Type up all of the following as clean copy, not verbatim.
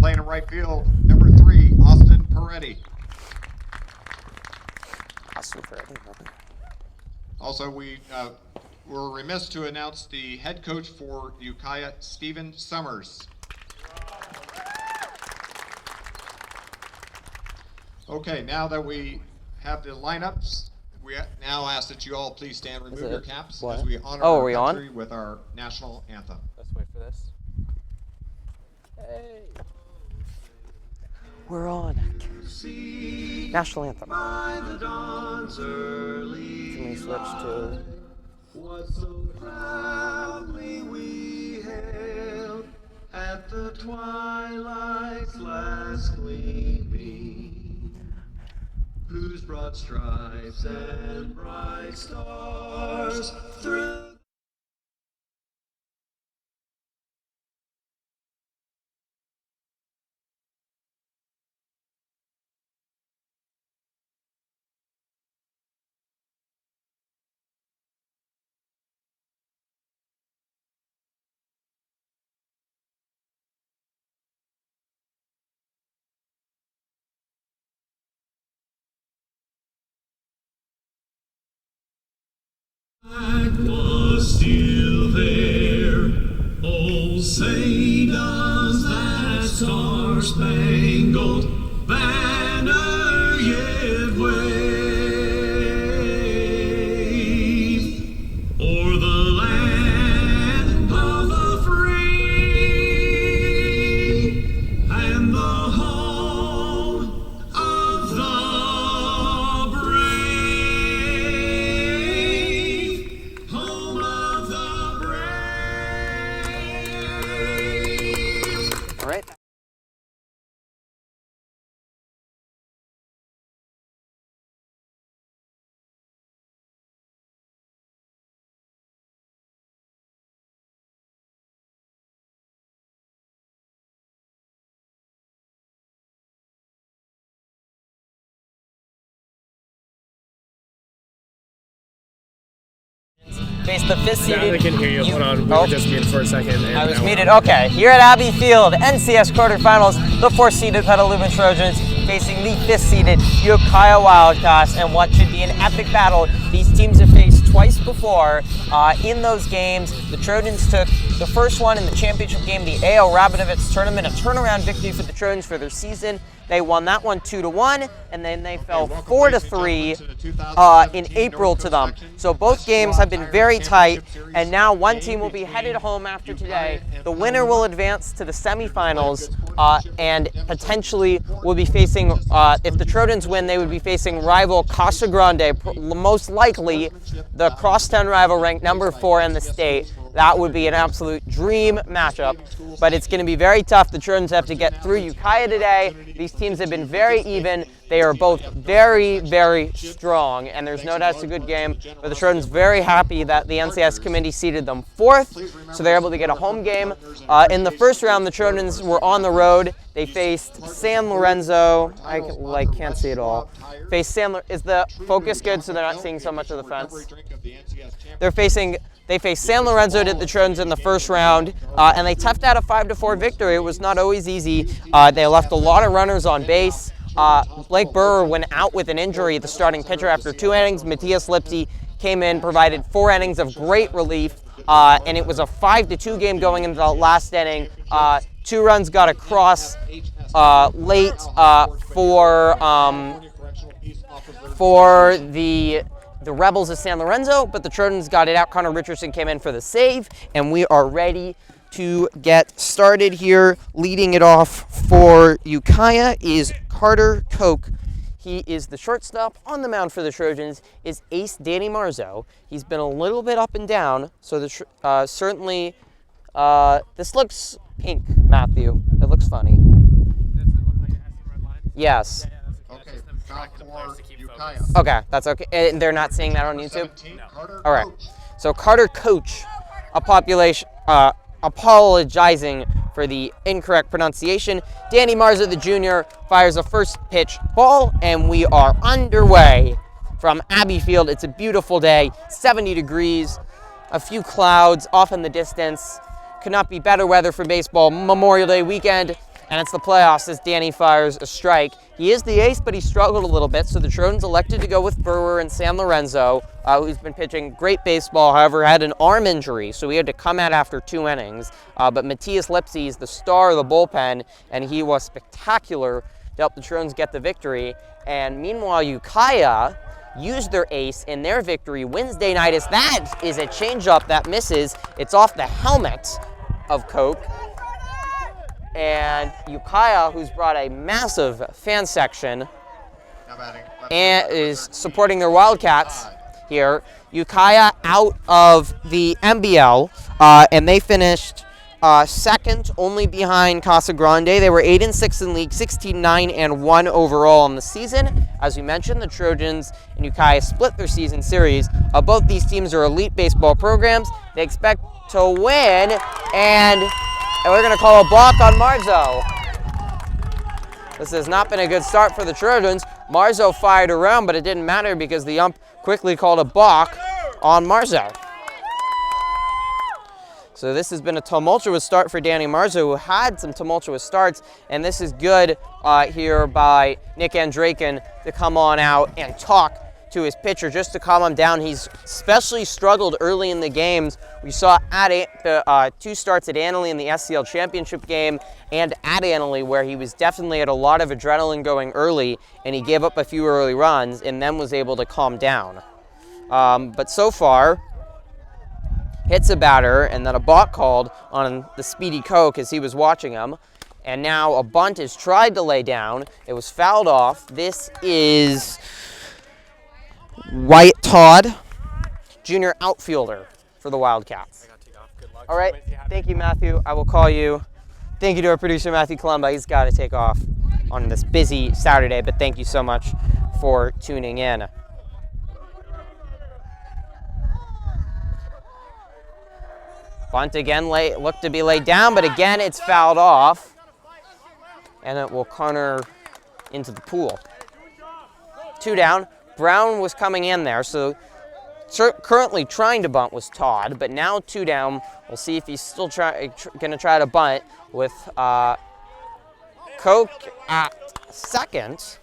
playing in right field, number 3, Austin Peretti. Also, we're remiss to announce the head coach for Ukiah, Stephen Summers. Okay, now that we have the lineups, we now ask that you all please stand, remove your caps as we honor our country with our national anthem. Let's wait for this. Hey. We're on. National anthem. Can we switch to... What so proudly we hailed at the twilight's last gleaming, whose broad stripes and bright stars through. Was still there, oh say does that star-spangled banner yet wave o'er the land of the free and the home of the brave, home of the brave. All right. Face the fifth-seeded. They can hear you. Hold on. We were just muted for a second. I was muted. Okay. Here at Abbey Field, NCS quarterfinals, the 4th-seeded Petaluma Trojans facing the 5th-seeded Ukiah Wildcats, and what should be an epic battle. These teams have faced twice before. In those games, the Trojans took the first one in the championship game, the A.L. Rabinovitz tournament, a turnaround victory for the Trojans for their season. They won that one 2-1, and then they fell 4-3 in April to them. So both games have been very tight, and now one team will be headed home after today. The winner will advance to the semifinals, and potentially will be facing, if the Trojans win, they would be facing rival Casa Grande, most likely the crosstown rival ranked number 4 in the state. That would be an absolute dream matchup, but it's going to be very tough. The Trojans have to get through Ukiah today. These teams have been very even. They are both very, very strong, and there's no doubt it's a good game. But the Trojans very happy that the NCS committee seeded them 4th, so they're able to get a home game. In the first round, the Trojans were on the road. They faced San Lorenzo. I can't see it all. Faced is the focus good so they're not seeing so much of the fence? They faced San Lorenzo, did the Trojans in the first round, and they toughed out a 5-4 victory. It was not always easy. They left a lot of runners on base. Blake Burr went out with an injury, the starting pitcher, after 2 innings. Matthias Lipsy came in, provided 4 innings of great relief, and it was a 5-2 game going into the last inning. 2 runs got across late for the Rebels of San Lorenzo, but the Trojans got it out. Connor Richardson came in for the save, and we are ready to get started here. Leading it off for Ukiah is Carter Koch. He is the shortstop. On the mound for the Trojans is ace Danny Marzo. He's been a little bit up and down, so certainly this looks pink, Matthew. It looks funny. Does it look like it has some red lines? Yes. Okay, back for Ukiah. Okay, that's okay. And they're not seeing that on YouTube? No. All right. So Carter Koch, apologizing for the incorrect pronunciation. Danny Marza, the junior, fires a first pitch ball, and we are underway from Abbey Field. It's a beautiful day, 70 degrees, a few clouds off in the distance. Could not be better weather for baseball. Memorial Day weekend. and it's the playoffs as Danny fires a strike. He is the ace, but he struggled a little bit, so the Trojans elected to go with Brewer and Sam Lorenzo, who's been pitching great baseball, however, had an arm injury, so he had to come out after 2 innings. But Matthias Lipsy is the star of the bullpen, and he was spectacular to help the Trojans get the victory. And meanwhile, Ukiah used their ace in their victory Wednesday night, as that is a changeup that misses. It's off the helmet of Koch. And Ukiah, who's brought a massive fan section and is supporting their Wildcats here. Ukiah out of the MBL, and they finished second, only behind Casa Grande. They were 8-6 in league, 16-9-1 overall on the season. As we mentioned, the Trojans and Ukiah split their season series. Both these teams are elite baseball programs. They expect to win, and we're going to call a balk on Marzo. This has not been a good start for the Trojans. Marzo fired around, but it didn't matter because the ump quickly called a balk on Marzo. So this has been a tumultuous start for Danny Marzo, who had some tumultuous starts, and this is good here by Nick Andraken to come on out and talk to his pitcher just to calm him down. He's especially struggled early in the games. We saw at the 2 starts at Annalee in the SCL championship game and at Annalee, where he was definitely had a lot of adrenaline going early, and he gave up a few early runs and then was able to calm down. But so far, hits a batter and then a balk called on the speedy Koch as he was watching him. And now a bunt is tried to lay down. It was fouled off. This is Wyatt Todd, junior outfielder for the Wildcats. All right, thank you, Matthew. I will call you. Thank you to our producer, Matthew Columba. He's got to take off on this busy Saturday, but thank you so much for tuning in. Bunt again looked to be laid down, but again it's fouled off, and it will corner into the pool. 2 down. Brown was coming in there, so currently trying to bunt was Todd, but now 2 down. We'll see if he's still going to try to bunt with Koch at second.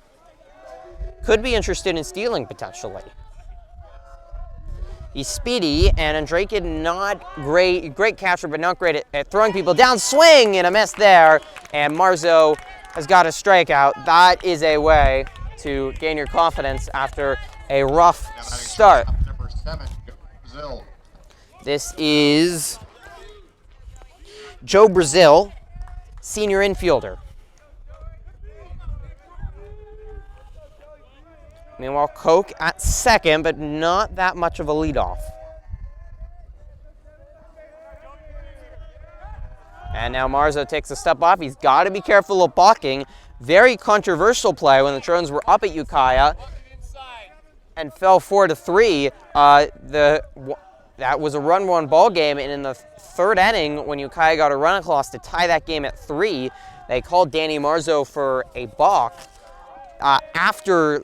Could be interested in stealing potentially. He's speedy, and Andraken not great catcher, but not great at throwing people down. Swing and a miss there, and Marzo has got a strikeout. That is a way to gain your confidence after a rough start. Number 7, Brazil. This is Joe Brazil, senior infielder. Meanwhile, Koch at second, but not that much of a leadoff. And now Marzo takes a step off. He's got to be careful of balking. Very controversial play when the Trojans were up at Ukiah and fell 4-3. That was a run-one ball game, and in the 3rd inning, when Ukiah got a run across to tie that game at 3, they called Danny Marzo for a balk. After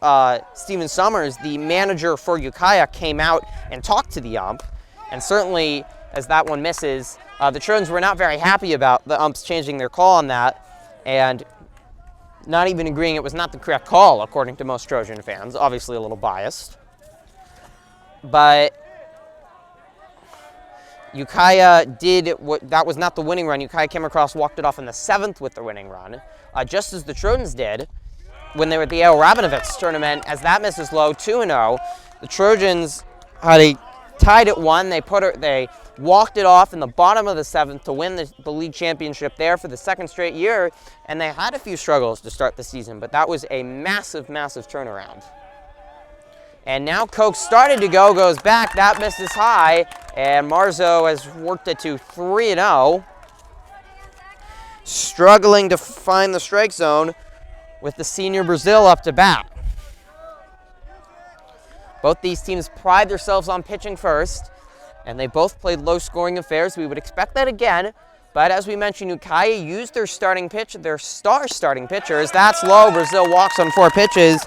Steven Summers, the manager for Ukiah, came out and talked to the ump, and certainly as that one misses, the Trojans were not very happy about the umps changing their call on that, and not even agreeing it was not the correct call, according to most Trojan fans. Obviously a little biased. But Ukiah did what, that was not the winning run. Ukiah came across, walked it off in the 7th with the winning run, just as the Trojans did when they were at the A.L. Rabinovitz tournament, as that misses low, 2-0. The Trojans had tied at 1. They walked it off in the bottom of the 7th to win the league championship there for the 2nd straight year, and they had a few struggles to start the season, but that was a massive, massive turnaround. And now Koch started to goes back. That misses high, and Marzo has worked it to 3-0. Struggling to find the strike zone with the senior Brazil up to bat. Both these teams pride themselves on pitching first, and they both played low-scoring affairs. We would expect that again, but as we mentioned, Ukiah used their star starting pitchers. That's low. Brazil walks on 4 pitches.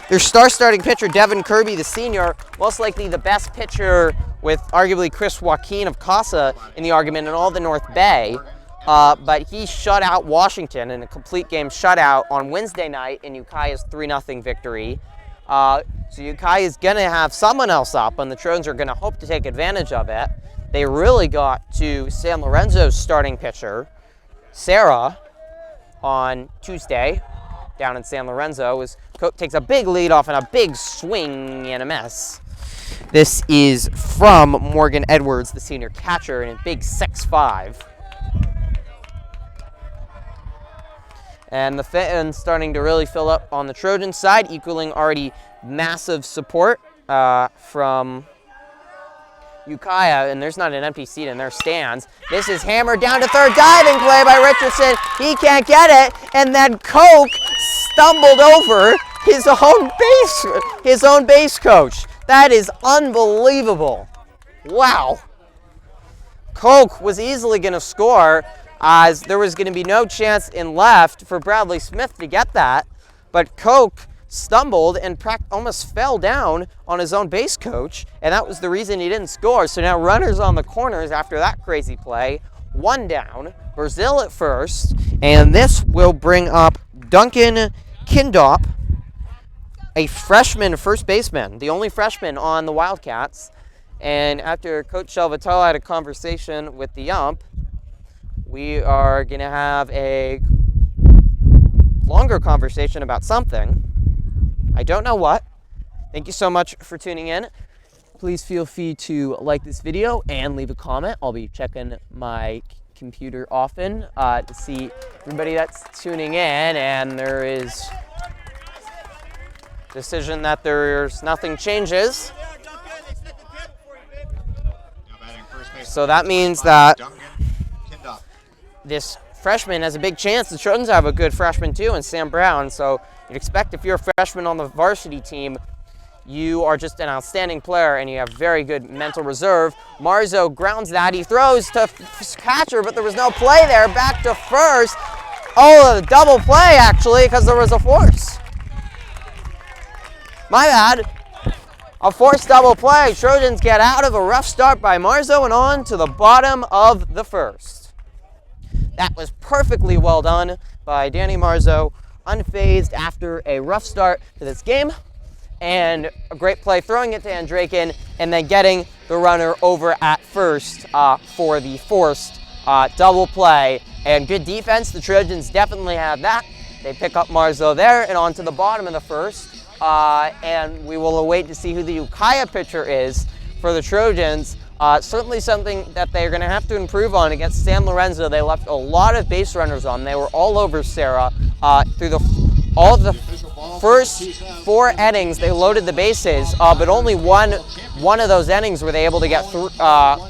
Their star starting pitcher, Devin Kirby, the senior, most likely the best pitcher with arguably Chris Joaquin of Casa in the argument in all the North Bay. but he shut out Washington in a complete game shutout on Wednesday night in Ukiah's 3-0 victory. So Ukiah is going to have someone else up, and the Trojans are going to hope to take advantage of it. They really got to San Lorenzo's starting pitcher, Sarah, on Tuesday down in San Lorenzo. Takes a big lead off and a big swing and a miss. This is from Morgan Edwards, the senior catcher, in a big 6-5. And the fans starting to really fill up on the Trojan side, equaling already massive support from Ukiah, and there's not an empty seat in their stands. This is hammered down to third, diving play by Richardson. He can't get it, and then Koch stumbled over his own base coach. That is unbelievable. Wow. Koch was easily going to score, as there was going to be no chance in left for Bradley Smith to get that, but Koch stumbled and almost fell down on his own base coach, and that was the reason he didn't score. So now runners on the corners after that crazy play, 1 down, Brazil at first, and this will bring up Duncan Kindop, a freshman first baseman, the only freshman on the Wildcats. And after Coach Shelvatella had a conversation with the ump, we are going to have a longer conversation about something. I don't know what. Thank you so much for tuning in. Please feel free to like this video and leave a comment. I'll be checking my computer often to see everybody that's tuning in, and there is decision that there's nothing changes. So that means that this freshman has a big chance. The Trojans have a good freshman too, and Sam Brown. So you'd expect if you're a freshman on the varsity team, you are just an outstanding player and you have very good mental reserve. Marzo grounds that. He throws to catcher, but there was no play there. Back to first. Oh, a double play actually, because there was a force. My bad. A forced double play. Trojans get out of a rough start by Marzo and on to the bottom of the first. That was perfectly well done by Danny Marzo, unfazed after a rough start to this game, and a great play throwing it to Andrakin and then getting the runner over at first for the forced double play. And good defense. The Trojans definitely have that. They pick up Marzo there and on to the bottom of the first. And we will await to see who the Ukiah pitcher is for the Trojans. Certainly something that they're going to have to improve on against San Lorenzo. They left a lot of base runners on. They were all over Sarah through all of the first 4 innings. They loaded the bases, but only one of those innings were they able to get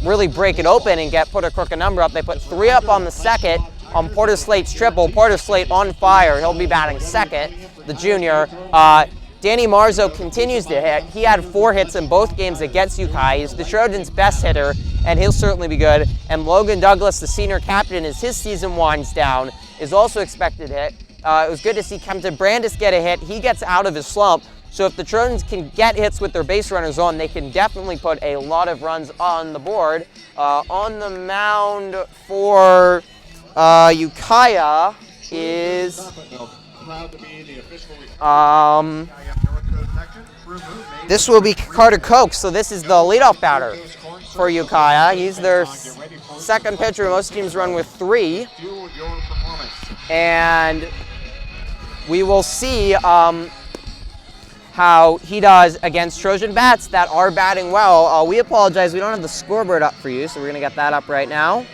really break it open and put a crooked number up. They put 3 up on the second on Porter Slate's triple. Porter Slate on fire. He'll be batting second, the junior. Danny Marzo continues to hit. He had 4 hits in both games against Ukiah. He's the Trojans' best hitter, and he'll certainly be good. And Logan Douglas, the senior captain, as his season winds down, is also expected to hit. It was good to see Kempton Brandis get a hit. He gets out of his slump. So if the Trojans can get hits with their base runners on, they can definitely put a lot of runs on the board. On the mound for Ukiah is... this will be Carter Koch, so this is the leadoff batter for Ukiah. He's their second pitcher. Most teams run with 3. And we will see how he does against Trojan bats that are batting well. We apologize, we don't have the scoreboard up for you, so we're going to get that up right now.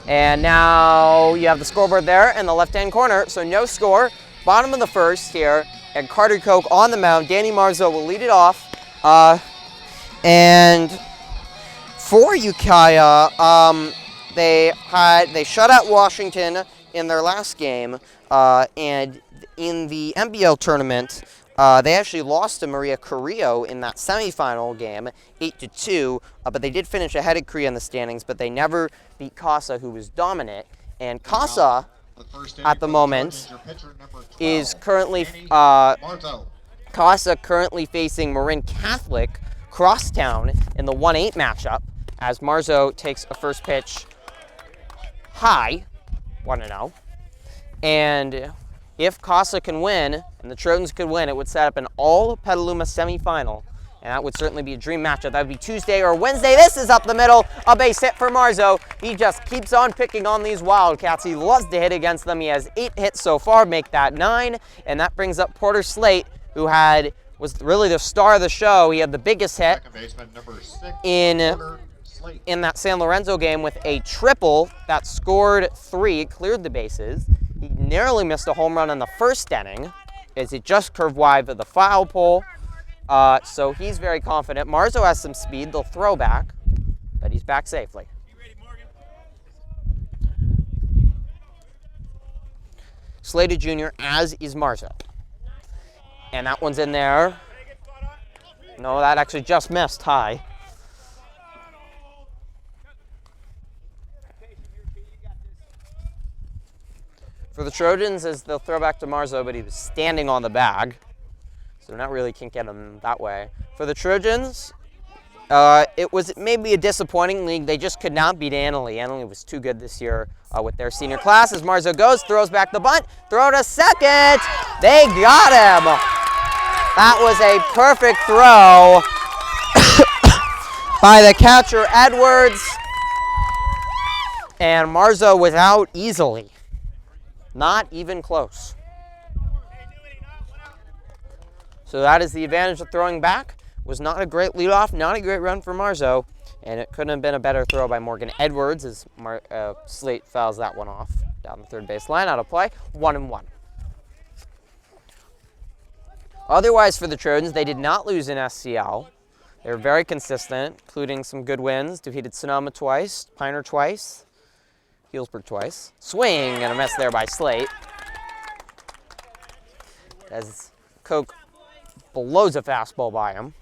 And now you have the scoreboard there in the left-hand corner, so no score. Bottom of the first here, and Carter Koch on the mound. Danny Marzo will lead it off. And for Ukiah, they shut out Washington in their last game, and in the NBL tournament, they actually lost to Maria Carrillo in that semifinal game, 8-2, but they did finish ahead of Korea in the standings, but they never beat Casa, who was dominant. And Casa, at the moment, is currently, Casa currently facing Marin Catholic Crosstown in the 1-8 matchup, as Marzo takes a first pitch tie, 1-0. And if Casa can win, and the Trojans could win, it would set up an all-Petaluma semifinal. And that would certainly be a dream matchup. That would be Tuesday or Wednesday. This is up the middle. A base hit for Marzo. He just keeps on picking on these Wildcats. He loves to hit against them. He has 8 hits so far, make that 9. And that brings up Porter Slate, who was really the star of the show. He had the biggest hit number 6, in that San Lorenzo game with a triple that scored 3, cleared the bases. He narrowly missed a home run in the first inning as it just curved wide of the foul pole. So he's very confident. Marzo has some speed. They'll throw back, but he's back safely. Slated Jr., as is Marzo. And that one's in there. No, that actually just missed high. For the Trojans, as they'll throw back to Marzo, but he was standing on the bag. So not really can't get him that way. For the Trojans, it was maybe a disappointing league. They just could not beat Annalee. Annalee was too good this year with their senior class. As Marzo goes, throws back the bunt, throw to second. They got him. That was a perfect throw by the catcher, Edwards. And Marzo was out easily. Not even close. So that is the advantage of throwing back. Was not a great leadoff, not a great run for Marzo, and it couldn't have been a better throw by Morgan Edwards as Slate fouls that one off down the third base line, out of play, 1-1. Otherwise for the Trojans, they did not lose in SCL. They were very consistent, including some good wins. Defeated Sonoma twice, Piner twice, Healdsburg twice. Swing and a miss there by Slate. As Koch blows a fastball by him.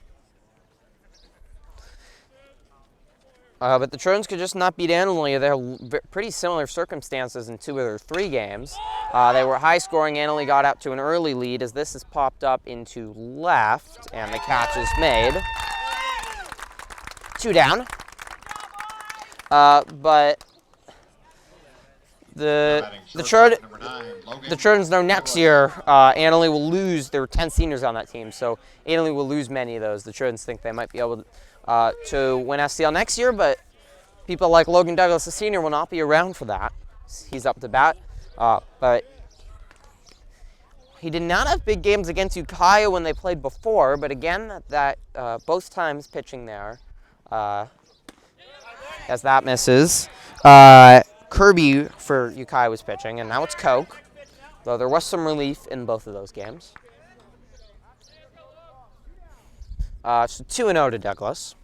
But the Trojans could just not beat Annalee. They're pretty similar circumstances in 2 of their 3 games. They were high scoring. Annalee got out to an early lead as this is popped up into left, and the catch is made. 2 down. But the Trojans know next year Annalee will lose. There were 10 seniors on that team, so Annalee will lose many of those. The Trojans think they might be able to win SCL next year, but people like Logan Douglas, the senior, will not be around for that. He's up to bat, but he did not have big games against Ukiah when they played before, but again, that both times pitching there, as that misses. Kirby for Ukiah was pitching, and now it's Koch, though there was some relief in both of those games. So 2-0 to Douglas.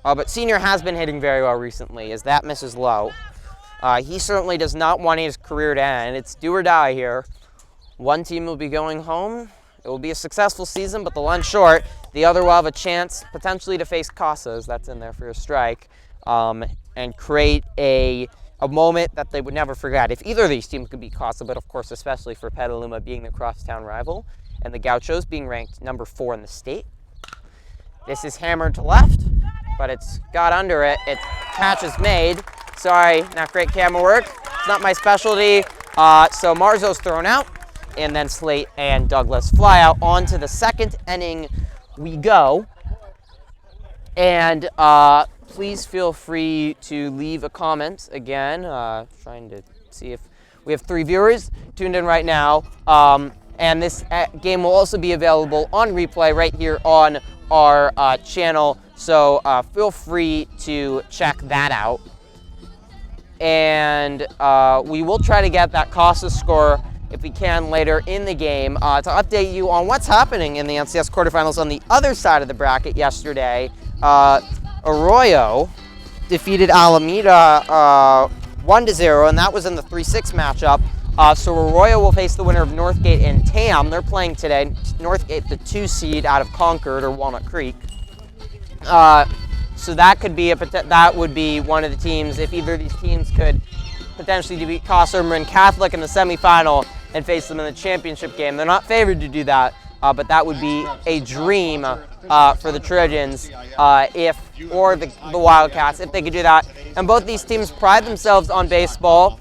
But Senior has been hitting very well recently, as that misses low. He certainly does not want his career to end. It's do or die here. One team will be going home. It will be a successful season, but they'll end short. The other will have a chance potentially to face Casas, that's in there for a strike, and create a moment that they would never forget. If either of these teams could beat Casa, but of course especially for Petaluma being the crosstown rival, and the Gauchos being ranked number 4 in the state. This is hammered to left, but it's got under it. Its catch is made. Sorry, not great camera work. It's not my specialty. So Marzo's thrown out, and then Slate and Douglas fly out. On to the 2nd inning we go. And please feel free to leave a comment again. Trying to see if we have 3 viewers tuned in right now. And this game will also be available on replay right here on our channel. So feel free to check that out. And we will try to get that Casas score if we can later in the game to update you on what's happening in the NCS quarterfinals on the other side of the bracket yesterday. Arroyo defeated Alameda 1-0, and that was in the 3-6 matchup. So Arroyo will face the winner of Northgate and Tam. They're playing today. Northgate, the 2 seed out of Concord or Walnut Creek. So that could be that would be one of the teams. If either of these teams could potentially defeat Casa or Marin Catholic in the semifinal and face them in the championship game, they're not favored to do that. but that would be a dream for the Trojans or the Wildcats if they could do that. And both these teams pride themselves on baseball.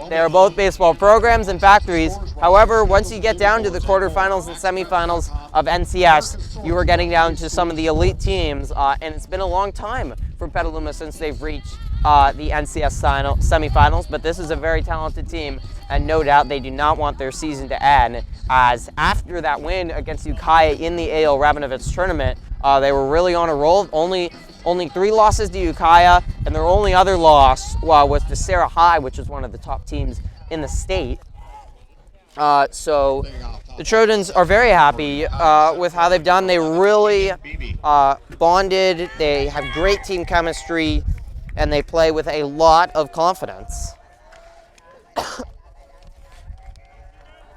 They are both baseball programs and factories. However, once you get down to the quarterfinals and semifinals of NCS, you are getting down to some of the elite teams, and it's been a long time for Petaluma since they've reached the NCS semifinals, but this is a very talented team, and no doubt they do not want their season to end, as after that win against Ukiah in the A.L. Rabinovich tournament, they were really on a roll. Only 3 losses to Ukiah, and their only other loss was to Sarah High, which is one of the top teams in the state. So the Trojans are very happy with how they've done. They really bonded. They have great team chemistry, and they play with a lot of confidence.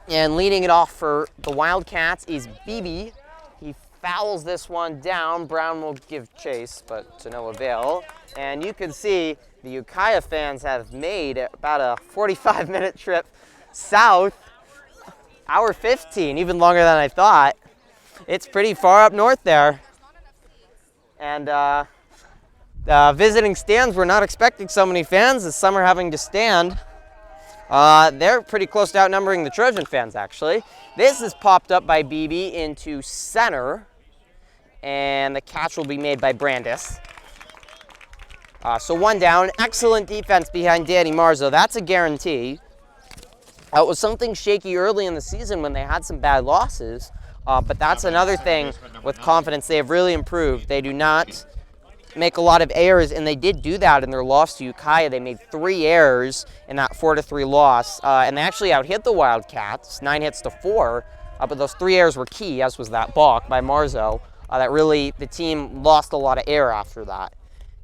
And leading it off for the Wildcats is BB. He fouls this one down. Brown will give chase, but to no avail. And you can see the Ukiah fans have made about a 45-minute trip south. Hour 15, even longer than I thought. It's pretty far up north there. And the visiting stands, were not expecting so many fans, as some are having to stand. They're pretty close to outnumbering the Trojan fans, actually. This is popped up by BB into center, and the catch will be made by Brandis. So 1 down. Excellent defense behind Danny Marzo. That's a guarantee. It was something shaky early in the season when they had some bad losses, but that's another thing with confidence. They have really improved. They do not make a lot of errors, and they did do that in their loss to Ukiah. They made 3 errors in that 4-3 loss, and they actually out-hit the Wildcats, 9 hits to 4, but those 3 errors were key, as was that balk by Marzo. That really, the team lost a lot of air after that.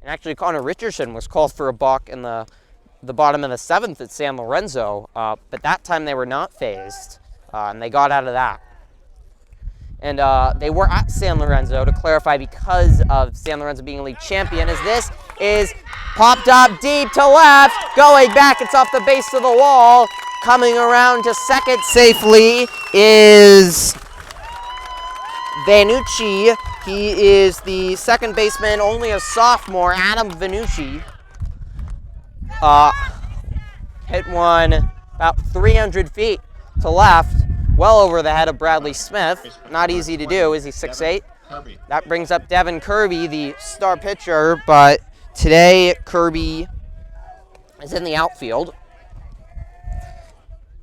And actually, Connor Richardson was called for a balk in the bottom of the 7th at San Lorenzo, but that time they were not phased, and they got out of that. And they were at San Lorenzo, to clarify, because of San Lorenzo being a league champion, as this is popped up deep to left, going back, it's off the base of the wall. Coming around to second safely is Vanucci. He is the second baseman, only a sophomore, Adam Vanucci. Hit one about 300 feet to left, well over the head of Bradley Smith. Not easy to do. Is he 6'8"? That brings up Devin Kirby, the star pitcher, but today Kirby is in the outfield.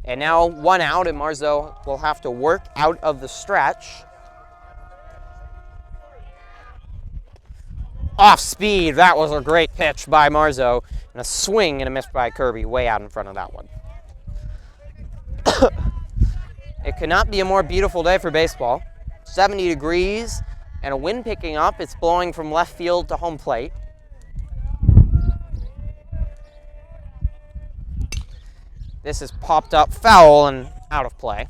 And now 1 out, and Marzo will have to work out of the stretch. Off speed, that was a great pitch by Marzo, and a swing and a miss by Kirby, way out in front of that one. It could not be a more beautiful day for baseball. 70 degrees and a wind picking up. It's blowing from left field to home plate. This is popped up foul and out of play.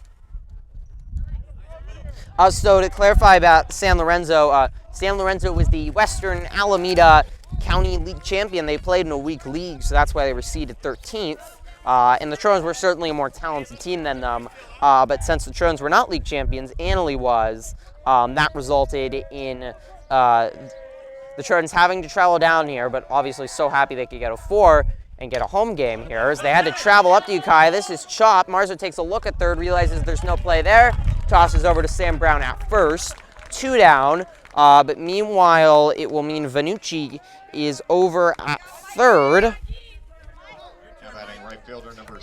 So to clarify about San Lorenzo, San Lorenzo was the Western Alameda County League champion. They played in a weak league, so that's why they were seeded 13th. And the Trojans were certainly a more talented team than them, but since the Trojans were not league champions, Annalee was, that resulted in the Trojans having to travel down here, but obviously so happy they could get a 4 and get a home game here, as they had to travel up to Ukiah. This is chopped. Marzo takes a look at third, realizes there's no play there, tosses over to Sam Brown at first. 2 down, but meanwhile, it will mean Vanucci is over at third.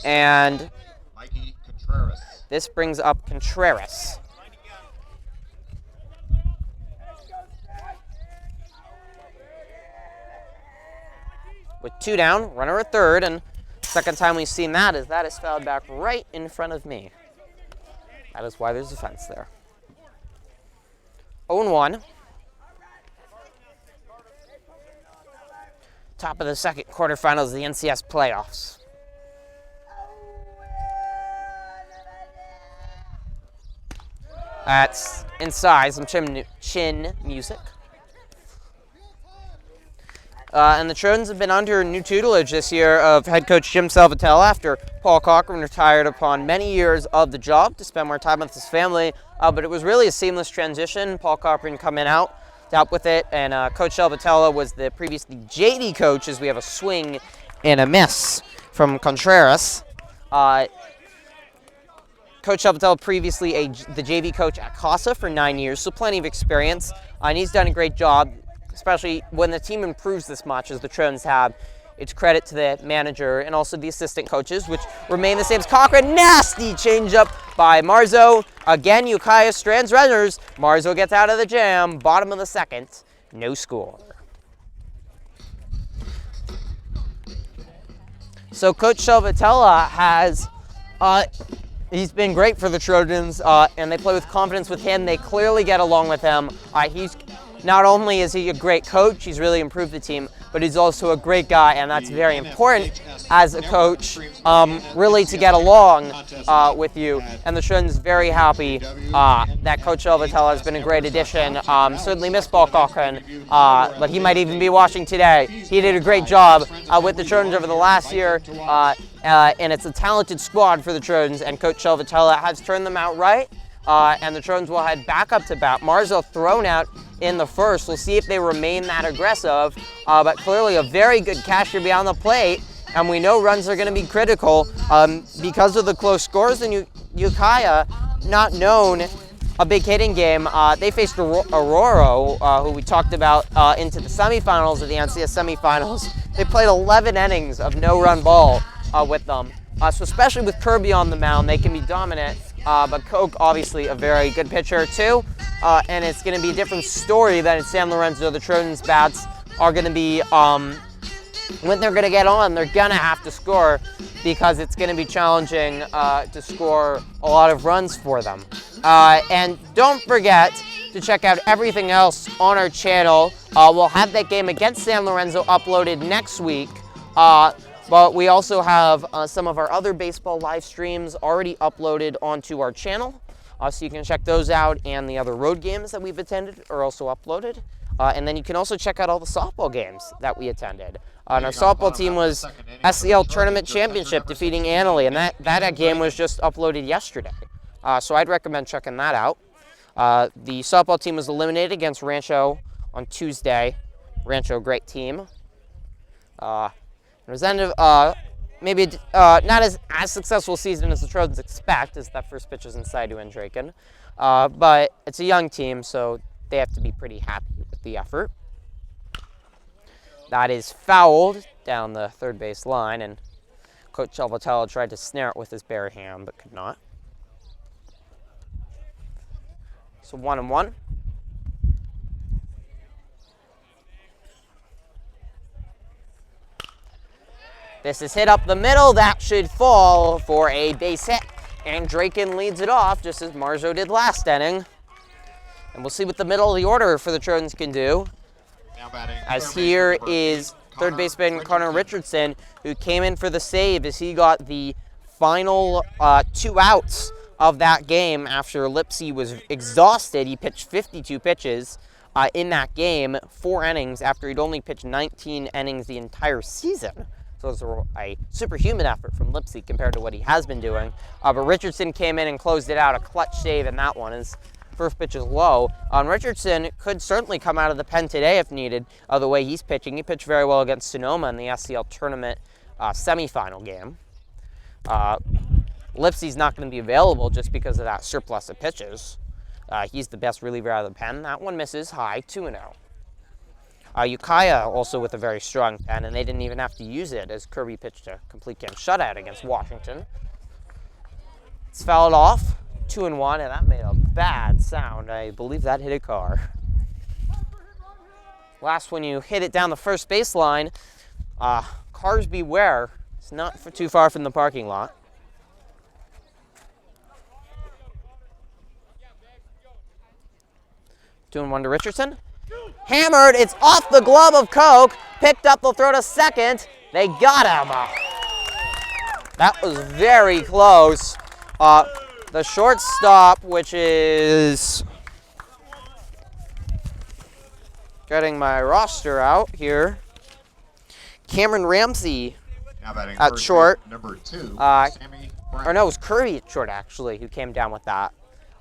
And this brings up Contreras. With 2 down, runner at third, and second time we've seen that is fouled back right in front of me. That is why there's a fence there. 0-1. Top of the second quarterfinals of the NCS playoffs. That's inside, some chin music. And the Trojans have been under new tutelage this year of head coach Jim Salvatella after Paul Cochran retired upon many years of the job to spend more time with his family. But it was really a seamless transition. Paul Cochran coming out to help with it, and Coach Salvatella was the previously JV coach, as we have a swing and a miss from Contreras. Coach Salvatella previously the JV coach at Casa for 9 years, so plenty of experience. And he's done a great job, especially when the team improves this much as the Trojans have. It's credit to the manager and also the assistant coaches, which remain the same as Cochran. Nasty changeup by Marzo. Again, Ukiah strands runners. Marzo gets out of the jam. Bottom of the second. No score. So Coach Salvatella has, he's been great for the Trojans, and they play with confidence with him. They clearly get along with him. Not only is he a great coach, he's really improved the team, but he's also a great guy, and that's very important as a coach, really to get along with you. And the Trojans very happy that Coach Salvatella has been a great addition. Certainly missed Paul Cochran, but he might even be watching today. He did a great job with the Trojans over the last year, and it's a talented squad for the Trojans, and Coach Salvatella has turned them out right. And the Trojans will head back up to bat. Marzo thrown out in the first. We'll see if they remain that aggressive, but clearly a very good catcher beyond the plate, and we know runs are going to be critical because of the close scores. And Ukiah, not known a big hitting game, they faced Aurora, who we talked about into the semifinals of the NCS semifinals. They played 11 innings of no-run ball with them. So especially with Kirby on the mound, they can be dominant. But Coke, obviously a very good pitcher too, and it's going to be a different story than in San Lorenzo. The Trojans' bats are going to be, when they're going to get on, they're going to have to score because it's going to be challenging to score a lot of runs for them. And don't forget to check out everything else on our channel. We'll have that game against San Lorenzo uploaded next week. But we also have some of our other baseball live streams already uploaded onto our channel. So you can check those out, and the other road games that we've attended are also uploaded. And then you can also check out all the softball games that we attended. And our softball team was SCL Tournament Championship, defeating Annalee, and that game was just uploaded yesterday. So I'd recommend checking that out. The softball team was eliminated against Rancho on Tuesday. Rancho, great team. It was end of maybe not as successful season as the Trojans expect, as that first pitch is inside to Draken. But it's a young team, so they have to be pretty happy with the effort. That is fouled down the third base line, and Coach Salvatella tried to snare it with his bare hand, but could not. So 1-1. This is hit up the middle. That should fall for a base hit. And Draken leads it off, just as Marzo did last inning. And we'll see what the middle of the order for the Trojans can do. As here is third baseman Connor Richardson, who came in for the save as he got the final 2 outs of that game after Lipsy was exhausted. He pitched 52 pitches in that game, 4 innings, after he'd only pitched 19 innings the entire season. So it was a superhuman effort from Lipsy compared to what he has been doing. But Richardson came in and closed it out, a clutch save in that one. His first pitch is low. Richardson could certainly come out of the pen today if needed, the way he's pitching. He pitched very well against Sonoma in the SCL tournament semifinal game. Lipsy's not going to be available just because of that surplus of pitches. He's the best reliever out of the pen. That one misses high, 2-0. Ukiah also with a very strong pen, and they didn't even have to use it as Kirby pitched a complete game shutout against Washington. It's fouled off, 2-1, and that made a bad sound. I believe that hit a car. Last when you hit it down the first baseline, cars beware. It's not too far from the parking lot. Two and one to Richardson. Hammered, it's off the glove of Coke. Picked up, they'll throw to second. They got him. That was very close. The shortstop, which is getting my roster out here. Cameron Ramsey Now batting at third, short. number 2, Sammy Or Brown. no, it was Kirby at short, actually, who came down with that.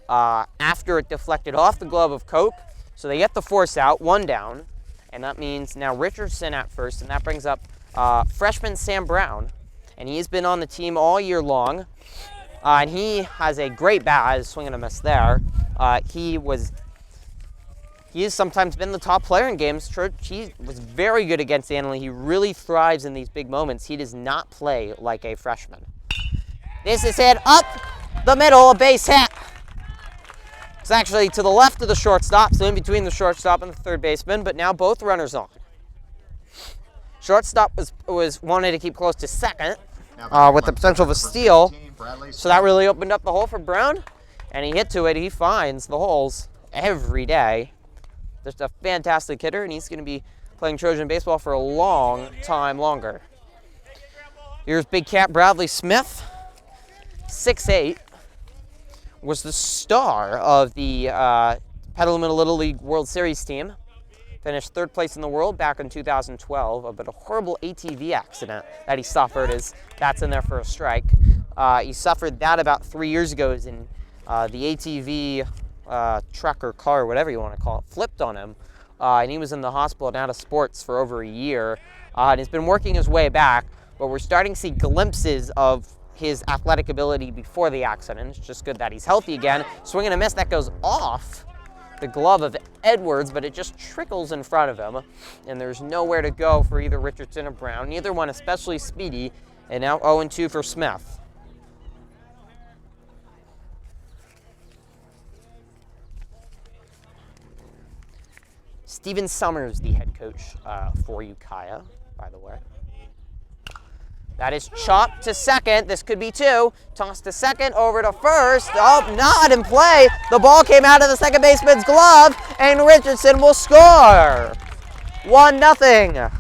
After it deflected off the glove of Cope. So they get the force out, 1 down. And that means now Richardson at first, and that brings up freshman Sam Brown. And he's been on the team all year long. And he has a great bat, swing and a miss there. He has sometimes been the top player in games. He was very good against Annalee. He really thrives in these big moments. He does not play like a freshman. This is hit up the middle, a base hit. It's actually to the left of the shortstop, so in between the shortstop and the third baseman, but now both runners on. Shortstop was wanted to keep close to second with the potential of a steal, so that really opened up the hole for Brown, and he hit to it. He finds the holes every day. Just a fantastic hitter, and he's going to be playing Trojan baseball for a long time longer. Here's big cat Bradley Smith, 6'8", was the star of the Petaluma Little League World Series team. Finished 3rd place in the world back in 2012, but a horrible ATV accident that he suffered that's in there for a strike. He suffered that about 3 years ago as in the ATV truck or car, whatever you want to call it, flipped on him. And he was in the hospital and out of sports for over a year. And he's been working his way back, but we're starting to see glimpses of his athletic ability before the accident. It's just good that he's healthy again. Swing and a miss, that goes off the glove of Edwards, but it just trickles in front of him. And there's nowhere to go for either Richardson or Brown. Neither one especially speedy. And now 0-2 for Smith. Steven Summers, the head coach for Ukiah, by the way. That is chopped to second. This could be 2. Tossed to second, over to first. Oh, not in play. The ball came out of the second baseman's glove, and Richardson will score. 1-0.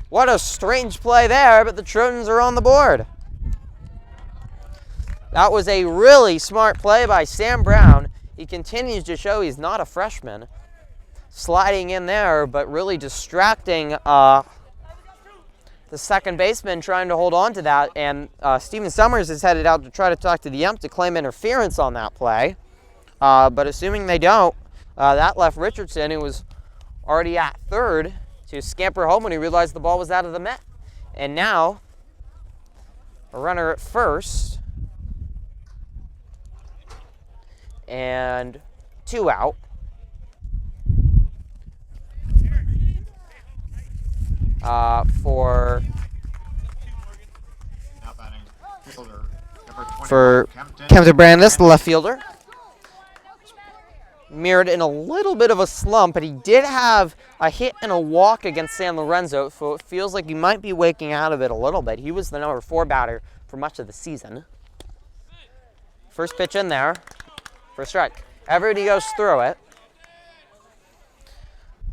What a strange play there, but the Trojans are on the board. That was a really smart play by Sam Brown. He continues to show he's not a freshman. Sliding in there, but really distracting the second baseman trying to hold on to that, and Steven Summers is headed out to try to talk to the ump to claim interference on that play. But assuming they don't, that left Richardson, who was already at third, to scamper home when he realized the ball was out of the net. And now, a runner at first, and 2 out. For Kempton Brandis, the left fielder. Mirrored in a little bit of a slump, but he did have a hit and a walk against San Lorenzo, so it feels like he might be waking out of it a little bit. He was the number 4 batter for much of the season. First pitch in there for a strike. Everybody goes through it.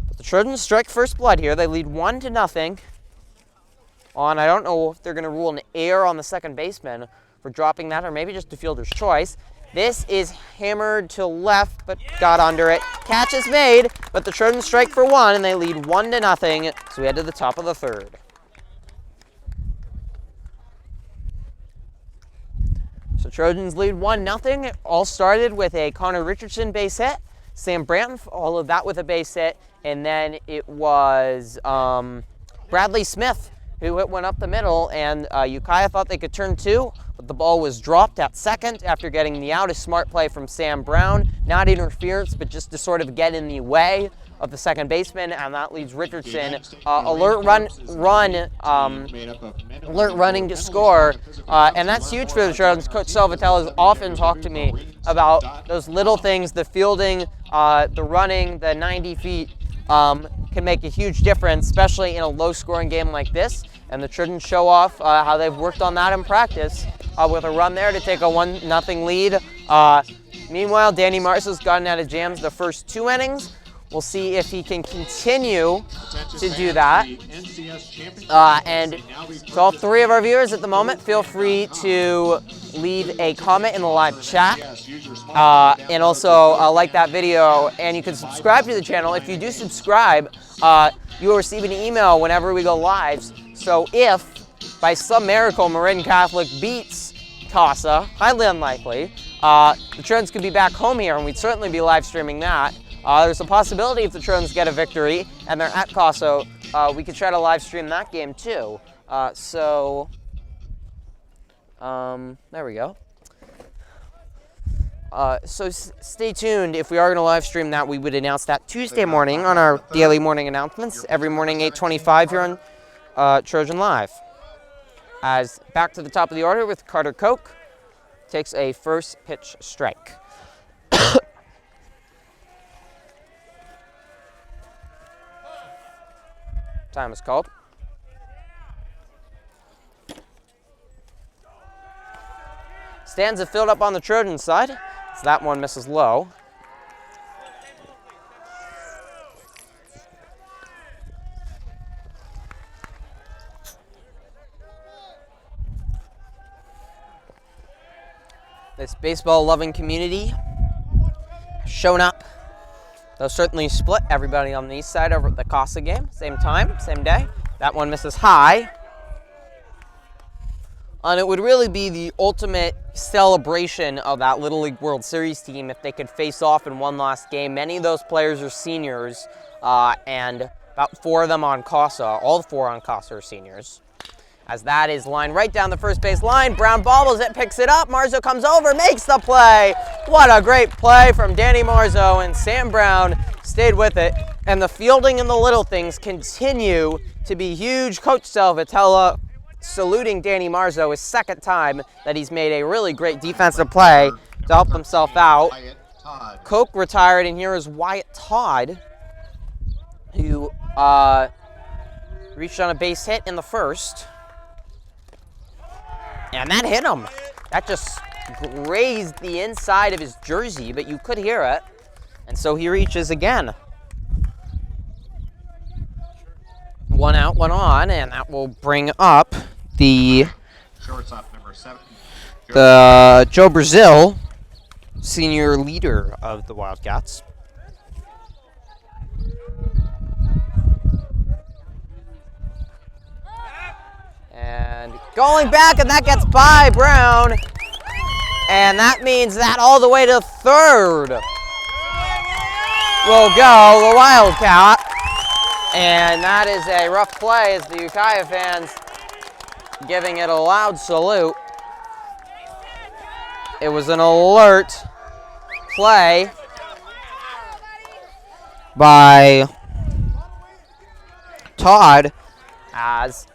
But the Trojans strike first blood here. They lead 1-0 on, I don't know if they're going to rule an error on the second baseman for dropping that, or maybe just the fielder's choice. This is hammered to left, but got under it. Catch is made, but the Trojans strike for 1, and they lead 1-0, so we head to the top of the 3rd. So Trojans lead 1-0. It all started with a Connor Richardson base hit. Sam Branton followed that with a base hit, and then it was Bradley Smith who went up the middle, and Ukiah thought they could turn 2, but the ball was dropped at second after getting the out. A smart play from Sam Brown. Not interference, but just to sort of get in the way of the second baseman, and that leads Richardson alert running to score, and that's huge for the Trojans. Coach Salvatella has often talked to me about those little things, the fielding, the running, the 90 feet, can make a huge difference, especially in a low-scoring game like this. And the Trojans show off how they've worked on that in practice with a run there to take a 1-0 lead. Meanwhile, Danny Marshall's gotten out of jams the first 2 innings. We'll see if he can continue to do that. And to all 3 of our viewers at the moment, feel free to leave a comment in the live chat, and also like that video, and you can subscribe to the channel. If you do subscribe, you will receive an email whenever we go live. So if, by some miracle, Marin Catholic beats CASA, highly unlikely, the Trojans could be back home here, and we'd certainly be live streaming that. There's a possibility if the Trojans get a victory and they're at CASA, we could try to live stream that game too. There we go. So stay tuned. If we are going to live stream that, we would announce that Tuesday morning on our daily morning announcements. Every morning, 8:25 here on Trojan Live. As back to the top of the order with Carter Koch, takes a first pitch strike. Time is called. Stands have filled up on the Trojan side, so that one misses low. This baseball-loving community has shown up. They'll certainly split everybody on the east side over at the CASA game. Same time, same day. That one misses high. And it would really be the ultimate celebration of that Little League World Series team if they could face off in one last game. Many of those players are seniors, and about 4 of them on CASA. All 4 on CASA are seniors. As that is lined right down the first base line. Brown bobbles it, picks it up. Marzo comes over, makes the play. What a great play from Danny Marzo, and Sam Brown stayed with it. And the fielding and the little things continue to be huge. Coach Salvatella saluting Danny Marzo, his second time that he's made a really great defensive play to help himself out. Koch retired, and here is Wyatt Todd, who reached on a base hit in the first. And that hit him. That just grazed the inside of his jersey, but you could hear it. And so he reaches again. 1 out, 1 on, and that will bring up the Shortstop number 7. Joe Brazil, senior leader of the Wildcats. And going back, and that gets by Brown. And that means that all the way to third will go the Wildcat. And that is a rough play as the Ukiah fans giving it a loud salute. It was an alert play by Todd as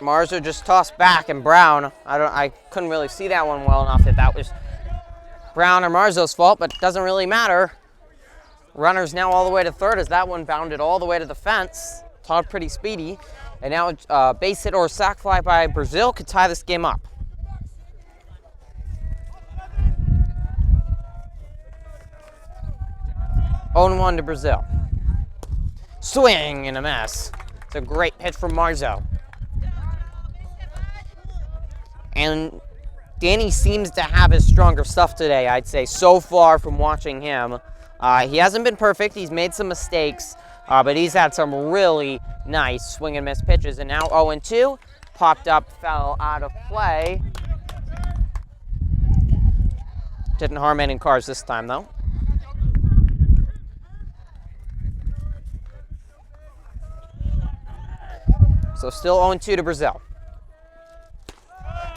Marzo just tossed back, and Brown, I couldn't really see that one well enough if that was Brown or Marzo's fault, but it doesn't really matter. Runner's now all the way to third as that one bounded all the way to the fence. Todd pretty speedy. And now base hit or sac fly by Brazil could tie this game up. Oh, 1 to Brazil. Swing and a miss. It's a great pitch from Marzo. And Danny seems to have his stronger stuff today, I'd say, so far from watching him. He hasn't been perfect. He's made some mistakes, but he's had some really nice swing and miss pitches. And now 0-2, popped up, fell out of play. Didn't harm any cars this time, though. So still 0-2 to Brazil.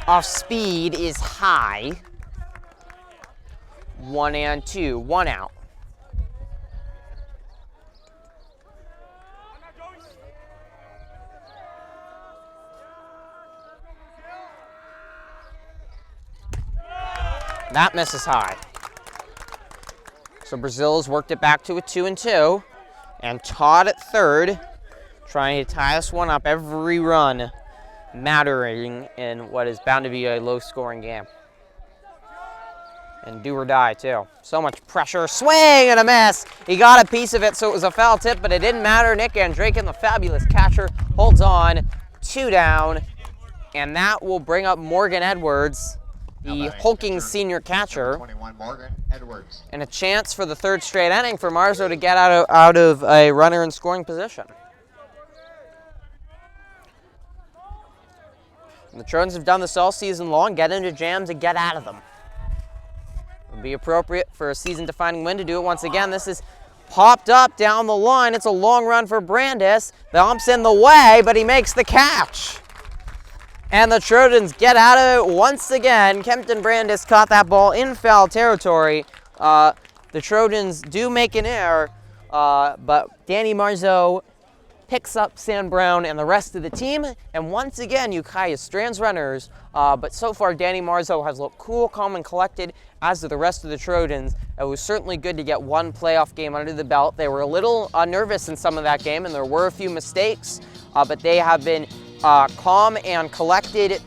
Off speed is high. 1-2, 1 out. That misses high. So Brazil has worked it back to a 2-2. And Todd at third, trying to tie this one up. Every run mattering in what is bound to be a low-scoring game. And do or die, too. So much pressure. Swing and a miss. He got a piece of it, so it was a foul tip, but it didn't matter. Nick Andraken, the fabulous catcher, holds on. 2 down. And that will bring up Morgan Edwards, the hulking senior catcher. 21, Morgan Edwards. And a chance for the third straight inning for Marzo to get out of a runner in scoring position. And the Trojans have done this all season long, get into jams and get out of them. It would be appropriate for a season-defining win to do it once again. This is popped up down the line. It's a long run for Brandis. The ump's in the way, but he makes the catch. And the Trojans get out of it once again. Kempton Brandis caught that ball in foul territory. The Trojans do make an error, but Danny Marzo picks up Sam Brown and the rest of the team. And once again, Ukiah strands runners, but so far Danny Marzo has looked cool, calm, and collected, as do the rest of the Trojans. It was certainly good to get one playoff game under the belt. They were a little nervous in some of that game, and there were a few mistakes, but they have been calm and collected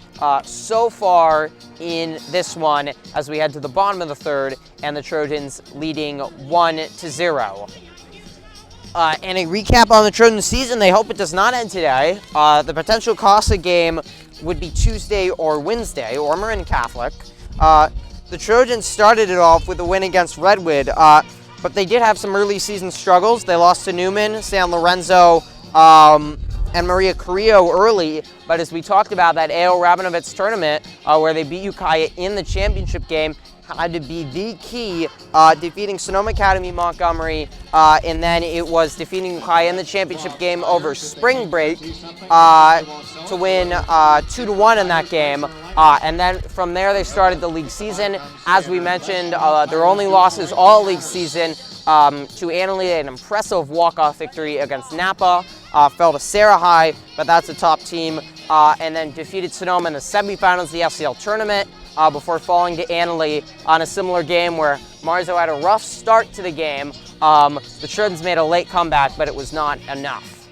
so far in this one as we head to the bottom of the third, and the Trojans leading 1-0. And a recap on the Trojan season, they hope it does not end today. The potential Casa game would be Tuesday or Wednesday, or Marin Catholic. The Trojans started it off with a win against Redwood, but they did have some early season struggles. They lost to Newman, San Lorenzo, and Maria Carrillo early, but as we talked about, that A.O. Rabinovitz tournament where they beat Ukiah in the championship game had to be the key, defeating Sonoma Academy Montgomery, and then it was defeating Ukiah in the championship game over spring break to win 2-1 in that game. And then from there they started the league season. As we mentioned, their only losses all league season to Annalee, an impressive walk-off victory against Napa. Fell to Sarah High, but that's a top team, and then defeated Sonoma in the semifinals of the FCL tournament before falling to Annalee on a similar game where Marzo had a rough start to the game. The Trojans made a late comeback, but it was not enough.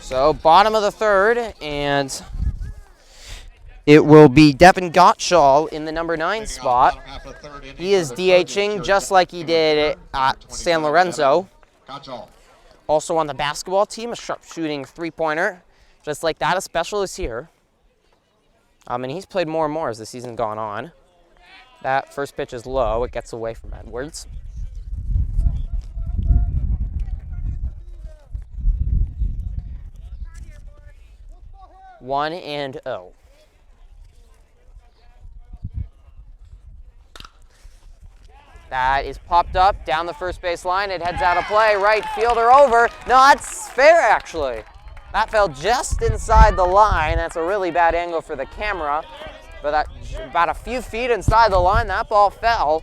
So bottom of the third, and it will be Devin Gottschall in the number 9 spot. He is DHing just like he did at San Lorenzo. Also on the basketball team, a sharpshooting three-pointer, just like that, a specialist here. And he's played more and more as the season's gone on. That first pitch is low, it gets away from Edwards. One and 0. That is popped up down the first base line. It heads out of play. Right fielder over. No, that's fair, actually. That fell just inside the line. That's a really bad angle for the camera. But that, about a few feet inside the line, that ball fell.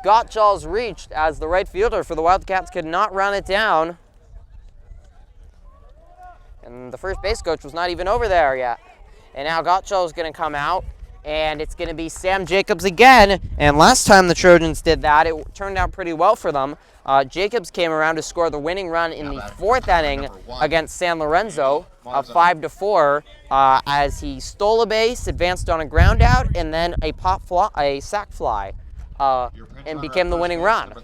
Gottschall's reached as the right fielder for the Wildcats could not run it down. And the first base coach was not even over there yet. And now Gottschall's going to come out. And it's going to be Sam Jacobs again. And last time the Trojans did that, it turned out pretty well for them. Jacobs came around to score the winning run in the 4th inning against San Lorenzo, 5-4, as he stole a base, advanced on a ground out, and then a sac fly, and became the winning run.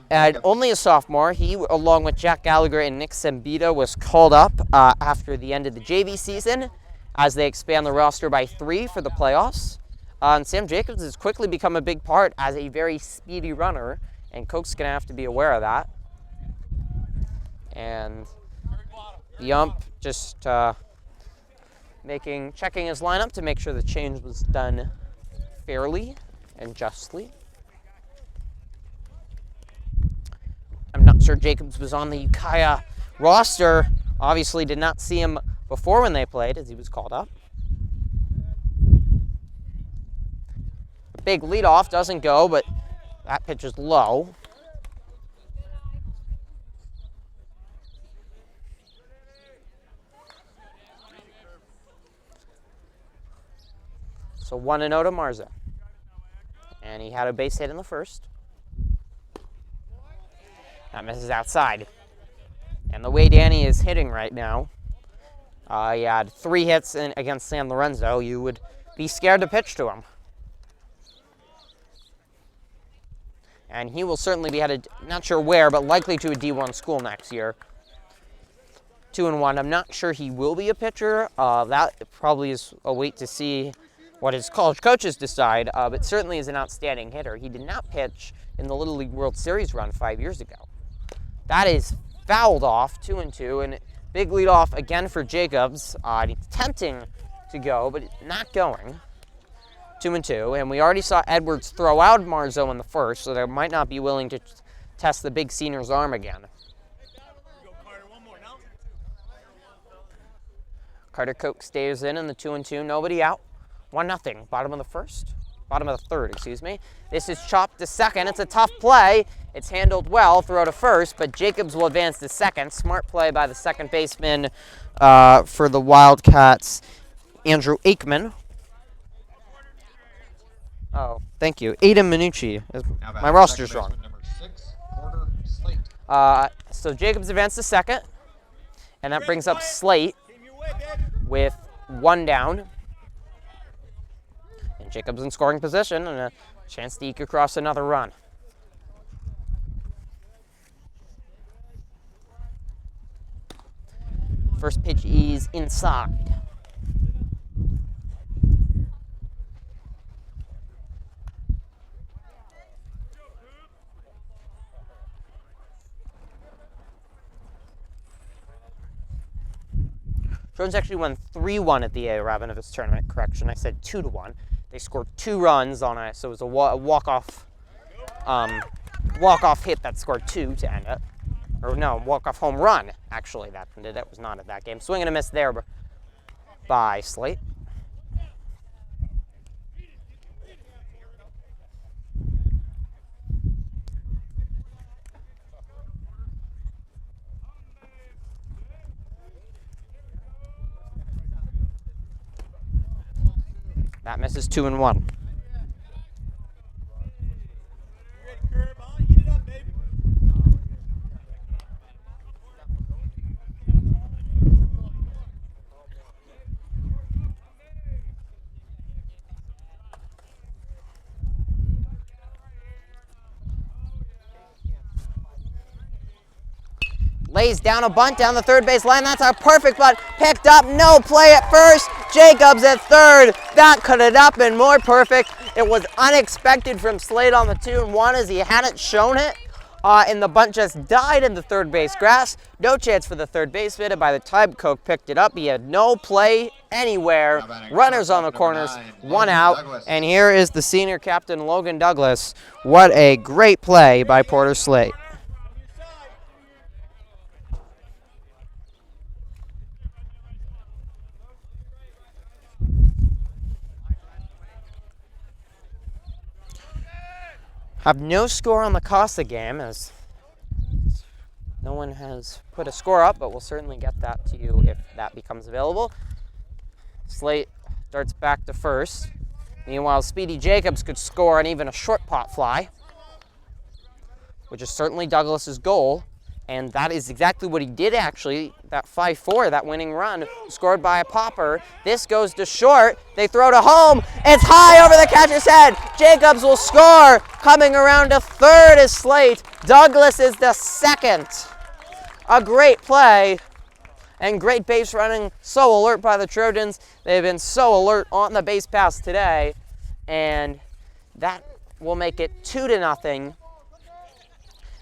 And only a sophomore, he, along with Jack Gallagher and Nick Sembita, was called up after the end of the JV season, as they expand the roster by 3 for the playoffs. And Sam Jacobs has quickly become a big part as a very speedy runner, and Coke's going to have to be aware of that. And the ump just checking his lineup to make sure the change was done fairly and justly. I'm not sure Jacobs was on the Ukiah roster. Obviously did not see him before when they played, as he was called up. A big leadoff doesn't go, but that pitch is low. So 1-0 to Marzo. And he had a base hit in the first. That misses outside. And the way Danny is hitting right now, he had 3 hits against San Lorenzo. You would be scared to pitch to him. And he will certainly be headed, not sure where, but likely to a D1 school next year. 2-1. I'm not sure he will be a pitcher. That probably is a wait to see what his college coaches decide, but certainly is an outstanding hitter. He did not pitch in the Little League World Series run 5 years ago. That is fouled off, 2-2, and big lead off again for Jacobs. Attempting to go, but not going. 2-2, and we already saw Edwards throw out Marzo in the first, so they might not be willing to test the big senior's arm again. Carter Koch stays in the 2-2, nobody out. 1-0, bottom of the third, excuse me. This is chopped to second. It's a tough play. It's handled well, throw to first, but Jacobs will advance to second. Smart play by the second baseman for the Wildcats, Andrew Aikman. Oh, thank you. Aiden Minucci. My roster's wrong. Number 6, Porter Slate. So Jacobs advanced to second, and that brings up Slate with 1 down. And Jacobs in scoring position and a chance to eke across another run. First pitch is inside. Trojans actually won 3-1 at the A. Ravenous tournament. Correction, I said 2-1. They scored 2 runs on it, so it was a walk-off hit that scored 2 to end it. Or no, walk-off home run, actually, that ended. That was not at that game. Swing and a miss there by Slate. That misses 2-1. Lays down a bunt down the third base line. That's a perfect bunt. Picked up, no play at first. Jacobs at third. That could have been more perfect. It was unexpected from Slade on the 2-1 as he hadn't shown it. And the bunt just died in the third base grass. No chance for the third baseman. And by the time Koch picked it up, he had no play anywhere. Runners on the corners, 1 out. Douglas. And here is the senior captain, Logan Douglas. What a great play by Porter Slate. Have no score on the Costa game as no one has put a score up, but we'll certainly get that to you if that becomes available. Slate starts back to first. Meanwhile, Speedy Jacobs could score on even a short pot fly, which is certainly Douglas's goal. And that is exactly what he did, actually. That 5-4, that winning run, scored by a popper. This goes to short. They throw to home. It's high over the catcher's head. Jacobs will score. Coming around to third is Slate. Douglas is the second. A great play and great base running. So alert by the Trojans. They've been so alert on the base pass today. And that will make it 2-0.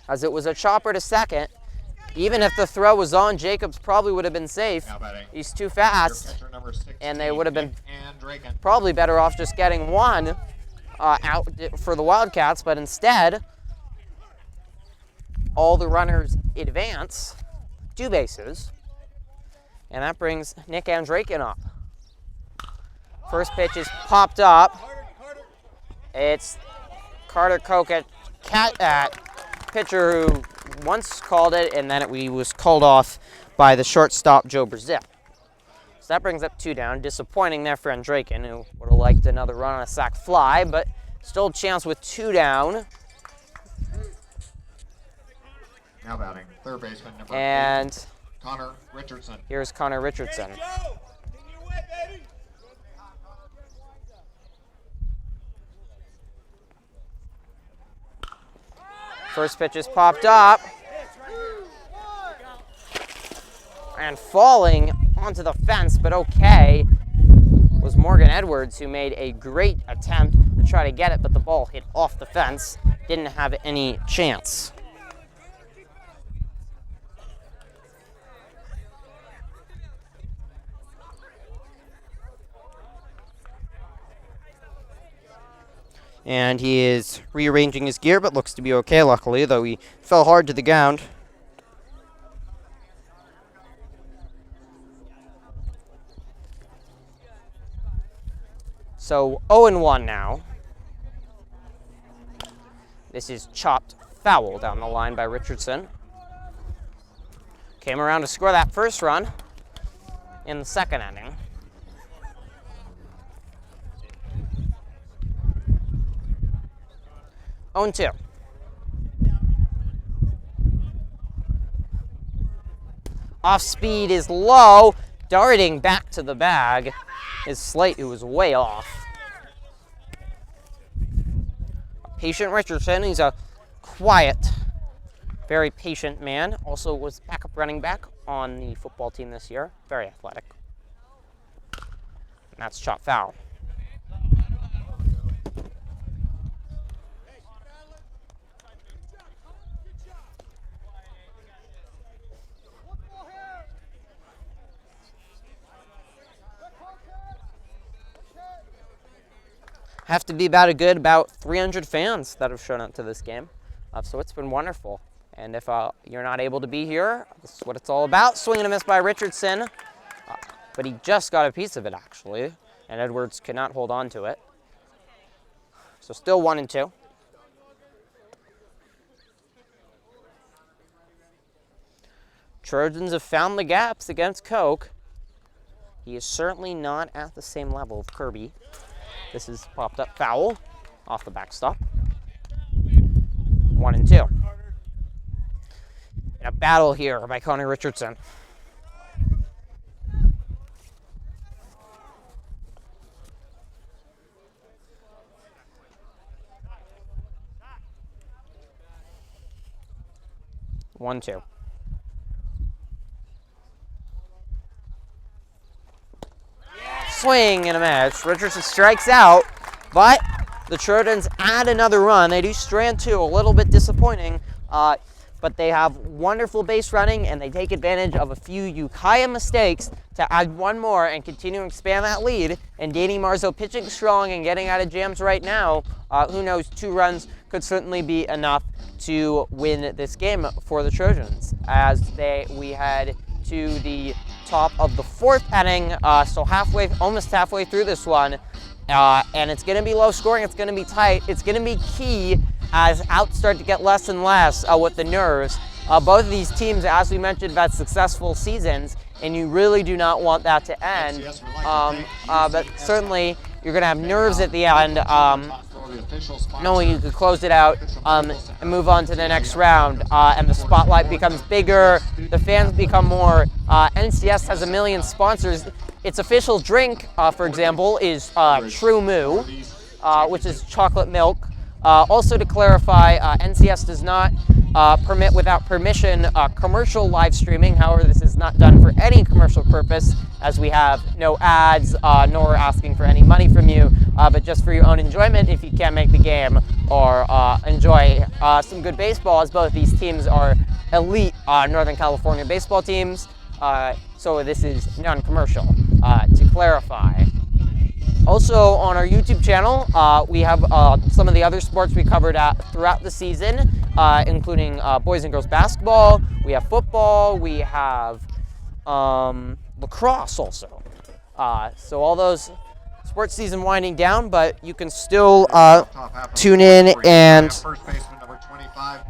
As it was a chopper to second. Even if the throw was on, Jacobs probably would have been safe. He's too fast, and they would have been probably better off just getting one out for the Wildcats, but instead, all the runners advance 2 bases, and that brings Nick Andrakin up. First pitch is popped up. It's Carter Koch at pitcher who once called it, and then it was called off by the shortstop, Joe Brazil. So that brings up 2 down. Disappointing there for Andrakin, who would have liked another run on a sac fly, but still a chance with 2 down. Now batting, third baseman number 8, Connor Richardson. Here's Connor Richardson. First pitch is popped up. and falling onto the fence, but okay, was Morgan Edwards, who made a great attempt to try to get it, but the ball hit off the fence, didn't have any chance. And he is rearranging his gear, but looks to be okay, luckily, though he fell hard to the ground. So 0-1 now. This is chopped foul down the line by Richardson. Came around to score that first run in the second inning. Own 2. Off speed is low, darting back to the bag is Slate, who was way off. Patient Richardson, he's a quiet, very patient man. Also was backup running back on the football team this year. Very athletic. And that's chopped foul. Have to be about 300 fans that have shown up to this game. So it's been wonderful. And if you're not able to be here, this is what it's all about. Swing and a miss by Richardson. But he just got a piece of it, actually. And Edwards cannot hold on to it. So still 1-2. Trojans have found the gaps against Koch. He is certainly not at the same level of Kirby. This is popped up foul off the backstop. 1-2. And a battle here by Connor Richardson. One, two. Swing and a miss. Richardson strikes out, but the Trojans add another run. They do strand 2, a little bit disappointing, but they have wonderful base running, and they take advantage of a few Ukiah mistakes to add one more and continue to expand that lead. And Danny Marzo pitching strong and getting out of jams right now. Who knows, 2 runs could certainly be enough to win this game for the Trojans as we head to the top of the 4th inning, so almost halfway through this one, and it's going to be low scoring, it's going to be tight, it's going to be key as outs start to get less and less with the nerves. Both of these teams, as we mentioned, have had successful seasons, and you really do not want that to end, but certainly you're going to have nerves at the end, knowing you could close it out and move on to the next round, and the spotlight becomes bigger, the fans become more. NCS has a million sponsors. Its official drink, for example, is True Moo, which is chocolate milk. Also to clarify, NCS does not permit without permission commercial live streaming. However, this is not done for any commercial purpose, as we have no ads, nor asking for any money from you, but just for your own enjoyment if you can't make the game or enjoy some good baseball, as both these teams are elite Northern California baseball teams. So this is non-commercial, to clarify. Also on our YouTube channel, we have some of the other sports we covered throughout the season, including boys and girls basketball, we have football, we have lacrosse also. So all those sports season winding down, but you can still tune in and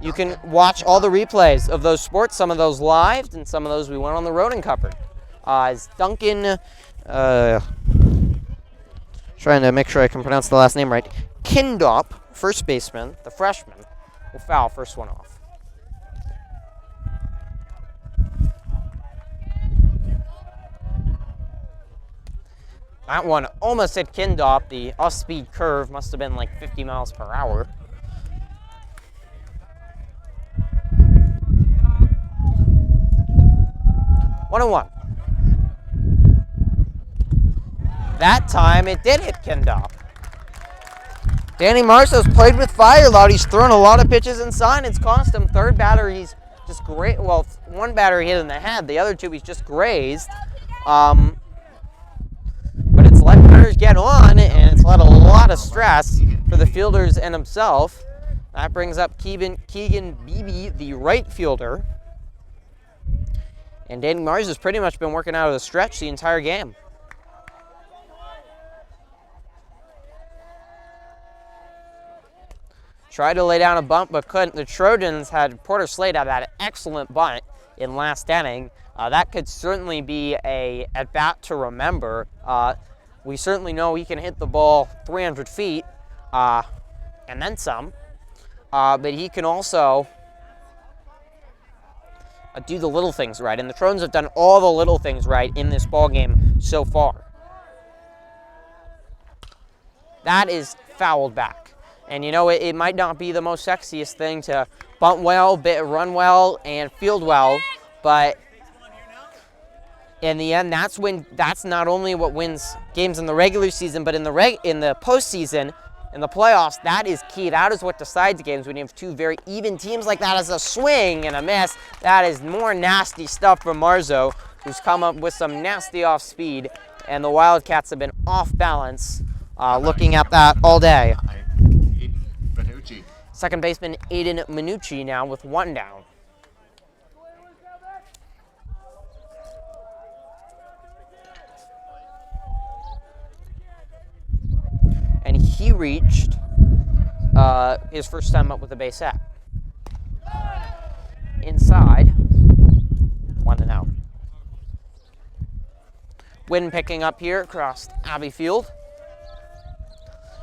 you can watch all the replays of those sports, some of those live and some of those we went on the road and covered. As Duncan, trying to make sure I can pronounce the last name right, Kindop, first baseman, the freshman, will foul first one off. That one almost hit Kindop. The off-speed curve must have been like 50 miles per hour. 1-1. That time it did hit Kendall. Danny Marzo's played with fire a lot. He's thrown a lot of pitches inside, and it's cost him. Third batter, he's just great. Well, one batter he hit in the head. The other two, he's just grazed. But it's let batters get on, and it's let a lot of stress for the fielders and himself. That brings up Keegan Beebe, the right fielder. And Danny Marzo has pretty much been working out of the stretch the entire game. Tried to lay down a bunt, but couldn't. The Trojans had Porter Slade have that excellent bunt in last inning. That could certainly be a at-bat to remember. We certainly know he can hit the ball 300 feet and then some. But he can also do the little things right. And the Trojans have done all the little things right in this ball game so far. That is fouled back. And you know, it might not be the most sexiest thing to bunt well, run well, and field well, but in the end, that's not only what wins games in the regular season, but in the postseason, in the playoffs, that is key. That is what decides games when you have two very even teams like that. As a swing and a miss, that is more nasty stuff from Marzo, who's come up with some nasty off speed, and the Wildcats have been off balance looking at that all day. Second baseman Aiden Minucci now with one down. And he reached his first time up with a base hit. Inside, 1-0. Wind picking up here across Abbey Field.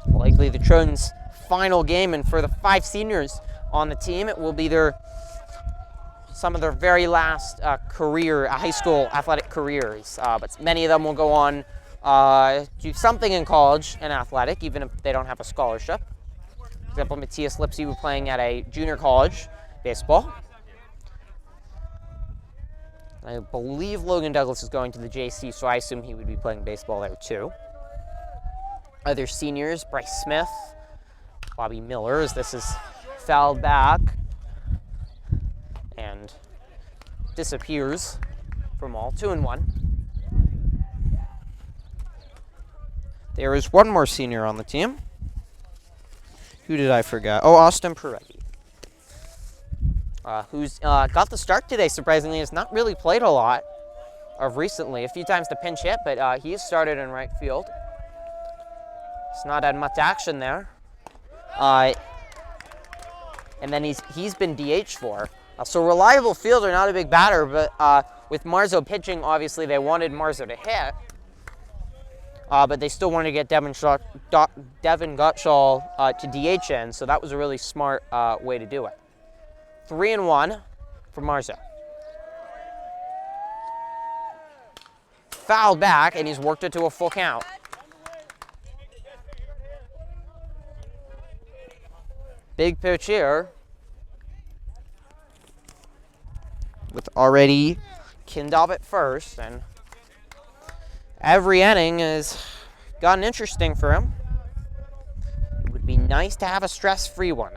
Likely the Trojans' final game, and for the 5 seniors on the team, it will be some of their very last high school athletic careers. But many of them will go on do something in college and athletic, even if they don't have a scholarship. For example, Matthias Lipsy will be playing at a junior college baseball. I believe Logan Douglas is going to the JC, so I assume he would be playing baseball there too. Other seniors, Bryce Smith, Bobby Miller, as this is fouled back and disappears from all. 2-1. There is one more senior on the team. Who did I forget? Oh, Austin Peretti, who's got the start today, surprisingly. Has not really played a lot of recently. A few times to pinch hit, but he started in right field. He's not had much action there. And then he's been DH for. So reliable fielder, not a big batter, but with Marzo pitching, obviously they wanted Marzo to hit. But they still wanted to get Devin Gottschall to DH in, so that was a really smart way to do it. 3-1 for Marzo. Fouled back, and he's worked it to a full count. Big pitch here with already Kindov at first, and every inning has gotten interesting for him. It would be nice to have a stress-free one.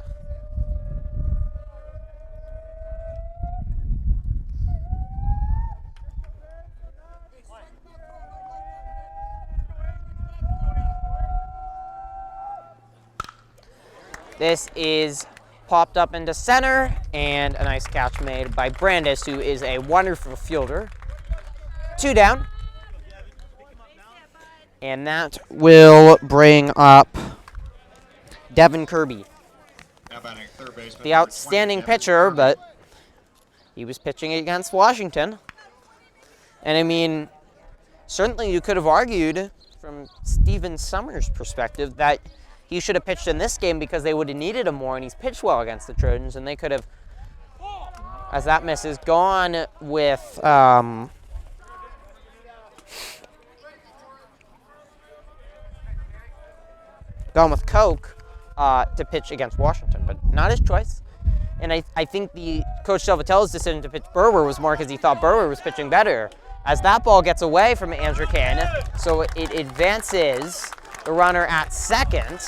This is popped up into center, and a nice catch made by Brandis, who is a wonderful fielder. 2 down. And that will bring up Devin Kirby, the outstanding pitcher, but he was pitching against Washington. And I mean, certainly you could have argued from Steven Summers' perspective that he should have pitched in this game because they would have needed him more, and he's pitched well against the Trojans, and they could have, as that misses, gone with Koch to pitch against Washington, but not his choice. And I think the Coach Salvatello's decision to pitch Berwer was more because he thought Berwer was pitching better as that ball gets away from Andrew Kane. So it advances the runner at second.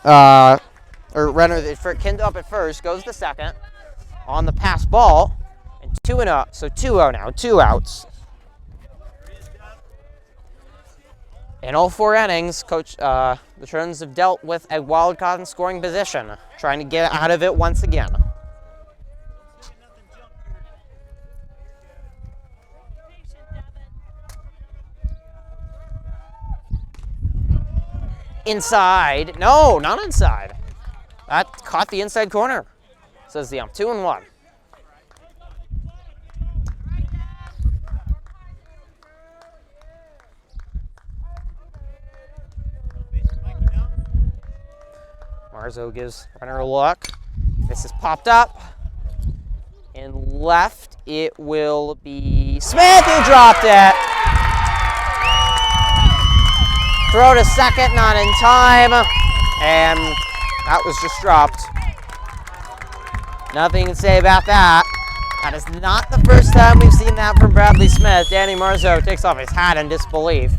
Or runner, Kind up at first, goes to second on the pass ball. And 2-0, so 2-0 now, 2 outs. In all 4 innings, the Trojans have dealt with a Wildcat in scoring position, trying to get out of it once again. Inside. No, not inside. That caught the inside corner, says the ump. 2-1. Marzo gives runner a look. This is popped up. And left, it will be Smith who dropped it. Throw to second, not in time. And that was just dropped. Nothing to say about that. That is not the first time we've seen that from Bradley Smith. Danny Marzo takes off his hat in disbelief.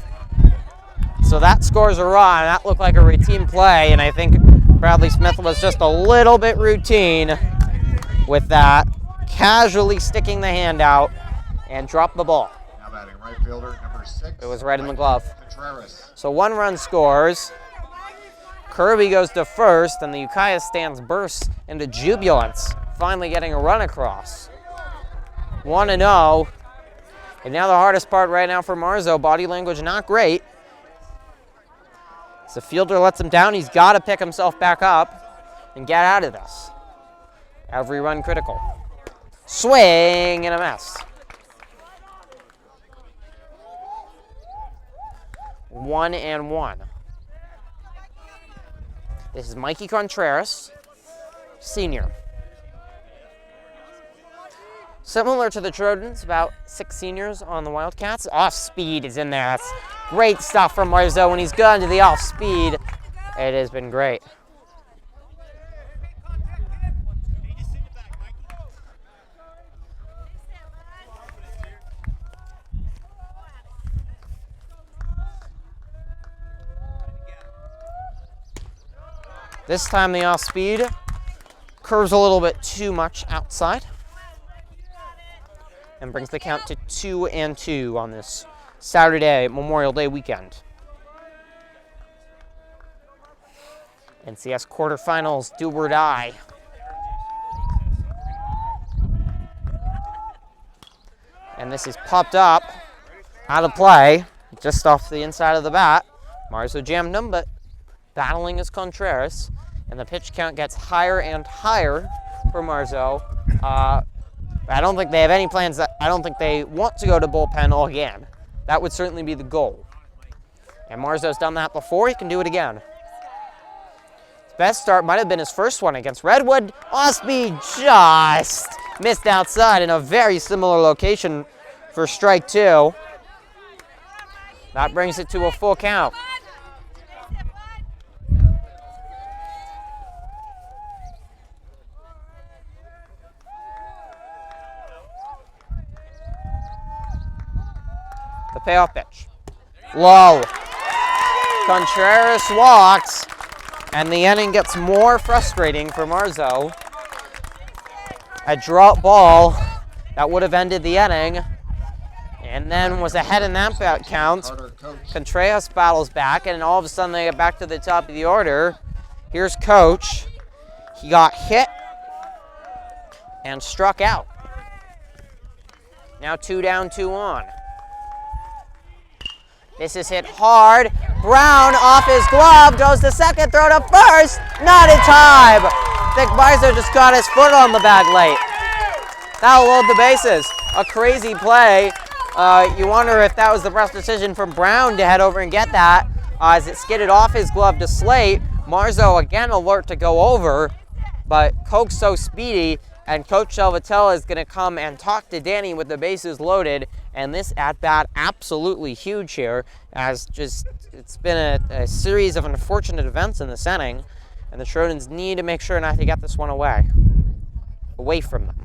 So that scores a run. That looked like a routine play, and I think Bradley Smith was just a little bit routine with that, casually sticking the hand out and dropped the ball. Now batting right fielder, number 6. It was right in the glove. Contreras. So 1 run scores. Kirby goes to first, and the Ukiah stands bursts into jubilance, finally getting a run across. 1-0. And now the hardest part right now for Marzo, body language not great. As the fielder lets him down, he's got to pick himself back up and get out of this. Every run critical. Swing and a miss. 1-1. This is Mikey Contreras, senior. Similar to the Trojans, about 6 seniors on the Wildcats. Off speed is in there. That's great stuff from Marzo when he's gone to the off speed. It has been great. This time the off speed curves a little bit too much outside and brings the count to 2-2 on this Saturday, Memorial Day weekend. NCS quarterfinals, do or die. And this is popped up, out of play, just off the inside of the bat. Marzo jammed him, but battling is Contreras, and the pitch count gets higher and higher for Marzo. I don't think they have any plans. I don't think they want to go to bullpen again. That would certainly be the goal. And Marzo's done that before. He can do it again. His best start might have been his first one against Redwood. Off-speed just missed outside in a very similar location for strike 2. That brings it to a full count. The payoff pitch. Low. Contreras walks, and the inning gets more frustrating for Marzo. A drop ball that would have ended the inning, and then was ahead in that count. Contreras battles back, and all of a sudden they get back to the top of the order. Here's Coach. He got hit and struck out. Now 2 down, 2 on. This is hit hard. Brown off his glove, goes to second, throw to first. Not in time. I think Marzo just got his foot on the bag late. That'll load the bases. A crazy play. You wonder if that was the best decision from Brown to head over and get that. As it skidded off his glove to Slate. Marzo again alert to go over, but Coke's so speedy, and Coach Salvatella is going to come and talk to Danny with the bases loaded. And this at-bat absolutely huge here, as just it's been a series of unfortunate events in this inning, and the Trojans need to make sure not to get this one away from them.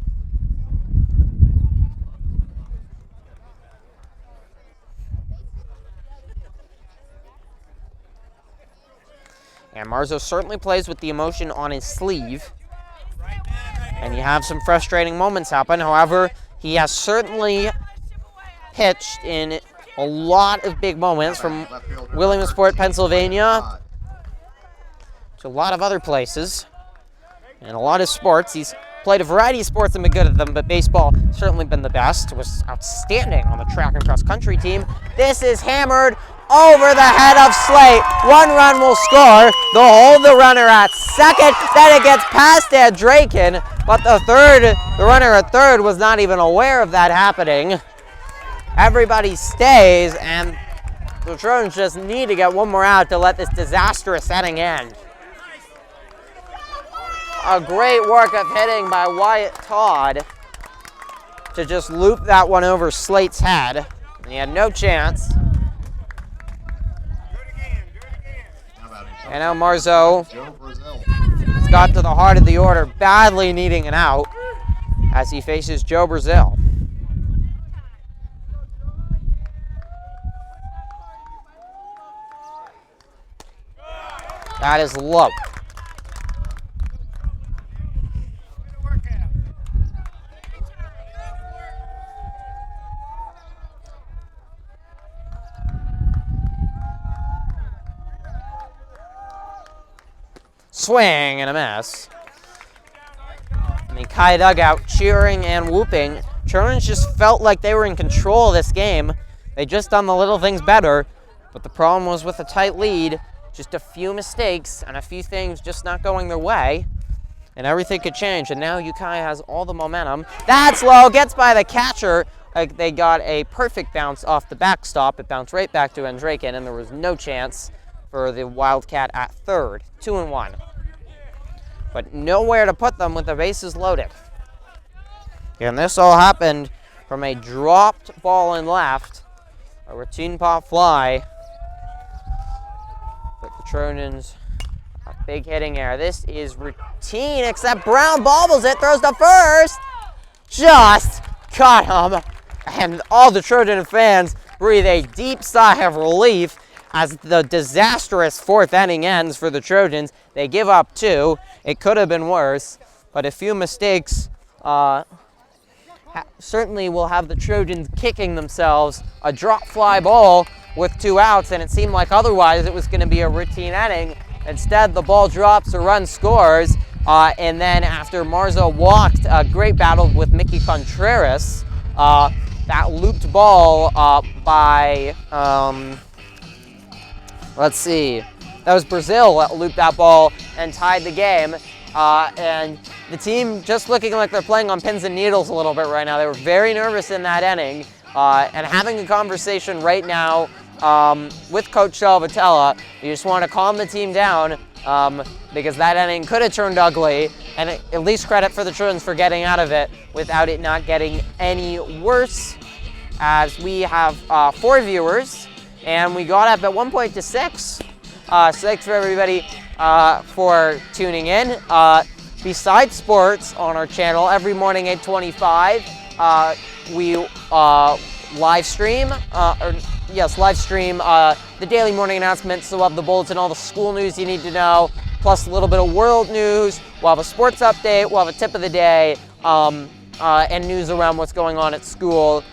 And Marzo certainly plays with the emotion on his sleeve. And you have some frustrating moments happen. However, he has certainly pitched in a lot of big moments, from Williamsport, Pennsylvania, to a lot of other places, and a lot of sports. He's played a variety of sports and been good at them, but baseball certainly been the best. Was outstanding on the track and cross country team. This is hammered over the head of Slate. 1 run will score. They'll hold the runner at second. Then it gets past Draken, but the runner at third was not even aware of that happening. Everybody stays, and the Trojans just need to get one more out to let this disastrous inning end. A great work of hitting by Wyatt Todd to just loop that one over Slate's head. And he had no chance. And now Marzo has got to the heart of the order, badly needing an out as he faces Joe Brazil. That is low. Swing and a miss. And the Ukiah dugout cheering and whooping. Trojans just felt like they were in control of this game. They just done the little things better, but the problem was with a tight lead, just a few mistakes and a few things just not going their way, and everything could change. And now Ukiah has all the momentum. That's low, gets by the catcher. They got a perfect bounce off the backstop. It bounced right back to Draken, and there was no chance for the Wildcat at third. 2-1. But nowhere to put them with the bases loaded. And this all happened from a dropped ball in left, a routine pop fly. But the Trojans, a big hitting error. This is routine, except Brown bobbles it, throws to first. Just caught him. And all the Trojan fans breathe a deep sigh of relief as the disastrous fourth inning ends for the Trojans. They give up 2. It could have been worse, but a few mistakes certainly will have the Trojans kicking themselves. A drop fly ball with 2 outs, and it seemed like otherwise it was going to be a routine inning. Instead, the ball drops, a run scores, and then after Marzo walked, a great battle with Mickey Contreras, that looped ball by... let's see. That was Brazil that looped that ball and tied the game. And the team just looking like they're playing on pins and needles a little bit right now. They were very nervous in that inning. And having a conversation right now with Coach Salvatella, you just want to calm the team down because that inning could have turned ugly. And at least credit for the Trojans for getting out of it without it not getting any worse, as we have 4 viewers. And we got up at one point to 6. So thanks for everybody for tuning in. Besides sports on our channel, every morning 8:25, we live stream the daily morning announcements. So we'll have the bulletin, all the school news you need to know, plus a little bit of world news. We'll have a sports update. We'll have a tip of the day, and news around what's going on at school.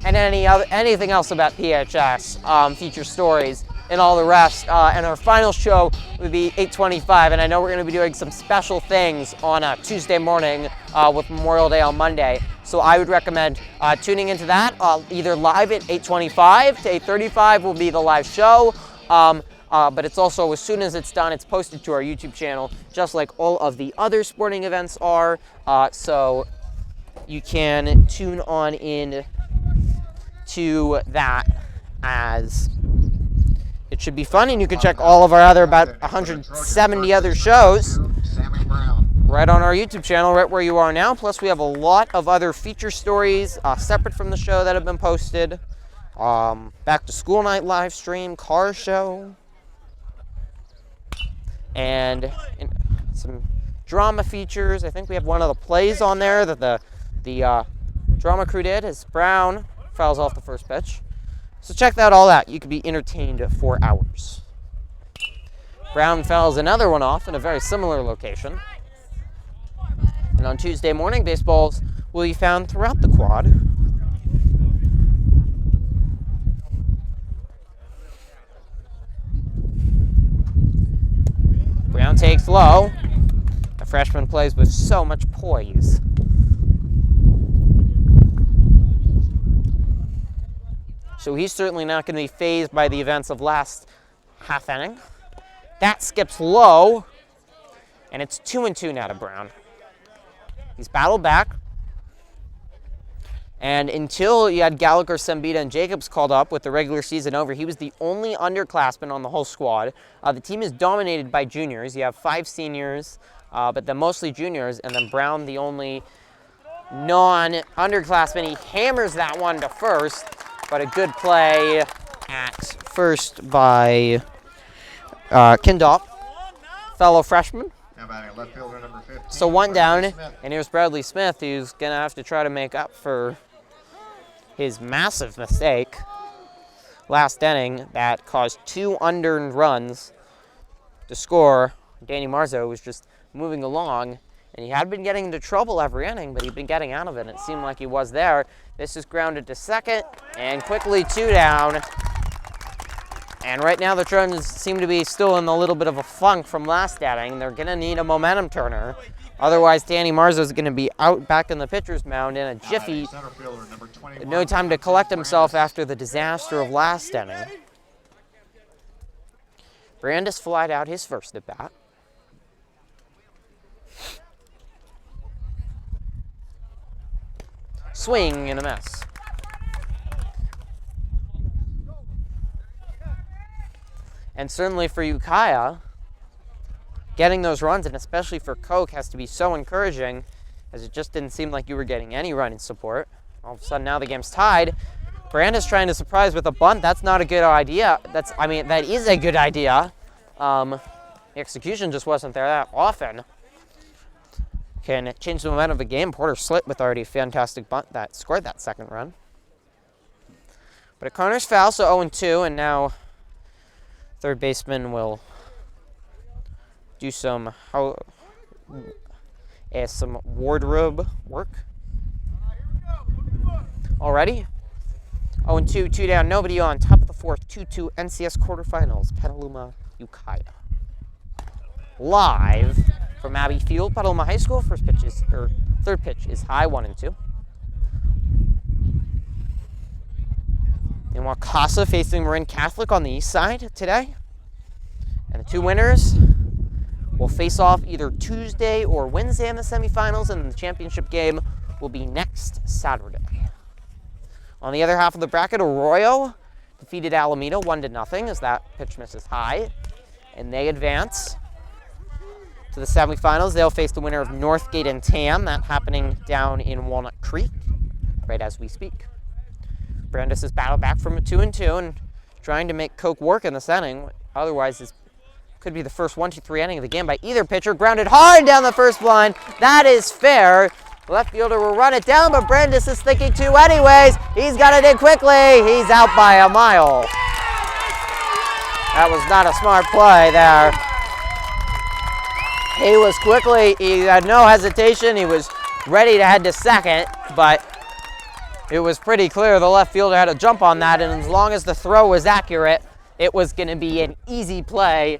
And anything else about PHS, feature stories, and all the rest. And our final show would be 8:25, and I know we're going to be doing some special things on a Tuesday morning with Memorial Day on Monday. So I would recommend tuning into that, either live at 8:25 to 8:35 will be the live show. But it's also, as soon as it's done, it's posted to our YouTube channel, just like all of the other sporting events are. So you can tune on in to that, as it should be fun, and you can check all of our other about 170 other shows right on our YouTube channel, right where you are now. Plus we have a lot of other feature stories separate from the show that have been posted. Back to school night live stream, car show, and some drama features. I think we have one of the plays on there that the drama crew did, as Brown fouls off the first pitch. So check that all out. You could be entertained for hours. Brown fouls another one off in a very similar location. And on Tuesday morning, baseballs will be found throughout the quad. Brown takes low. The freshman plays with so much poise. So he's certainly not going to be fazed by the events of last half inning. That skips low, and it's 2-2 now to Brown. He's battled back. And until you had Gallagher, Sembita, and Jacobs called up with the regular season over, he was the only underclassman on the whole squad. The team is dominated by juniors. You have 5 seniors, but then mostly juniors, and then Brown, the only non-underclassman. He hammers that one to first, but a good play at first by Kindop, fellow freshman. Left fielder number 15, so one down, Smith. And here's Bradley Smith, who's going to have to try to make up for his massive mistake last inning that caused 2 unearned runs to score. Danny Marzo was just moving along, and he had been getting into trouble every inning, but he'd been getting out of it, and it seemed like he was there. This is grounded to second, and quickly 2 down. And right now the Trojans seem to be still in a little bit of a funk from last inning. They're going to need a momentum turner. Otherwise, Danny Marzo is going to be out back in the pitcher's mound in a jiffy. No time to collect himself after the disaster of last inning. Brandis flied out his first at bat. Swing and a miss. And certainly for Ukiah, getting those runs, and especially for Koch, has to be so encouraging, as it just didn't seem like you were getting any running support. All of a sudden now the game's tied. Brandis trying to surprise with a bunt. That's not a good idea. That is a good idea. The execution just wasn't there that often. Can change the momentum of the game. Porter slit with already a fantastic bunt that scored that second run. But a corner's foul, so 0-2, and now third baseman will do some wardrobe work. Already? 0-2, 2 down, nobody on. Top of the fourth, 2-2 NCS quarterfinals, Petaluma, Ukiah. Live from Abbey Field, Petaluma High School. Third pitch is high, 1-2. And Wakasa facing Marin Catholic on the east side today. And the 2 winners will face off either Tuesday or Wednesday in the semifinals, and the championship game will be next Saturday. On the other half of the bracket, Arroyo defeated Alameda 1-0 as that pitch misses high, and they advance to the semifinals. They'll face the winner of Northgate and Tam, that happening down in Walnut Creek, right as we speak. Brandis has battled back from a 2-2 and trying to make Koch work in this inning. Otherwise, this could be the first 1-2-3 inning of the game by either pitcher. Grounded hard down the first line. That is fair. Left fielder will run it down, but Brandis is thinking 2 anyways. He's got it in quickly. He's out by a mile. That was not a smart play there. He had no hesitation. He was ready to head to second, but it was pretty clear the left fielder had to jump on that, and as long as the throw was accurate, it was going to be an easy play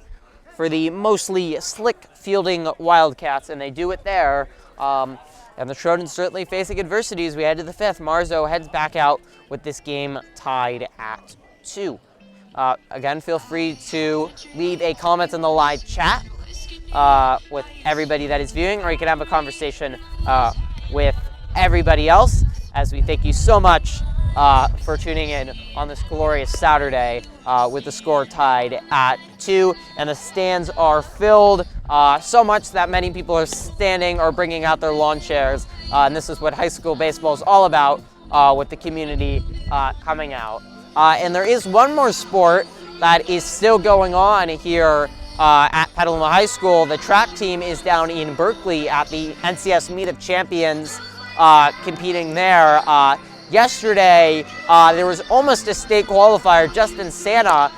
for the mostly slick fielding Wildcats, and they do it there. And the Trojans certainly facing adversity as we head to the 5th. Marzo heads back out with this game tied at 2. Again, feel free to leave a comment in the live chat with everybody that is viewing, or you can have a conversation with everybody else, as we thank you so much for tuning in on this glorious Saturday with the score tied at 2, and the stands are filled so much that many people are standing or bringing out their lawn chairs, and this is what high school baseball is all about, with the community coming out. And there is one more sport that is still going on here at Petaluma High School. The track team is down in Berkeley at the NCS Meet of Champions, competing there. Yesterday, there was almost a state qualifier. Justin Santa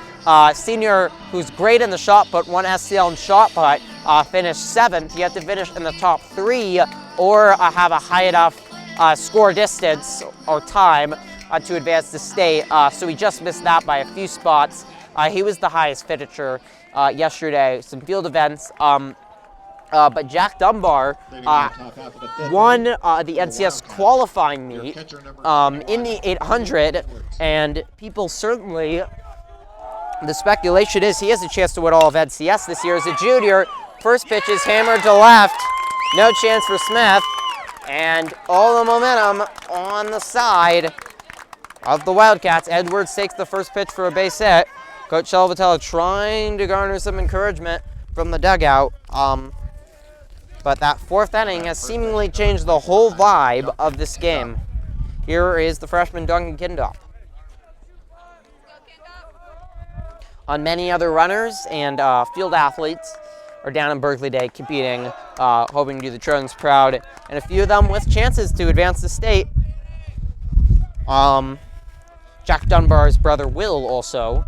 senior who's great in the shot put, won SCL in shot put, finished 7th. You have to finish in the top 3 or have a high enough score distance or time to advance to state. So he just missed that by a few spots. He was the highest finisher yesterday. Some field events. But Jack Dunbar won the NCS qualifying meet in the 800, and people certainly, the speculation is he has a chance to win all of NCS this year as a junior. First pitch is hammered to left, no chance for Smith, and all the momentum on the side of the Wildcats. Edwards takes the first pitch for a base hit. Coach Salvatella trying to garner some encouragement from the dugout. But that 4th inning has seemingly changed the whole vibe of this game. Here is the freshman Duncan Kindop. On many other runners and field athletes are down in Berkeley Day competing, hoping to do the Trojans proud, and a few of them with chances to advance to state. Jack Dunbar's brother Will also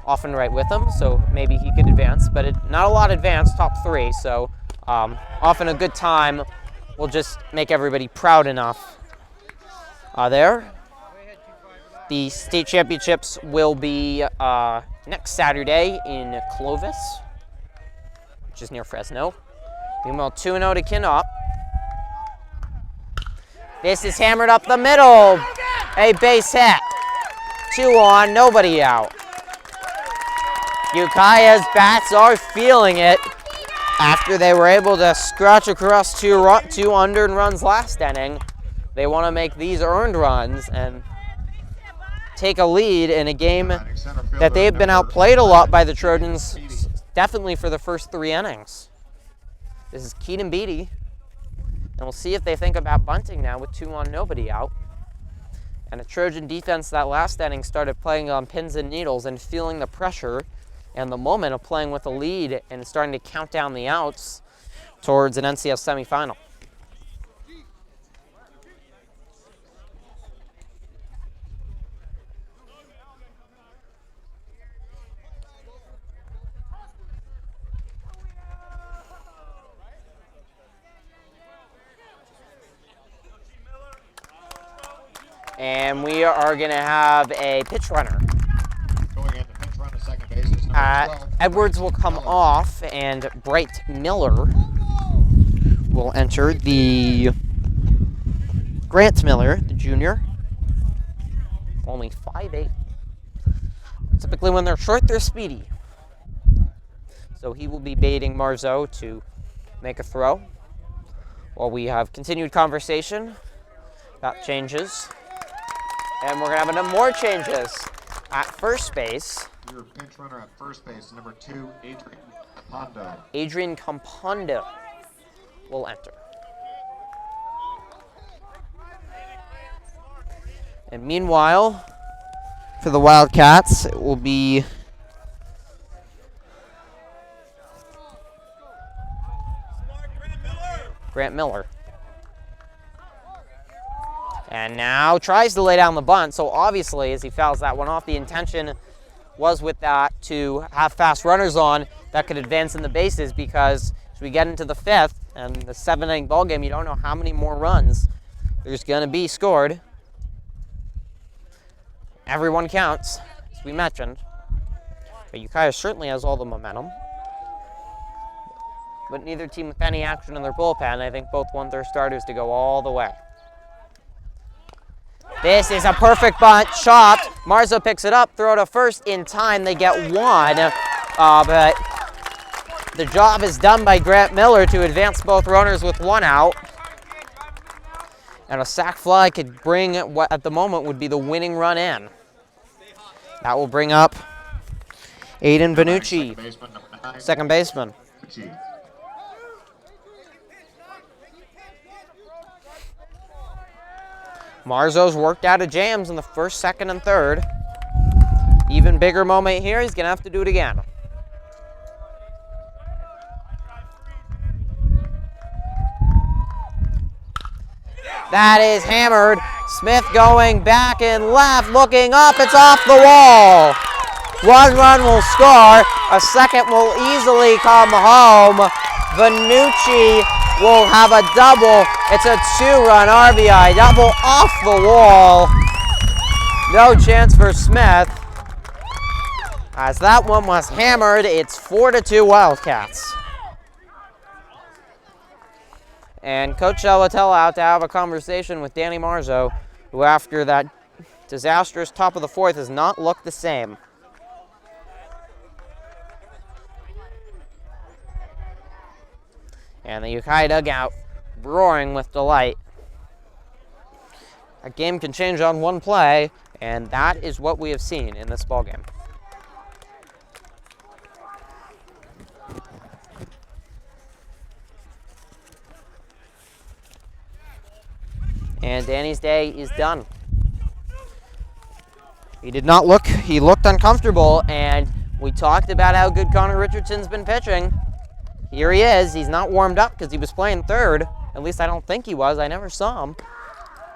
often right with him, so maybe he could advance, but not a lot advanced, top 3, so often a good time will just make everybody proud enough. There. The state championships will be next Saturday in Clovis, which is near Fresno. Meanwhile, 2-0 to Kindop. This is hammered up the middle. A base hit. 2 on, nobody out. Ukiah's bats are feeling it after they were able to scratch across two unearned runs last inning. They want to make these earned runs and take a lead in a game that they've been outplayed a lot by the Trojans, definitely for the first 3 innings. This is Keaton Beatty, and we'll see if they think about bunting now with 2 on, nobody out. And a Trojan defense that last inning started playing on pins and needles and feeling the pressure and the moment of playing with a lead and starting to count down the outs towards an NCS semifinal. And we are going to have a pitch runner. Going in the pitch run to second base is number 12. Edwards will come off, and Bright Miller will enter. The Grant Miller, the junior, only 5'8". Typically when they're short, they're speedy. So he will be baiting Marzo to make a throw while we have continued conversation about changes. And we're going to have more changes at first base. Your pinch runner at first base, number 2, Adrian Campondo. Adrian Campondo will enter. And meanwhile, for the Wildcats, it will be Grant Miller. And now tries to lay down the bunt, so obviously as he fouls that one off, the intention was with that to have fast runners on that could advance in the bases, because as we get into the 5th and the 7-inning ball game, you don't know how many more runs there's going to be scored. Everyone counts, as we mentioned. But Ukiah certainly has all the momentum. But neither team with any action in their bullpen. I think both want their starters to go all the way. This is a perfect bunt, chopped. Marzo picks it up, throw to first in time. They get 1, but the job is done by Grant Miller to advance both runners with 1 out. And a sac fly could bring what at the moment would be the winning run in. That will bring up Aiden Benucci, second baseman. Marzo's worked out of jams in the 1st, 2nd, and 3rd. Even bigger moment here, he's gonna have to do it again. That is hammered. Smith going back and left, looking up, it's off the wall. One run will score. A second will easily come home. Vanucci will have a double. It's a 2-run RBI double off the wall. No chance for Smith. As that one was hammered, it's 4-2 Wildcats. And Coach Salatella out to have a conversation with Danny Marzo, who after that disastrous top of the fourth has not looked the same. And the Ukiah dugout roaring with delight. A game can change on one play, and that is what we have seen in this ballgame. And Danny's day is done. He looked uncomfortable, and we talked about how good Connor Richardson's been pitching. Here he is. He's not warmed up because he was playing third. At least I don't think he was. I never saw him.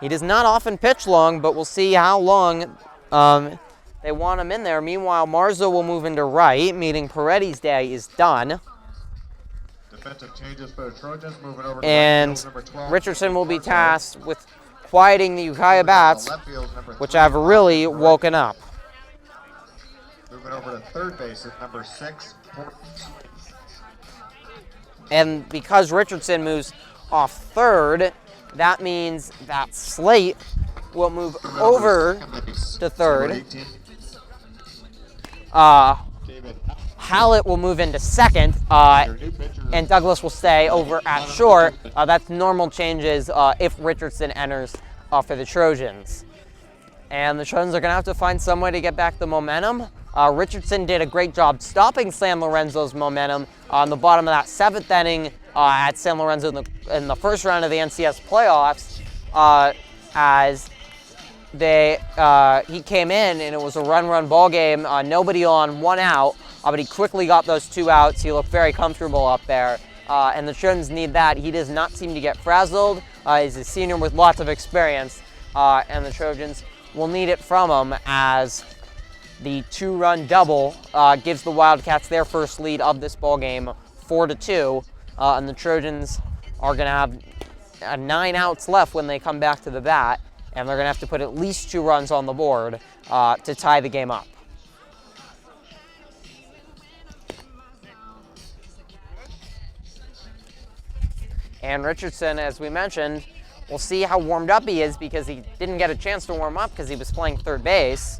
He does not often pitch long, but we'll see how long they want him in there. Meanwhile, Marzo will move into right, meaning Peretti's day is done. Defensive changes for the Trojans, moving over to And number 12, Richardson will be tasked with quieting the Ukiah bats, which have really woken up. Moving over to third base is number 6. And because Richardson moves off third, that means that Slate will move over to third. Hallett will move into second, and Douglas will stay over at short. That's normal changes if Richardson enters for the Trojans. And the Trojans are going to have to find some way to get back the momentum. Richardson did a great job stopping San Lorenzo's momentum on the bottom of that 7th inning at San Lorenzo in the first round of the NCS playoffs, as he came in and it was a run ball game, nobody on, 1 out, but he quickly got those 2 outs. He looked very comfortable up there, and the Trojans need that. He does not seem to get frazzled. He's a senior with lots of experience, and the Trojans will need it from him, as the 2-run double gives the Wildcats their first lead of this ball game, 4-2, and the Trojans are going to have 9 outs left when they come back to the bat, and they're going to have to put at least 2 runs on the board to tie the game up. And Richardson, as we mentioned, we'll see how warmed up he is, because he didn't get a chance to warm up because he was playing third base.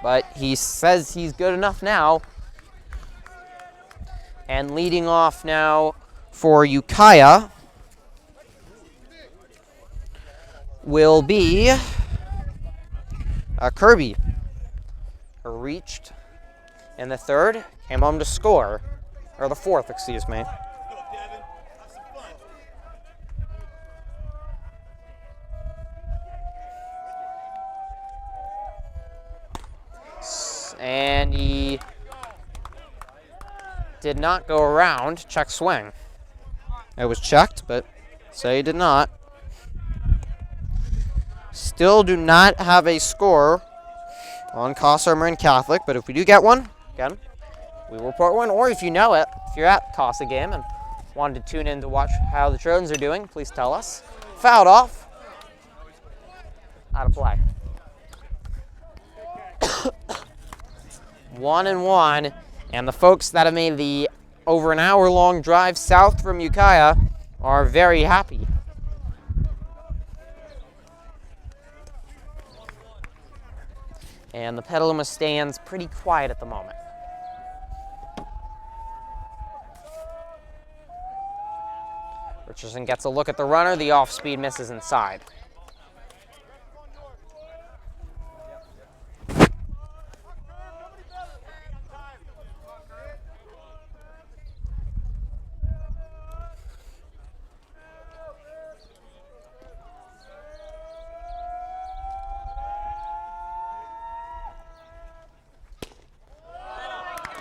But he says he's good enough now. And leading off now for Ukiah will be Kirby, who reached in the 3rd, came home to score, or the 4th, excuse me. And he did not go around. Check swing. It was checked, but say he did not. Still do not have a score on Casa Marin Catholic, but if we do get one, again, we will report one. Or if you know it, if you're at Casa game and wanted to tune in to watch how the Trojans are doing, please tell us. Fouled off. Out of play. 1-1, and the folks that have made the over an hour-long drive south from Ukiah are very happy. And the Petaluma stands pretty quiet at the moment. Richardson gets a look at the runner. The off-speed misses inside.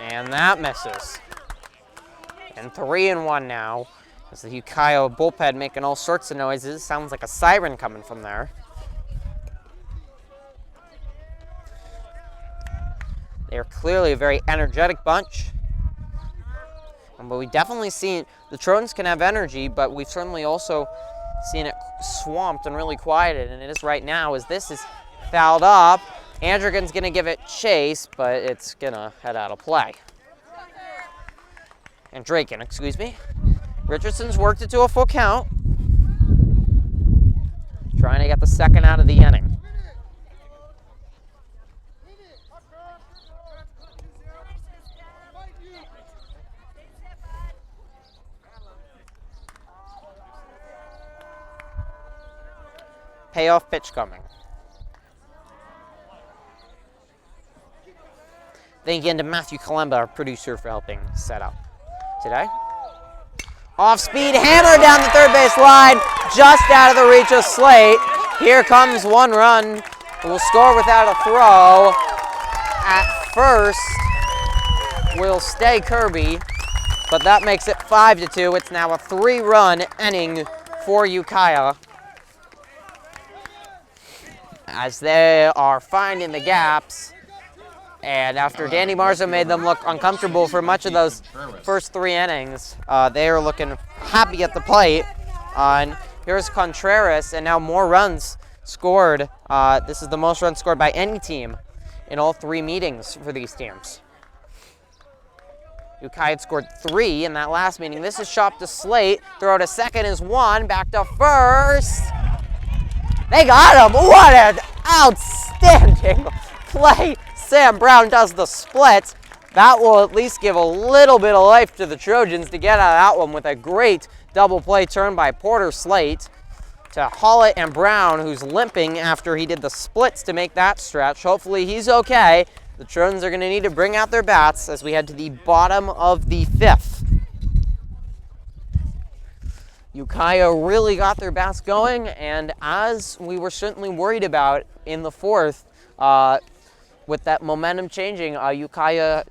And that misses. And 3-1 now. As the Ukiah bullpen making all sorts of noises. Sounds like a siren coming from there. They're clearly a very energetic bunch. But we definitely seen the Trojans can have energy, but we've certainly also seen it swamped and really quieted, and it is right now as this is fouled up. Andrigan's gonna give it chase, but it's gonna head out of play. And Draken, excuse me. Richardson's worked it to a full count. Trying to get the second out of the inning. Payoff pitch coming. Thank you to Matthew Kalemba, our producer, for helping set up today. Off speed, hammer down the third base line, just out of the reach of Slate. Here comes one run. We'll score without a throw. At first, will stay Kirby, but that makes it 5-2. It's now a 3-run inning for Ukiah, as they are finding the gaps. And after Danny Marzo made them look uncomfortable for much of those first 3 innings, they are looking happy at the plate. And here's Contreras, and now more runs scored. This is the most runs scored by any team in all 3 meetings for these teams. Ukiah had scored 3 in that last meeting. This is chopped to Slate. Throw to second is 1. Back to first. They got him. What an outstanding play. Sam Brown does the split. That will at least give a little bit of life to the Trojans to get out of that one with a great double play turn by Porter Slate to Hollett and Brown, who's limping after he did the splits to make that stretch. Hopefully he's okay. The Trojans are going to need to bring out their bats as we head to the bottom of the 5th. Ukiah really got their bats going, and as we were certainly worried about in the 4th, with that momentum changing, Ukiah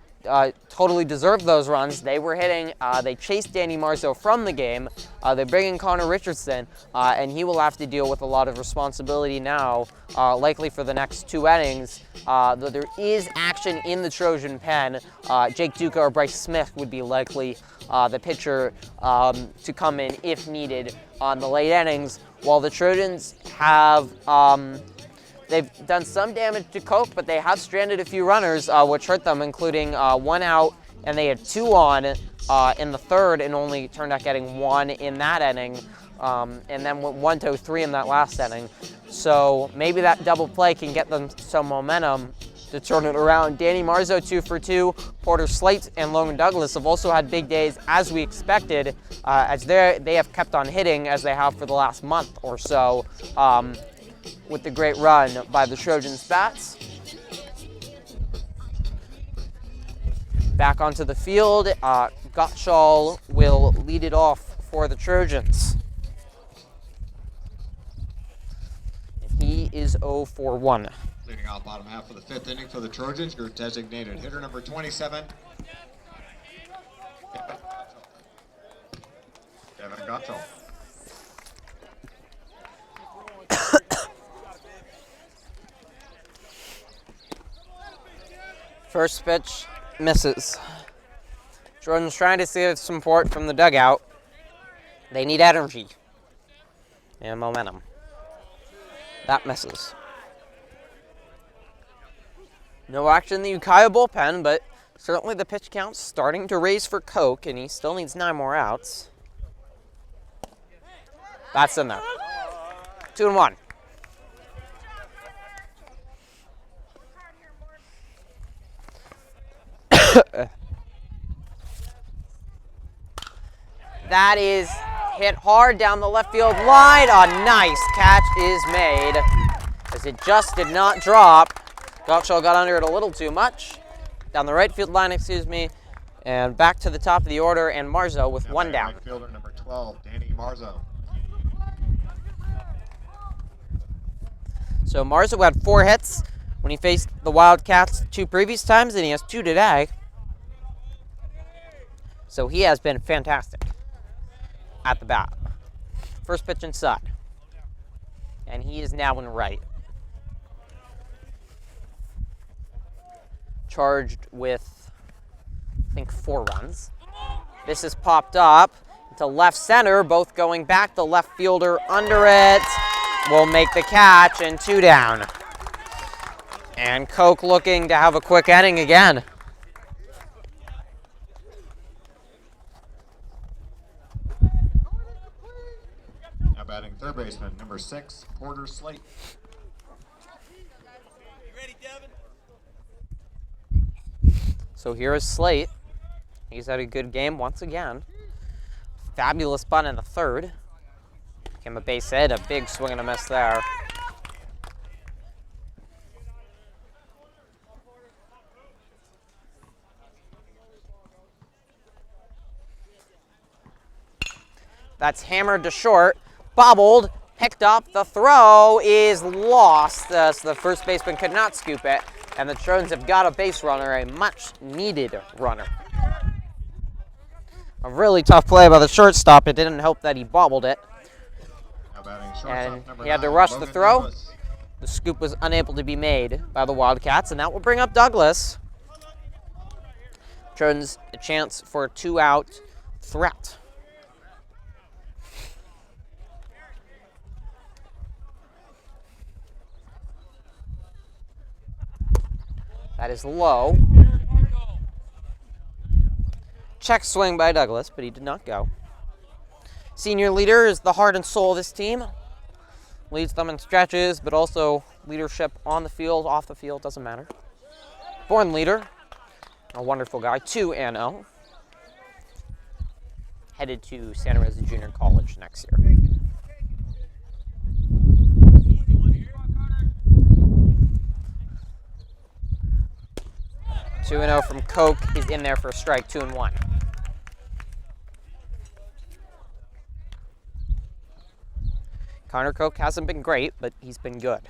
totally deserved those runs. They were hitting, they chased Danny Marzo from the game. They bring in Connor Richardson, and he will have to deal with a lot of responsibility now, likely for the next 2 innings. Though there is action in the Trojan pen, Jake Duca or Bryce Smith would be likely the pitcher to come in if needed on the late innings, while the Trojans have they've done some damage to Coke, but they have stranded a few runners, which hurt them, including 1 out, and they had 2 on in the 3rd and only turned out getting 1 in that inning, and then went 1-3 in that last inning. So maybe that double play can get them some momentum to turn it around. Danny Marzo 2 for 2. Porter Slate and Logan Douglas have also had big days, as we expected, as they have kept on hitting as they have for the last month or so. With the great run by the Trojans bats. Back onto the field, Gottschall will lead it off for the Trojans. He is 0 for 1. Leading off bottom half of the 5th inning for the Trojans, your designated hitter number 27, Kevin Gottschall. First pitch misses. Jordan's trying to see some support from the dugout. They need energy and momentum. That misses. No action in the Ukiah bullpen, but certainly the pitch count's starting to raise for Coke, and he still needs 9 more outs. That's in there. 2-1. That is hit hard down the left field line. A nice catch is made, as it just did not drop. Gottschall got under it a little too much. Down the right field line, excuse me. And back to the top of the order, and Marzo with 1 down. Right fielder number 12, Danny Marzo. So Marzo had 4 hits when he faced the Wildcats 2 previous times, and he has 2 today. So he has been fantastic at the bat. First pitch inside. And he is now in right. charged with, I think, 4 runs. This is popped up to left center, both going back. The left fielder under it will make the catch, and 2 down. And Koch looking to have a quick inning again. Now batting third baseman, number 6, Porter Slate. So here is Slate. He's had a good game once again. Fabulous bunt in the third. Became a base hit, a big swing and a miss there. That's hammered to short, bobbled, picked up. The throw is lost. So the first baseman could not scoop it, and the Trojans have got a base runner, a much-needed runner. A really tough play by the shortstop. It didn't help that he bobbled it. And he had to rush the throw. The scoop was unable to be made by the Wildcats, and that will bring up Douglas. Trojans a chance for a 2-out threat. That is low. Check swing by Douglas, but he did not go. Senior leader is the heart and soul of this team. Leads them in stretches, but also leadership on the field, off the field, doesn't matter. Born leader, a wonderful guy, 2-0. Headed to Santa Rosa Junior College next year. Two 2-0 from Koch is in there for a strike, 2-1. Connor Koch hasn't been great, but he's been good.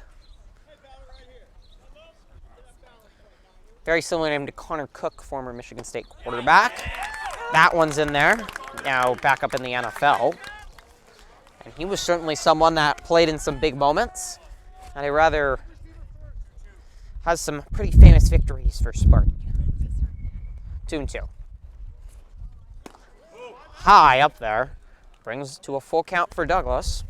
Very similar name to Connor Cook, former Michigan State quarterback. That one's in there, now back up in the NFL. And he was certainly someone that played in some big moments, and has some pretty famous victories for Sparty. 2-2. High up there, brings to a full count for Douglas,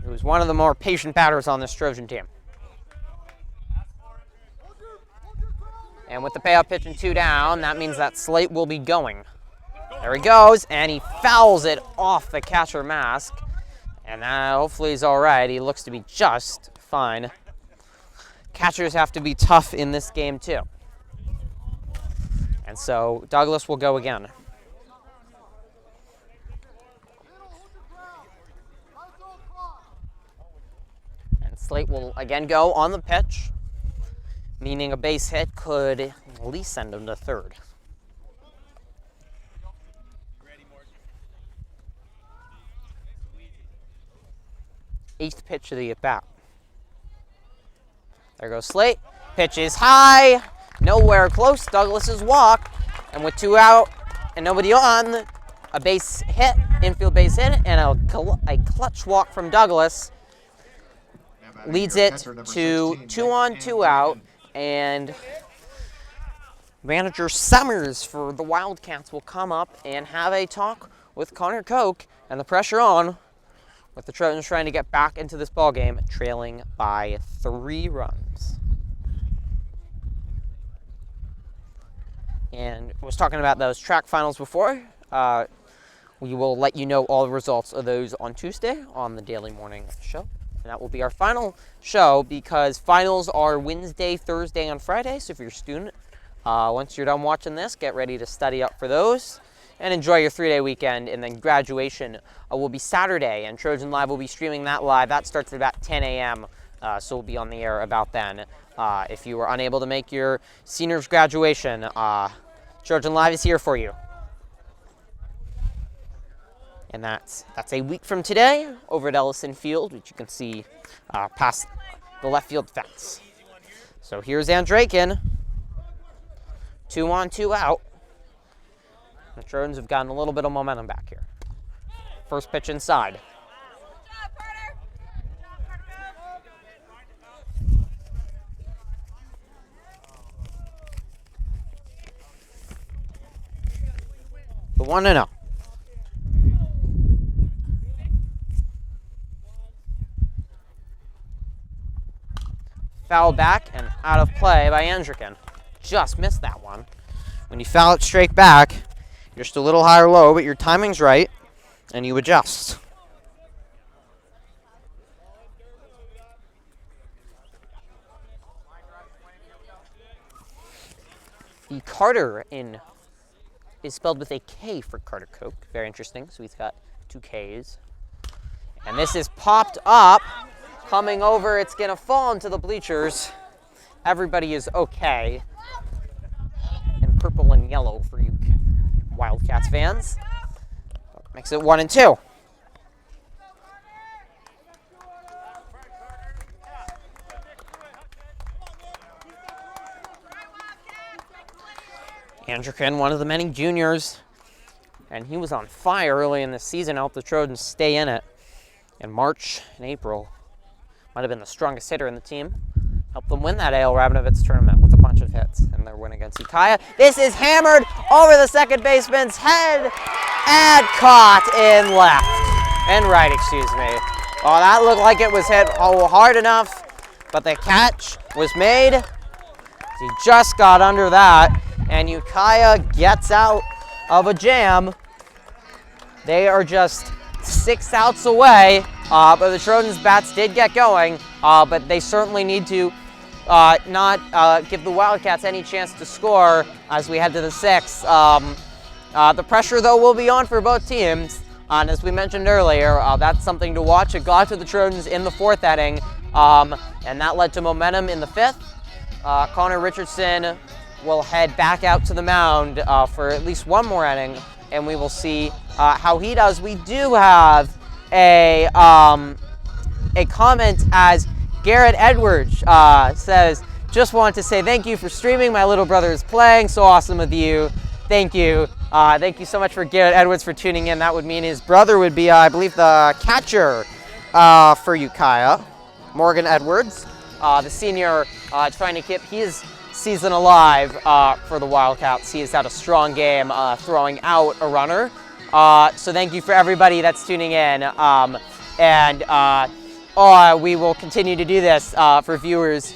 who's one of the more patient batters on this Trojan team. And with the payoff pitch and 2 down, that means that Slate will be going. There he goes, and he fouls it off the catcher mask. And hopefully he's all right. He looks to be just fine. Catchers have to be tough in this game too. And so Douglas will go again. And Slate will again go on the pitch, meaning a base hit could at least send him to third. Eighth pitch of the at-bat. There goes Slate. Pitch is high, nowhere close. Douglas's walk, and with 2 out and nobody on, a base hit, infield base hit, and a clutch walk from Douglas leads it to 2 on, 2 out, and manager Summers for the Wildcats will come up and have a talk with Connor Koch, and the pressure on with the Trojans trying to get back into this ballgame, trailing by 3 runs. And I was talking about those track finals before. We will let you know all the results of those on Tuesday on the Daily Morning Show. And that will be our final show because finals are Wednesday, Thursday, and Friday. So if you're a student, once you're done watching this, get ready to study up for those and enjoy your 3-day weekend. And then graduation will be Saturday, and Trojan Live will be streaming that live. That starts at about 10 a.m., so we'll be on the air about then. If you were unable to make your seniors graduation, Trojan Live is here for you. And that's a week from today over at Ellison Field, which you can see past the left field fence. So here's Andrakin. 2 on, 2 out. The Trojans have gotten a little bit of momentum back here. First pitch inside. the 1-0. Foul back and out of play by Andrikin. Just missed that one. When you foul it straight back, you're just a little high or low, but your timing's right, and you adjust. The Carter in is spelled with a K for Carter Coke. Very interesting. So he's got 2 Ks. And this is popped up. Coming over, it's going to fall into the bleachers. Everybody is okay. And purple and yellow for you Wildcats fans. Makes it 1-2. Andrikin, one of the many juniors, and he was on fire early in the season, helped the Trojans stay in it. In March and April, might have been the strongest hitter in the team. Helped them win that AL Rabinovitz tournament with a bunch of hits and their win against Ukiah. This is hammered over the second baseman's head and caught in left. And right, excuse me. Oh, that looked like it was hit hard enough, but the catch was made. He just got under that, and Ukiah gets out of a jam. They are just 6 outs away, but the Trojans' bats did get going, but they certainly need to not give the Wildcats any chance to score as we head to the 6th. The pressure, though, will be on for both teams, and as we mentioned earlier, that's something to watch. It got to the Trojans in the 4th inning, and that led to momentum in the 5th. Connor Richardson will head back out to the mound for at least one more inning, and we will see how he does. We do have a comment as Garrett Edwards says, just wanted to say thank you for streaming. My little brother is playing. So awesome of you. Thank you. Thank you so much for Garrett Edwards for tuning in. That would mean his brother would be, I believe, the catcher for Ukiah, Morgan Edwards, the senior, trying to keep his season alive for the Wildcats. He has had a strong game throwing out a runner. So thank you for everybody that's tuning in. We will continue to do this for viewers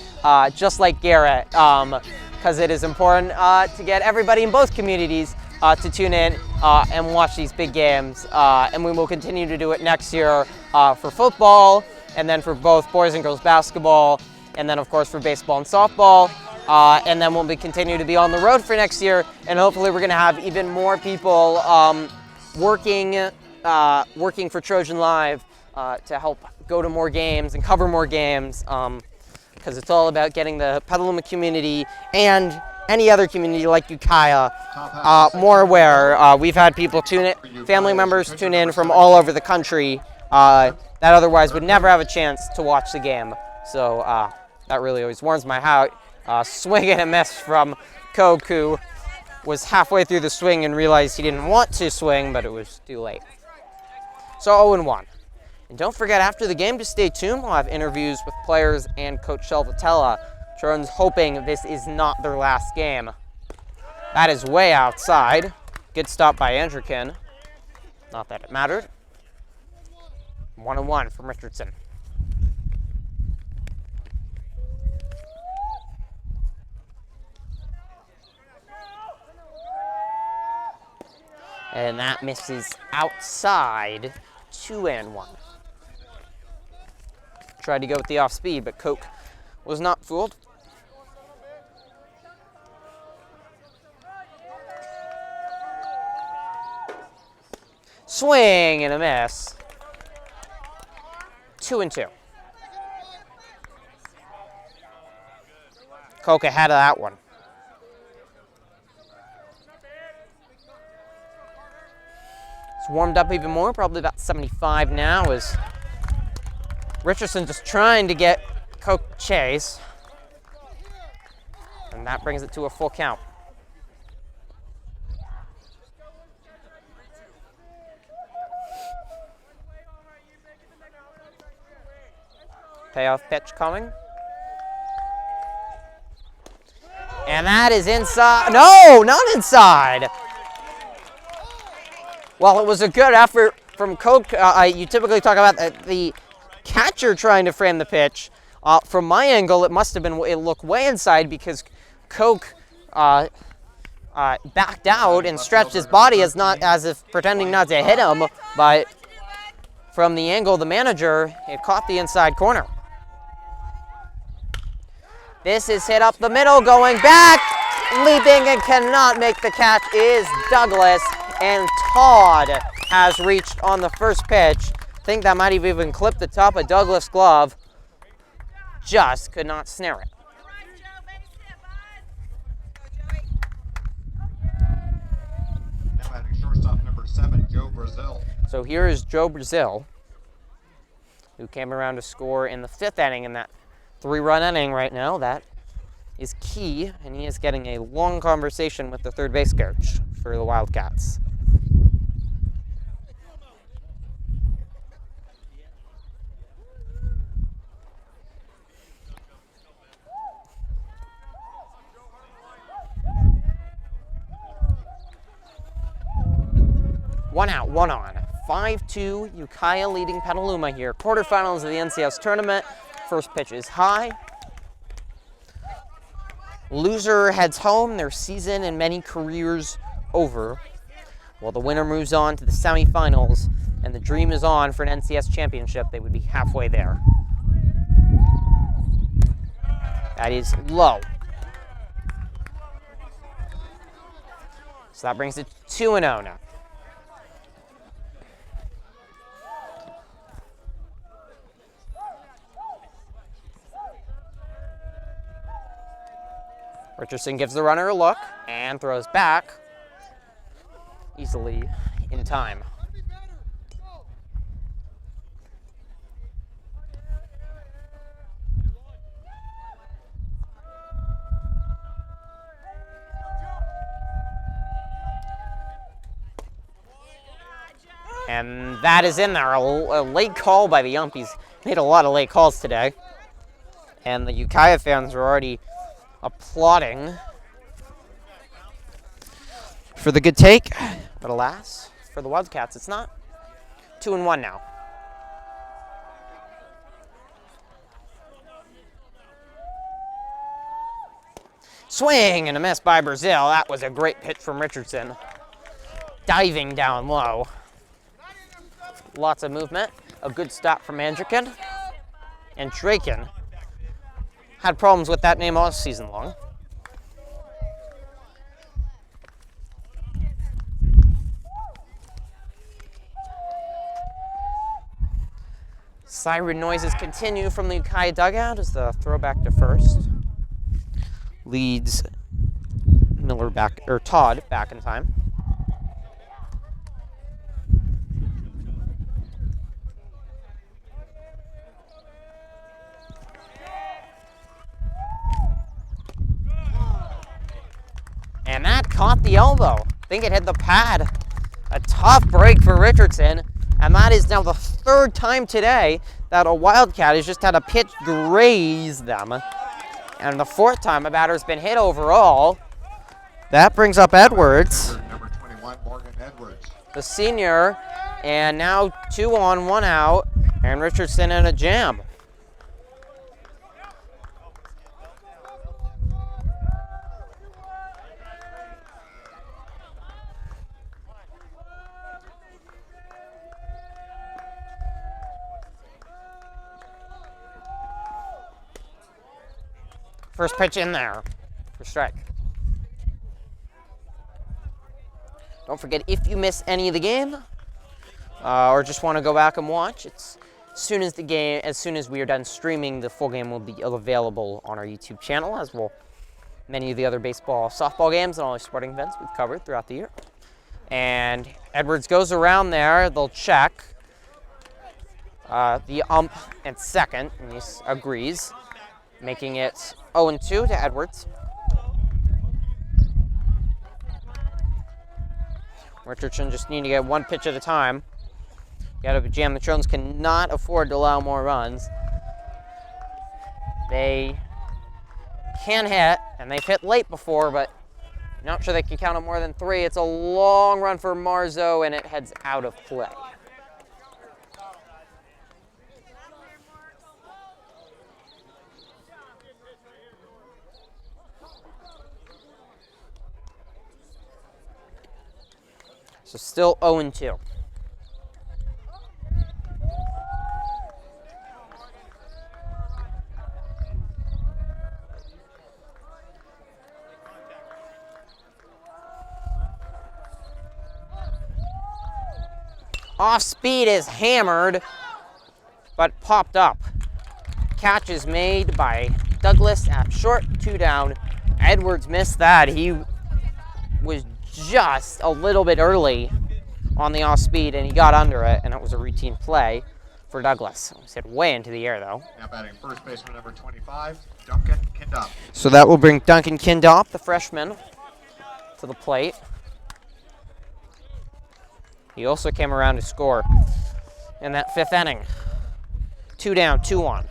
just like Garrett, because it is important to get everybody in both communities to tune in and watch these big games. And we will continue to do it next year for football, and then for both boys and girls basketball, and then of course for baseball and softball. And then we'll continue to be on the road for next year, and hopefully we're going to have even more people working for Trojan Live to help go to more games and cover more games, because it's all about getting the Petaluma community and any other community like Ukiah more aware. We've had people tune in, family members tune in from all over the country that otherwise would never have a chance to watch the game. So that really always warms my heart. Swing and a miss from Coke, who was halfway through the swing and realized he didn't want to swing, but it was too late. So 0-1. And don't forget, after the game, to stay tuned. We'll have interviews with players and Coach Shelvatella. Trojans hoping this is not their last game. That is way outside. Good stop by Andrikin. Not that it mattered. 1-1 from Richardson. And that misses outside. 2-1. Tried to go with the off speed, but Coke was not fooled. Swing and a miss. 2-2. Coke ahead of that one. It's warmed up even more, probably about 75 now, as Richardson just trying to get Coke chase. And that brings it to a full count. Payoff pitch coming. And that is inside. No, not inside. Well, it was a good effort from Koch. You typically talk about the catcher trying to frame the pitch. From my angle, it must have been, it looked way inside because Koch backed out and stretched his body as if pretending not to hit him, but from the angle of the manager, it caught the inside corner. This is hit up the middle, going back, leaping and cannot make the catch is Douglas, and Todd has reached on the first pitch. I think that might have even clipped the top of Douglas' glove. Just could not snare it. Now batting shortstop number 7, Joe Brazil. So here is Joe Brazil, who came around to score in the 5th inning in that 3-run inning right now. That is key, and he is getting a long conversation with the third base coach for the Wildcats. One out, one on. 5-2, Ukiah leading Petaluma here. Quarterfinals of the NCS tournament. First pitch is high. Loser heads home, their season and many careers over. While the winner moves on to the semifinals, and the dream is on for an NCS championship. They would be halfway there. That is low. So that brings it 2-0 now. Richardson gives the runner a look and throws back easily in time. And that is in there, a late call by the ump. He's made a lot of late calls today. And the Ukiah fans are already applauding for the good take, but alas, for the Wildcats, it's not. 2-1 now. Swing and a miss by Brazil. That was a great pitch from Richardson. Diving down low. Lots of movement. A good stop from Andrikin. And Draken had problems with that name all season long. Siren noises continue from the Ukiah dugout as the throwback to first leads Todd back in time. And that caught the elbow. I think it hit the pad. A tough break for Richardson. And that is now the 3rd time today that a Wildcat has just had a pitch graze them. And the 4th time a batter's been hit overall. That brings up Edwards. Number 21, Morgan Edwards. The senior. And now 2 on, 1 out. And Richardson in a jam. First pitch in there for strike. Don't forget, if you miss any of the game or just want to go back and watch, it's as soon as we are done streaming, the full game will be available on our YouTube channel, as will many of the other baseball, softball games, and all the sporting events we've covered throughout the year. And Edwards goes around there. They'll check. The ump at second, and he agrees, making it 0-2 to Edwards. Richardson just need to get 1 pitch at a time. Got to jam. The Trojans cannot afford to allow more runs. They can hit, and they've hit late before, but Not sure they can count it more than 3. It's a long run for Marzo, and it heads out of play. So still 0-2. Off speed is hammered, but popped up. Catch is made by Douglas at short, 2 down. Edwards missed that. He was just a little bit early on the off speed, and he got under it, and it was a routine play for Douglas. It was hit way into the air, though. Now batting first baseman number 25, Duncan Kindop. So that will bring Duncan Kindop, the freshman, to the plate. He also came around to score in that 5th inning. 2 down, 2-1.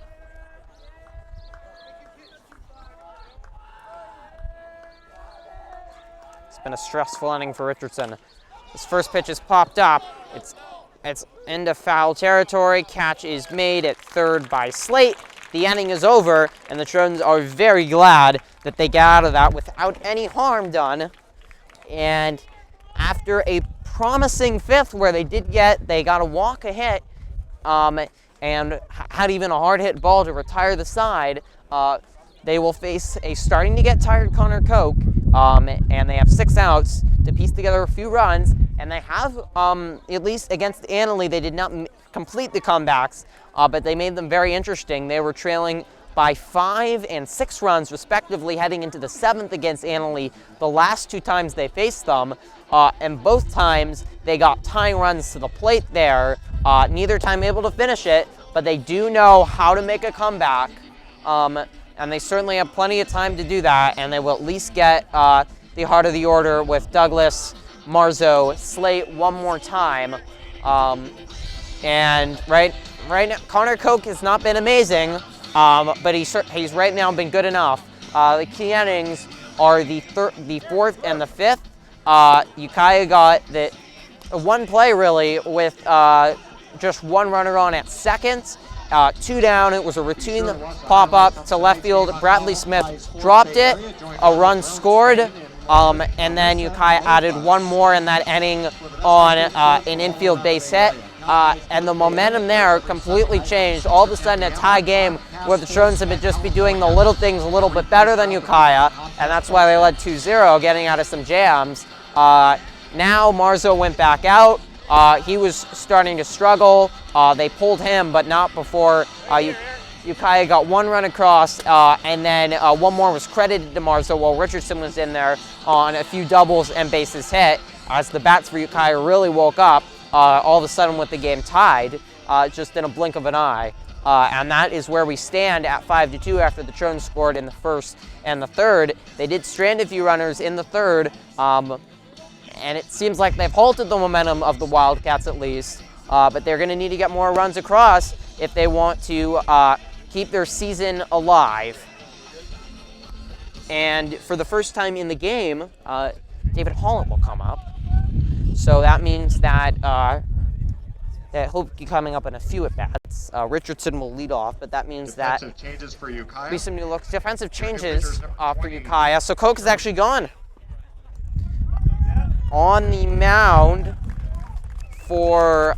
It's been a stressful inning for Richardson. His first pitch is popped up. It's into foul territory. Catch is made at third by Slate. The inning is over, and the Trojans are very glad that they get out of that without any harm done. And after a promising 5th where they got a walk, a hit, and had even a hard hit ball to retire the side, they will face a starting to get tired Connor Koch, and they have 6 outs to piece together a few runs, and they have, at least against Annalee, they did not complete the comebacks, but they made them very interesting. They were trailing by 5 and 6 runs respectively heading into the 7th against Annalee the last 2 times they faced them, and both times they got tying runs to the plate there. Neither time able to finish it, but they do know how to make a comeback, and they certainly have plenty of time to do that, and they will at least get the heart of the order with Douglas, Marzo, Slate one more time. And right now, Connor Koch has not been amazing, but he's right now been good enough. The key innings are the 4th and the 5th. Ukiah got the one play really with just 1 runner on at second. 2 down, it was a routine pop-up to left field. Bradley Smith dropped it, a run scored, and then Ukiah added 1 more in that inning on an infield base hit. And the momentum there completely changed. All of a sudden, a tie game where the Trojans have been just be doing the little things a little bit better than Ukiah, and that's why they led 2-0, getting out of some jams. Now Marzo went back out. He was starting to struggle. They pulled him, but not before Ukiah got 1 run across, and then 1 more was credited to Marzo while Richardson was in there on a few doubles and bases hit. As the bats for Ukiah really woke up, all of a sudden with the game tied, just in a blink of an eye. And that is where we stand at 5-2 after the Trojans scored in the 1st and the 3rd. They did strand a few runners in the 3rd, and it seems like they've halted the momentum of the Wildcats at least, but they're going to need to get more runs across if they want to keep their season alive. And for the first time in the game, David Holland will come up. So that means that he'll be coming up in a few at-bats. Richardson will lead off, but that means defensive changes for Ukiah. Be some new looks. Defensive changes for Ukiah. So Koch is actually gone. On the mound for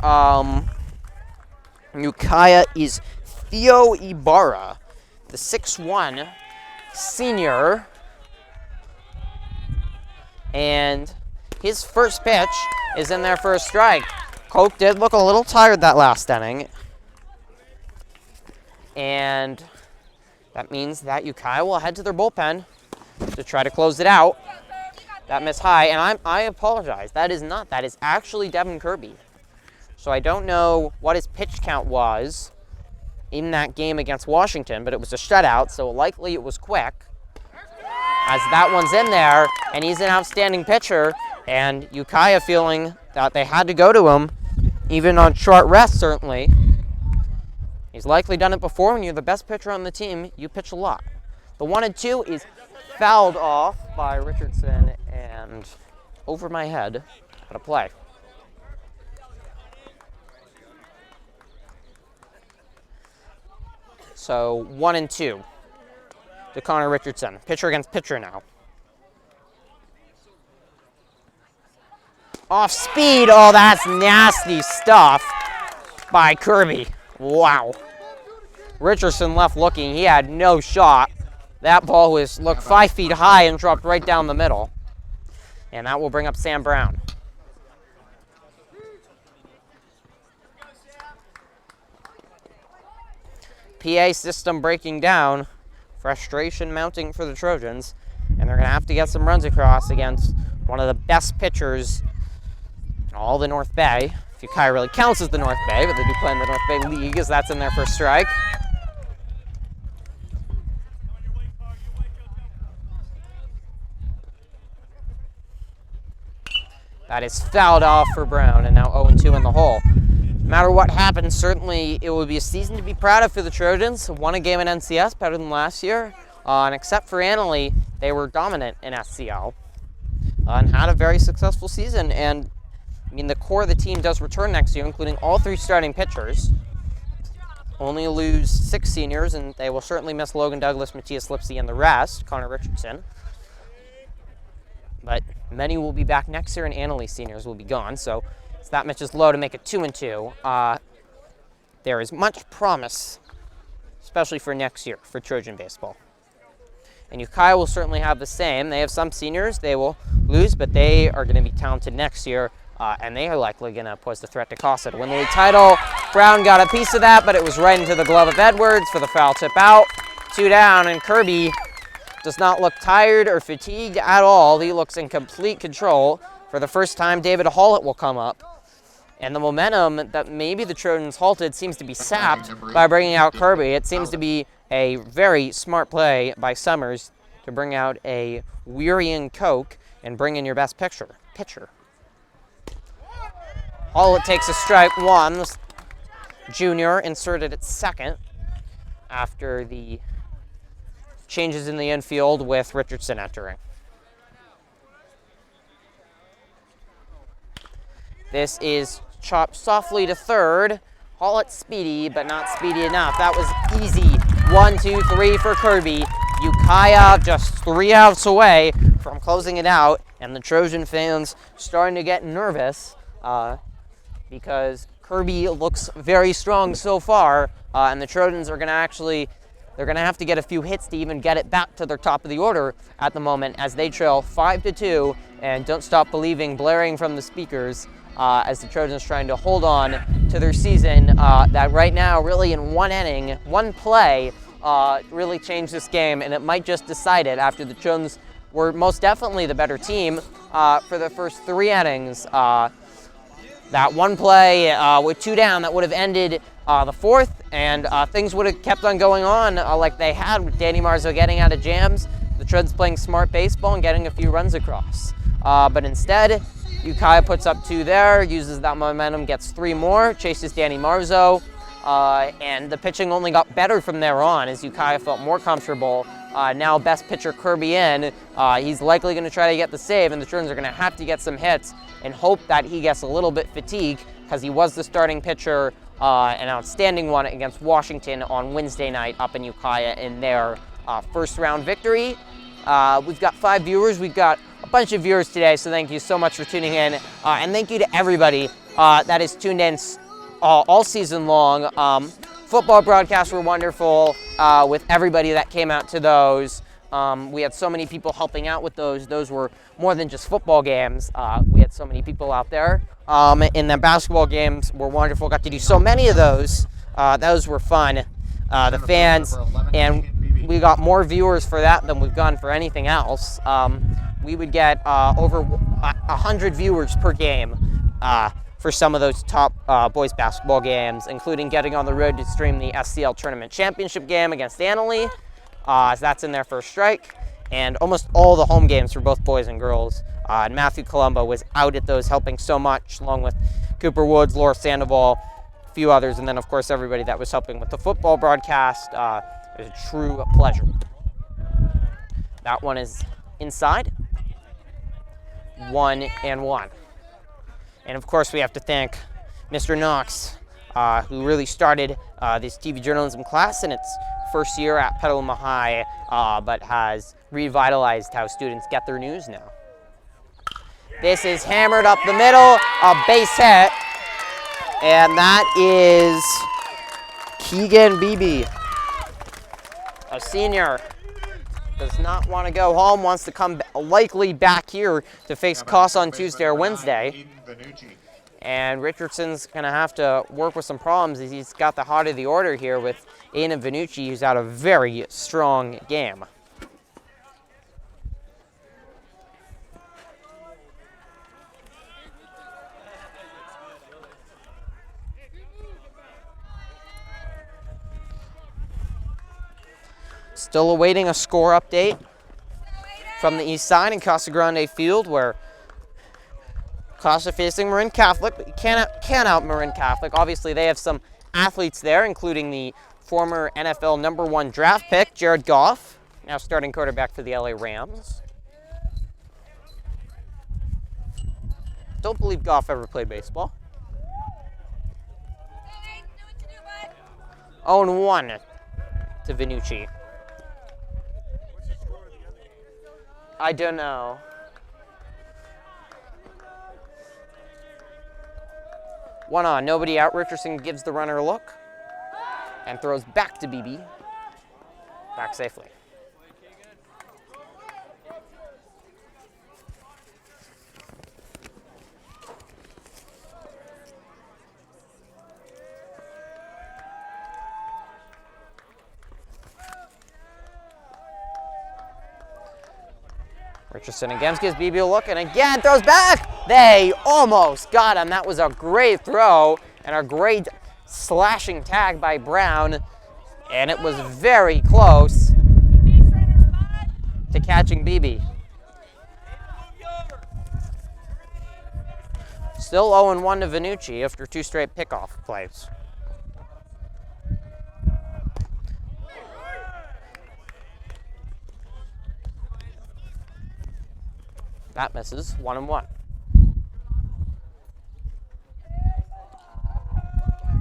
Ukiah is Theo Ibarra, the 6'1" senior. And his first pitch is in there for a strike. Koch did look a little tired that last inning. And that means that Ukiah will head to their bullpen to try to close it out. That missed high, and I apologize. That is actually Devin Kirby. So I don't know what his pitch count was in that game against Washington, but it was a shutout, so likely it was quick. As that one's in there, and he's an outstanding pitcher, and Ukiah feeling that they had to go to him, even on short rest, certainly. He's likely done it before. When you're the best pitcher on the team, you pitch a lot. The 1-2 is fouled off by Richardson, and And over my head, got to play. So 1-2 to Connor Richardson. Pitcher against pitcher now. Off speed. Oh, that's nasty stuff by Kirby. Wow. Richardson left looking. He had no shot. That ball looked 5 feet high and dropped right down the middle. And that will bring up Sam Brown. PA system breaking down. Frustration mounting for the Trojans. And they're going to have to get some runs across against one of the best pitchers in all the North Bay. If Ukiah really counts as the North Bay, but they do play in the North Bay League as that's in their first strike. That is fouled off for Brown, and now 0-2 in the hole. No matter what happens, certainly it will be a season to be proud of for the Trojans. Won a game in NCS, better than last year. And except for Annalee, they were dominant in SCL and had a very successful season. And I mean, the core of the team does return next year, including all 3 starting pitchers. Only lose 6 seniors, and they will certainly miss Logan Douglas, Matthias Lipsy, and the rest, Connor Richardson. But many will be back next year, and Annalee seniors will be gone, so that much is low to make it 2-2. There is much promise, especially for next year, for Trojan baseball. And Ukiah will certainly have the same. They have some seniors they will lose, but they are going to be talented next year, and they are likely going to pose the threat to Casa to win the league title. Brown got a piece of that, but it was right into the glove of Edwards for the foul tip out. 2 down, and Kirby does not look tired or fatigued at all. He looks in complete control. For the first time, David Hollett will come up. And the momentum that maybe the Trojans halted seems to be sapped by bringing out Kirby. It seems to be a very smart play by Summers to bring out a wearying Coke and bring in your best pitcher. Hollett takes a strike 1. Junior inserted at second after the changes in the infield with Richardson entering. This is chopped softly to third. Hollett speedy, but not speedy enough. That was easy. 1, 2, 3 for Kirby. Ukiah just 3 outs away from closing it out, and the Trojan fans starting to get nervous because Kirby looks very strong so far, and the Trojans are going to they're going to have to get a few hits to even get it back to their top of the order at the moment as they trail 5-2, and Don't Stop Believing blaring from the speakers as the Trojans trying to hold on to their season that right now really in one inning, one play really changed this game, and it might just decide it after the Trojans were most definitely the better team for the first 3 innings. That one play with 2 down that would have ended the 4th, and things would have kept on going on like they had with Danny Marzo getting out of jams, the Trojans playing smart baseball and getting a few runs across. But instead, Ukiah puts up 2 there, uses that momentum, gets 3 more, chases Danny Marzo, and the pitching only got better from there on as Ukiah felt more comfortable. Now best pitcher Kirby in, he's likely going to try to get the save, and the Trojans are going to have to get some hits and hope that he gets a little bit fatigued because he was the starting pitcher, an outstanding one against Washington on Wednesday night up in Ukiah in their first round victory. We've got 5 viewers. We've got a bunch of viewers today, so thank you so much for tuning in. And thank you to everybody that is tuned in all season long. Football broadcasts were wonderful with everybody that came out to those. We had so many people helping out with those. Those were more than just football games. We had so many people out there. And the basketball games were wonderful. Got to do so many of those. Those were fun. The fans, and we got more viewers for that than we've gotten for anything else. We would get over 100 viewers per game for some of those top boys basketball games, including getting on the road to stream the SCL Tournament Championship game against Annalee, as that's in their first strike, and almost all the home games for both boys and girls. And Matthew Colombo was out at those helping so much, along with Cooper Woods, Laura Sandoval, a few others, and then of course everybody that was helping with the football broadcast. It was a true pleasure. That one is inside. 1-1. And of course, we have to thank Mr. Knox, who really started this TV journalism class in its first year at Petaluma High, but has revitalized how students get their news now. This is hammered up the middle, a base hit, and that is Keegan Beebe, a senior. Does not want to go home, wants to come likely back here to face Koss on Tuesday or Wednesday. And Richardson's going to have to work with some problems as he's got the heart of the order here with Aiden Vanucci, who's had a very strong game. Still awaiting a score update from the east side in Casa Grande Field, where Casa facing Marin Catholic, but you can't out Marin Catholic. Obviously, they have some athletes there, including the former NFL #1 draft pick, Jared Goff, now starting quarterback for the LA Rams. Don't believe Goff ever played baseball. 0-1 to Vanucci. I don't know. One on, nobody out. Richardson gives the runner a look and throws back to Beebe. Back safely. Richardson again gives Beebe a look and again throws back. They almost got him. That was a great throw and a great slashing tag by Brown. And it was very close to catching Beebe. Still 0-1 to Vanucci after 2 straight pickoff plays. That misses, 1-1.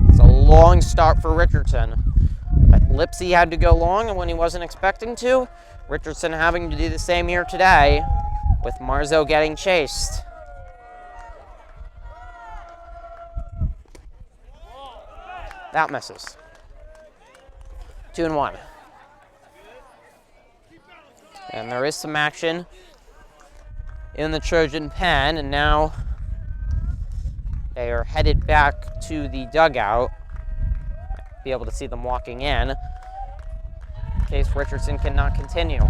It's a long start for Richardson. But Lipsy had to go long when he wasn't expecting to. Richardson having to do the same here today with Marzo getting chased. That misses. 2-1. And there is some action in the Trojan pen, and now they are headed back to the dugout. Be able to see them walking in case Richardson cannot continue.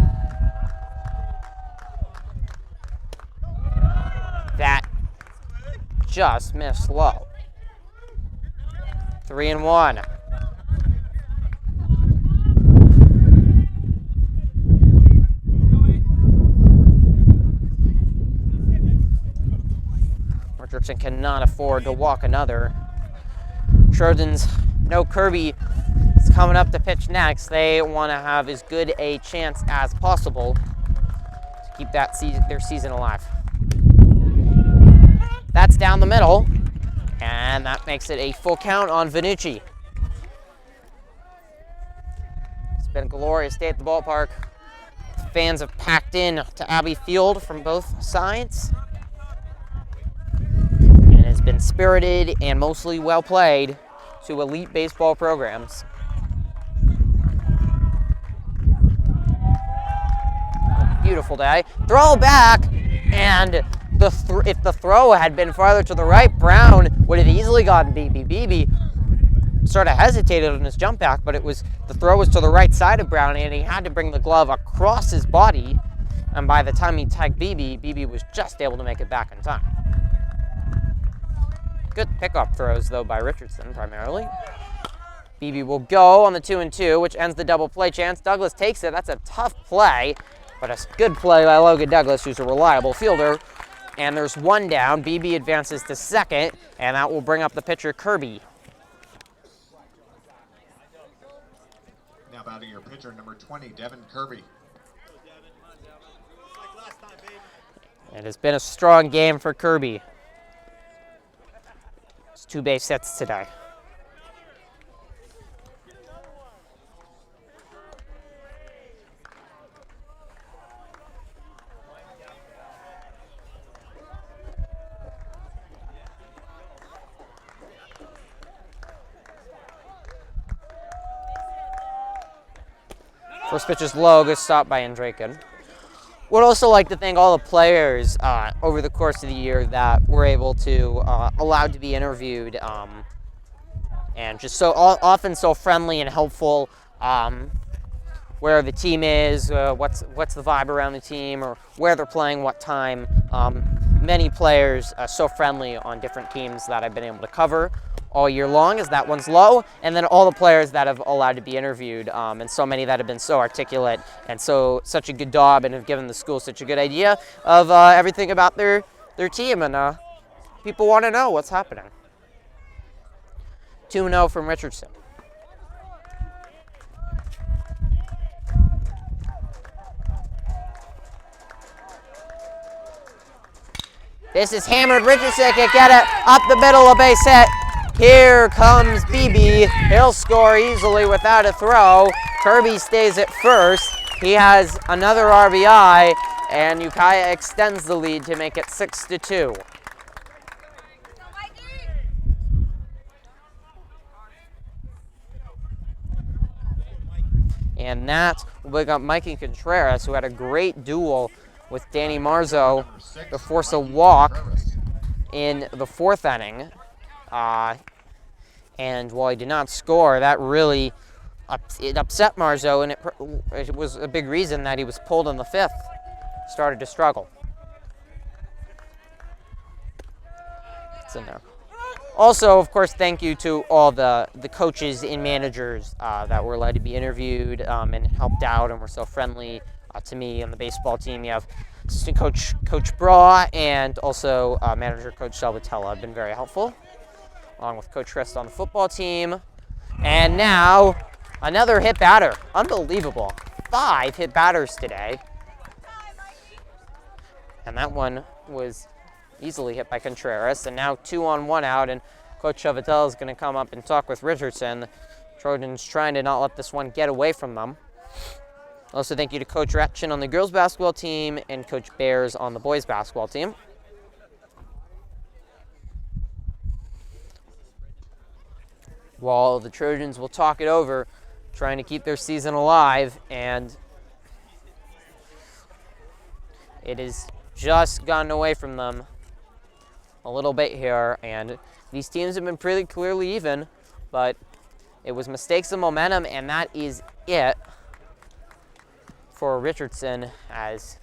That just missed low. 3-1. Richardson cannot afford to walk another. Trojans, no Kirby is coming up to pitch next. They want to have as good a chance as possible to keep that their season alive. That's down the middle, and that makes it a full count on Vanucci. It's been a glorious day at the ballpark. Fans have packed in to Abbey Field from both sides. Has been spirited and mostly well played to elite baseball programs. Beautiful day. Throw back, and if the throw had been farther to the right, Brown would have easily gotten Beebe. Beebe sort of hesitated on his jump back, but the throw was to the right side of Brown, and he had to bring the glove across his body. And by the time he tagged Beebe, Beebe was just able to make it back in time. Good pickup throws, though, by Richardson, primarily. Beebe will go on the 2-2, which ends the double play chance. Douglas takes it. That's a tough play, but a good play by Logan Douglas, who's a reliable fielder. And there's 1 down. Beebe advances to second, and that will bring up the pitcher, Kirby. Now batting your pitcher, number 20, Devin Kirby. It has been a strong game for Kirby. It's 2 base hits today. First pitch is low, good stop by Andraken. Would also like to thank all the players over the course of the year that were able to, allowed to be interviewed, and just so often so friendly and helpful, where the team is, what's the vibe around the team, or where they're playing, what time. Many players so friendly on different teams that I've been able to cover all year long, as that one's low, and then all the players that have allowed to be interviewed, and so many that have been so articulate and such a good job and have given the school such a good idea of everything about their team, and people want to know what's happening. 2-0 from Richardson. This is hammered. Richardson can get it up the middle, a base hit. Here comes BB. He'll score easily without a throw. Kirby stays at first. He has another RBI, and Ukiah extends the lead to make it 6-2. And that will bring up Mikey Contreras, who had a great duel with Danny Marzo to force a walk in the 4th inning. And while he did not score, that really upset Marzo, and it was a big reason that he was pulled in the 5th. Started to struggle. It's in there. Also, of course, thank you to all the coaches and managers that were allowed to be interviewed and helped out and were so friendly to me on the baseball team. You have assistant Coach Braw and also manager Coach Salvatella have been very helpful, along with Coach Rest on the football team. And now, another hit batter. Unbelievable. 5 hit batters today. And that one was easily hit by Contreras. And now 2 on 1 out, and Coach Salvatella is going to come up and talk with Richardson. The Trojans trying to not let this one get away from them. Also, thank you to Coach Ratchin on the girls basketball team and Coach Bears on the boys basketball team. While the Trojans will talk it over, trying to keep their season alive, and it has just gotten away from them a little bit here, and these teams have been pretty clearly even, but it was mistakes of momentum, and that is it for Richardson, as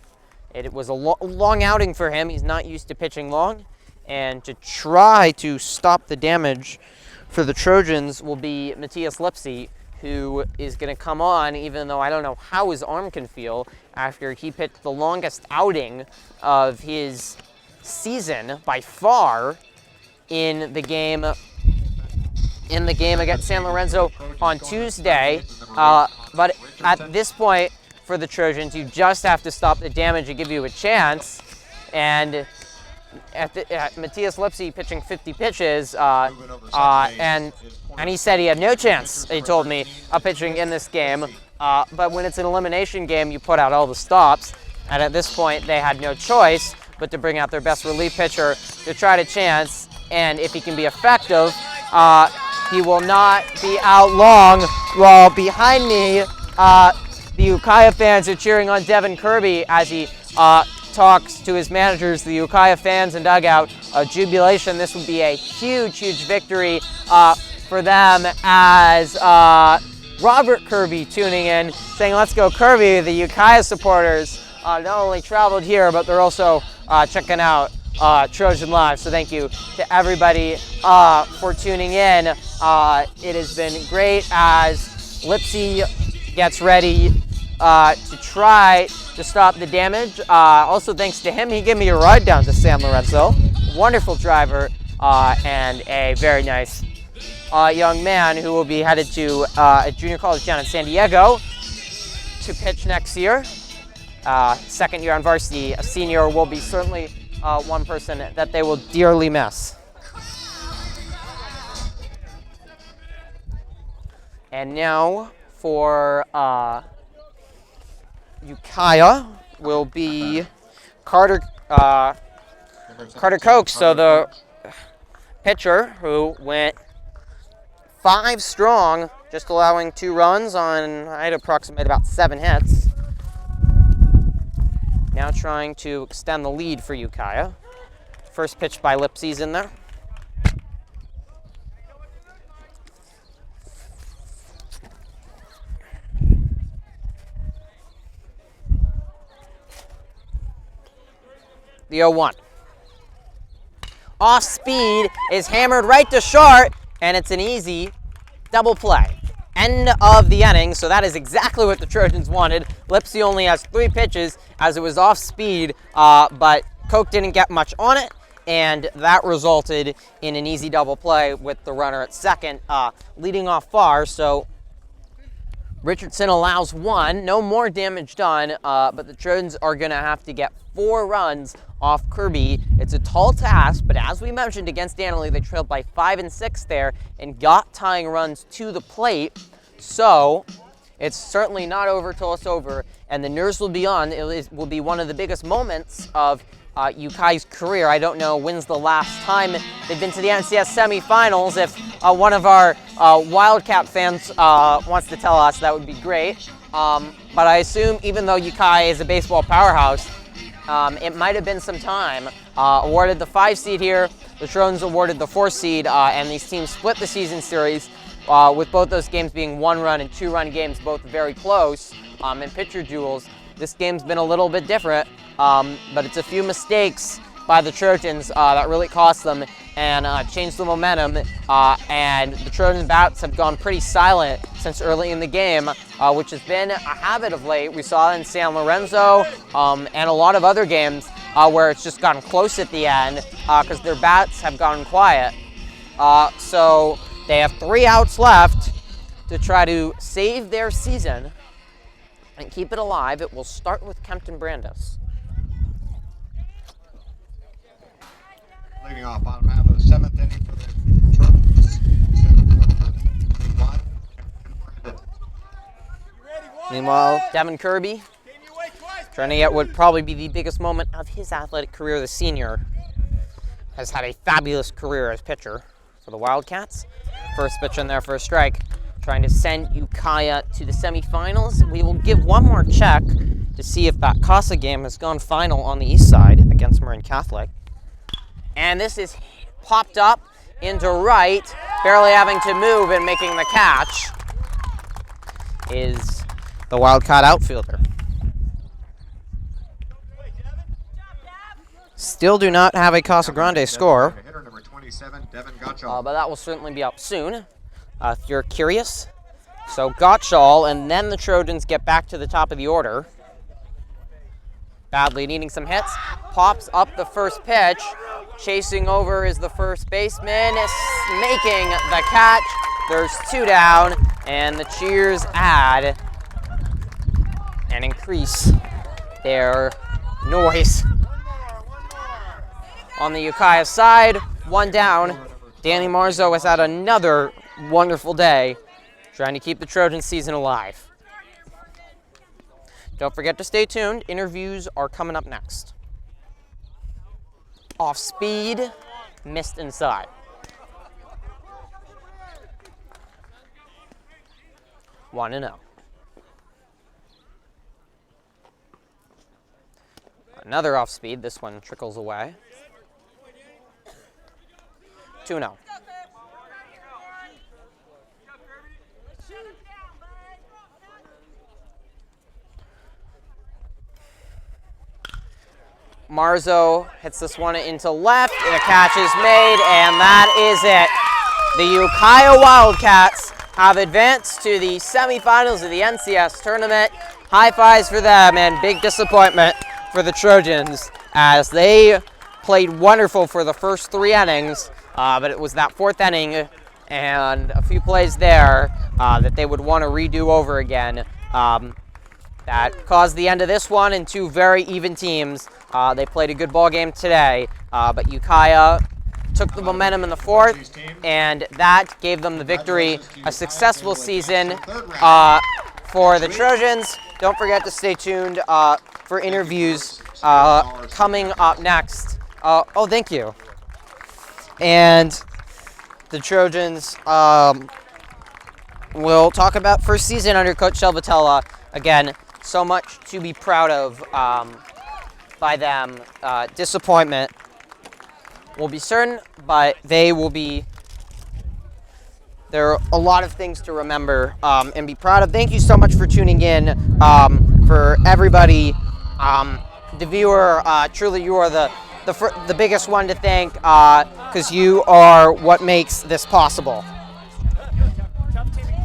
it was a long outing for him. He's not used to pitching long, and to try to stop the damage for the Trojans will be Matthias Lipsy, who is going to come on, even though I don't know how his arm can feel after he pitched the longest outing of his season by far in the game against San Lorenzo on Tuesday. But at this point for the Trojans, you just have to stop the damage to give you a chance. And Matthias Lipsy pitching 50 pitches, and he said he had no chance, he told me, of pitching in this game. But when it's an elimination game, you put out all the stops. And at this point, they had no choice but to bring out their best relief pitcher to try to chance. And if he can be effective, he will not be out long. While behind me, the Ukiah fans are cheering on Devin Kirby as he talks to his managers, the Ukiah fans in dugout. Jubilation. This would be a huge, huge victory for them, as Robert Kirby tuning in, saying, "Let's go Kirby." The Ukiah supporters not only traveled here, but they're also checking out Trojan Live. So thank you to everybody for tuning in. It has been great as Lipsy gets ready to try to stop the damage. Also thanks to him, he gave me a ride down to San Lorenzo. Wonderful driver and a very nice young man who will be headed to a junior college down in San Diego to pitch next year. second year on varsity, a senior, will be certainly one person that they will dearly miss. And now for Ukiah will be Carter Koch, so the pitcher who went 5 strong, just allowing 2 runs on, I'd approximate about 7 hits. Now trying to extend the lead for Ukiah. First pitch by Lipsy's in there. The 0-1. Off speed is hammered right to short, and it's an easy double play. End of the inning, so that is exactly what the Trojans wanted. Lipsy only has 3 pitches as it was off speed, but Koch didn't get much on it, and that resulted in an easy double play with the runner at second, leading off far. So Richardson allows 1, no more damage done, but the Trojans are going to have to get 4 runs off Kirby. It's a tall task, but as we mentioned against Danley, they trailed by 5 and 6 there and got tying runs to the plate. So it's certainly not over till it's over, and the nerves will be on. It will be one of the biggest moments of Ukiah's career. I don't know when's the last time they've been to the NCS semifinals. If one of our Wildcat fans wants to tell us, that would be great. But I assume even though Ukiah is a baseball powerhouse, it might have been some time. Awarded the 5 seed here, the Trojans awarded the 4 seed, and these teams split the season series, with both those games being 1-run and 2-run games, both very close, in pitcher duels. This game's been a little bit different, but it's a few mistakes by the Trojans that really cost them and changed the momentum. And the Trojan bats have gone pretty silent since early in the game, which has been a habit of late. We saw it in San Lorenzo and a lot of other games where it's just gotten close at the end because their bats have gone quiet. So they have 3 outs left to try to save their season and keep it alive. It will start with Kempton Brandes. Leading off bottom half of the 7th inning for the Trojans. Meanwhile, Devin Kirby trying to get what would probably be the biggest moment of his athletic career. The senior has had a fabulous career as pitcher for the Wildcats. First pitch in there for a strike, trying to send Ukiah to the semifinals. We will give one more check to see if that Casa game has gone final on the east side against Marin Catholic. And this is popped up into right, barely having to move and making the catch is the Wildcat outfielder. Still do not have a Casa Grande score, Hitter number 27, Devin but that will certainly be up soon if you're curious. So Gottschall, and then the Trojans get back to the top of the order. Badly needing some hits, pops up the first pitch. Chasing over is the first baseman, making the catch. There's 2 down, and the cheers add and increase their noise. On the Ukiah side, 1 down. Danny Marzo has had another wonderful day trying to keep the Trojan season alive. Don't forget to stay tuned. Interviews are coming up next. Off speed, missed inside. 1-0. Another off speed, this one trickles away. 2-0. Marzo hits this one into left, and a catch is made, and that is it. The Ukiah Wildcats have advanced to the semifinals of the NCS tournament. High fives for them, and big disappointment for the Trojans as they played wonderful for the first 3 innings, but it was that 4th inning and a few plays there that they would want to redo over again. that caused the end of this one in two very even teams. They played a good ball game today, but Ukiah took the momentum in the fourth, and that gave them the victory. A successful season for the Trojans. Don't forget to stay tuned for interviews coming up next. Oh, thank you. And the Trojans will talk about first season under Coach Shelvatella. Again, so much to be proud of by them. Disappointment will be certain, but they will be. There are a lot of things to remember and be proud of. Thank you so much for tuning in. For everybody, the viewer, truly you are the biggest one to thank because you are what makes this possible.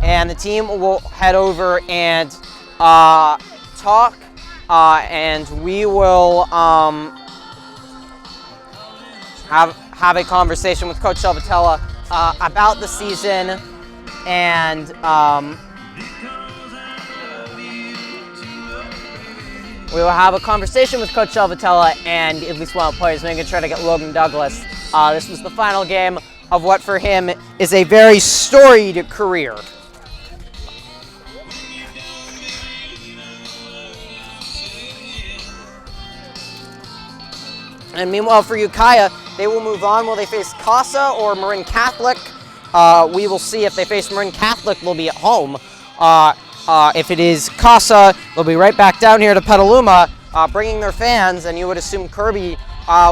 And the team will head over and talk, and we will have a conversation with Coach Shelvatella about the season, and we will have a conversation with Coach Shelvatella and at least one of the players. We're going to try to get Logan Douglas. This was the final game of what for him is a very storied career. And meanwhile for Ukiah, they will move on. Will they face Casa or Marin Catholic? We will see. If they face Marin Catholic, they'll be at home. If it is Casa, they'll be right back down here to Petaluma, bringing their fans, and you would assume Kirby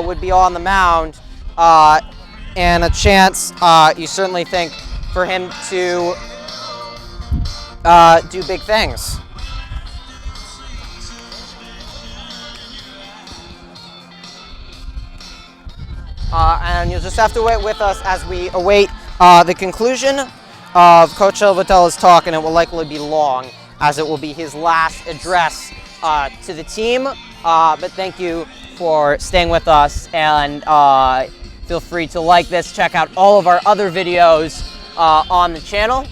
would be on the mound. And a chance, you certainly think, for him to do big things. And you'll just have to wait with us as we await the conclusion of Coach Shelvatella's talk, and it will likely be long, as it will be his last address to the team. But thank you for staying with us, and feel free to like this. Check out all of our other videos on the channel.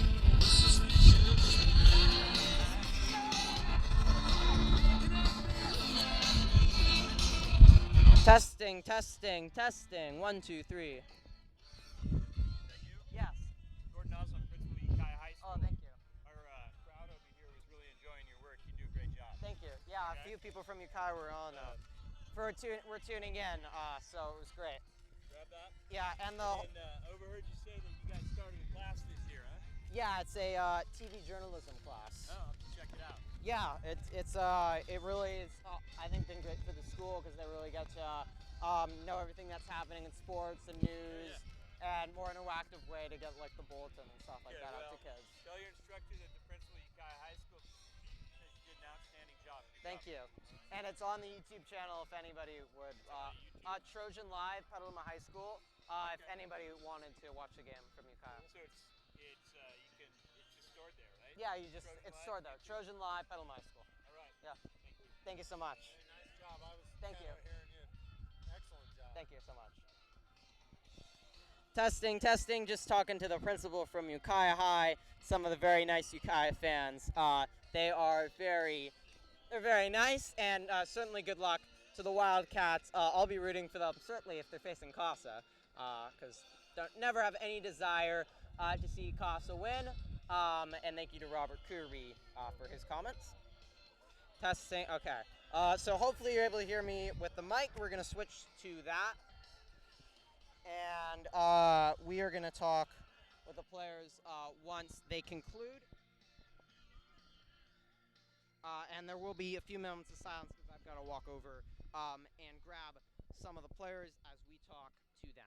Testing, testing, testing. 1, 2, 3. Yes. Gordon Oswald, Principal Ukiah High School. Oh, thank you. Our crowd over here was really enjoying your work. You do a great job. Thank you. Yeah, Okay. a few people from Ukiah were on. We're tuning in, so it was great. Grab that. Yeah, and Overheard you say that you guys started a class this year, huh? yeah, it's a TV journalism class. Oh, I'll have to check it out. Yeah, it really is. I think been great for the school because they really get to know everything that's happening in sports and news, and more interactive way to get like the bulletin and stuff like that out to kids. Tell your instructor that the principal of Ukiah High School says you did an outstanding job. Thank you. And it's on the YouTube channel if anybody would. Trojan Live, Petaluma High School. If anybody wanted to watch a game from Ukiah. So it's just stored there, right? Yeah, it's stored there. Trojan Live, Petaluma High School. All right. Yeah. Thank you so much. Nice job. I was Thank you. hearing you. Excellent job. Thank you so much. Testing, testing. Just talking to the principal from Ukiah High. Some of the very nice Ukiah fans. They are they're very nice, and certainly good luck to the Wildcats. I'll be rooting for them certainly if they're facing Casa, because never have any desire to see Casa win. And thank you to Robert Kirby for his comments. Testing. Okay. So hopefully you're able to hear me with the mic. We're going to switch to that. And we are going to talk with the players once they conclude. And there will be a few moments of silence because I've got to walk over and grab some of the players as we talk to them.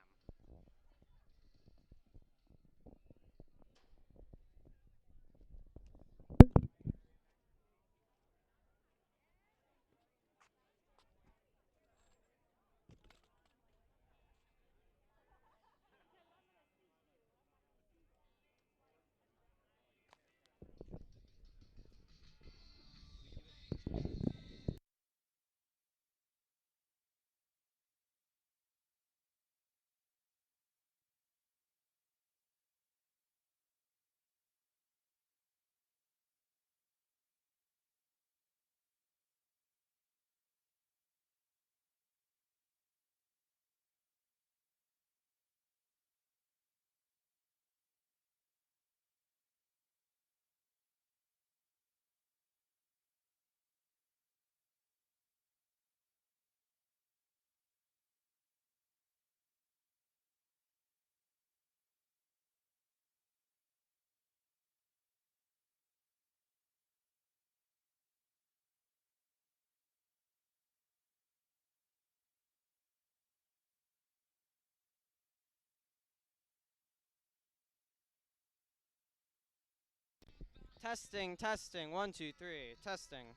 Testing, testing, 1, 2, 3, testing.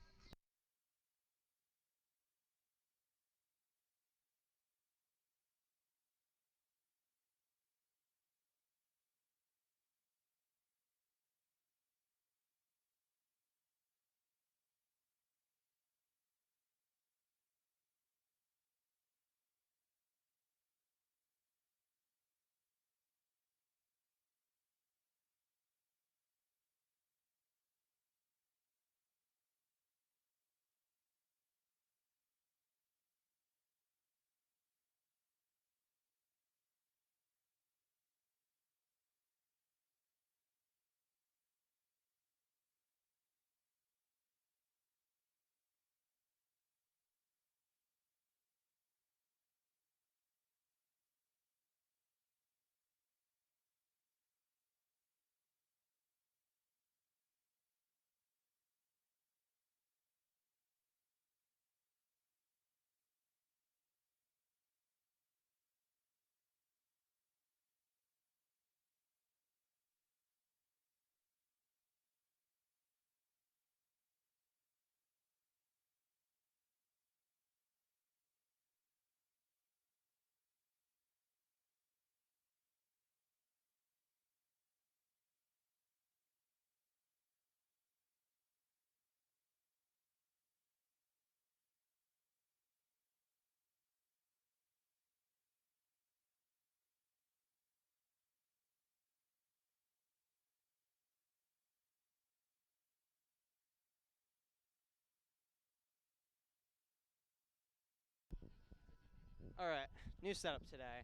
All right, new setup today.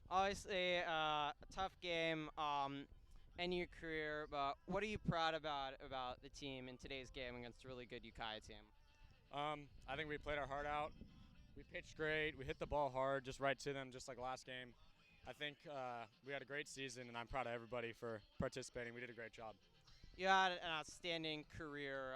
Obviously, a tough game in your career, but what are you proud about the team in today's game against a really good Ukiah team? I think we played our heart out. We pitched great. We hit the ball hard, just right to them, just like last game. I think we had a great season, and I'm proud of everybody for participating. We did a great job. You had an outstanding career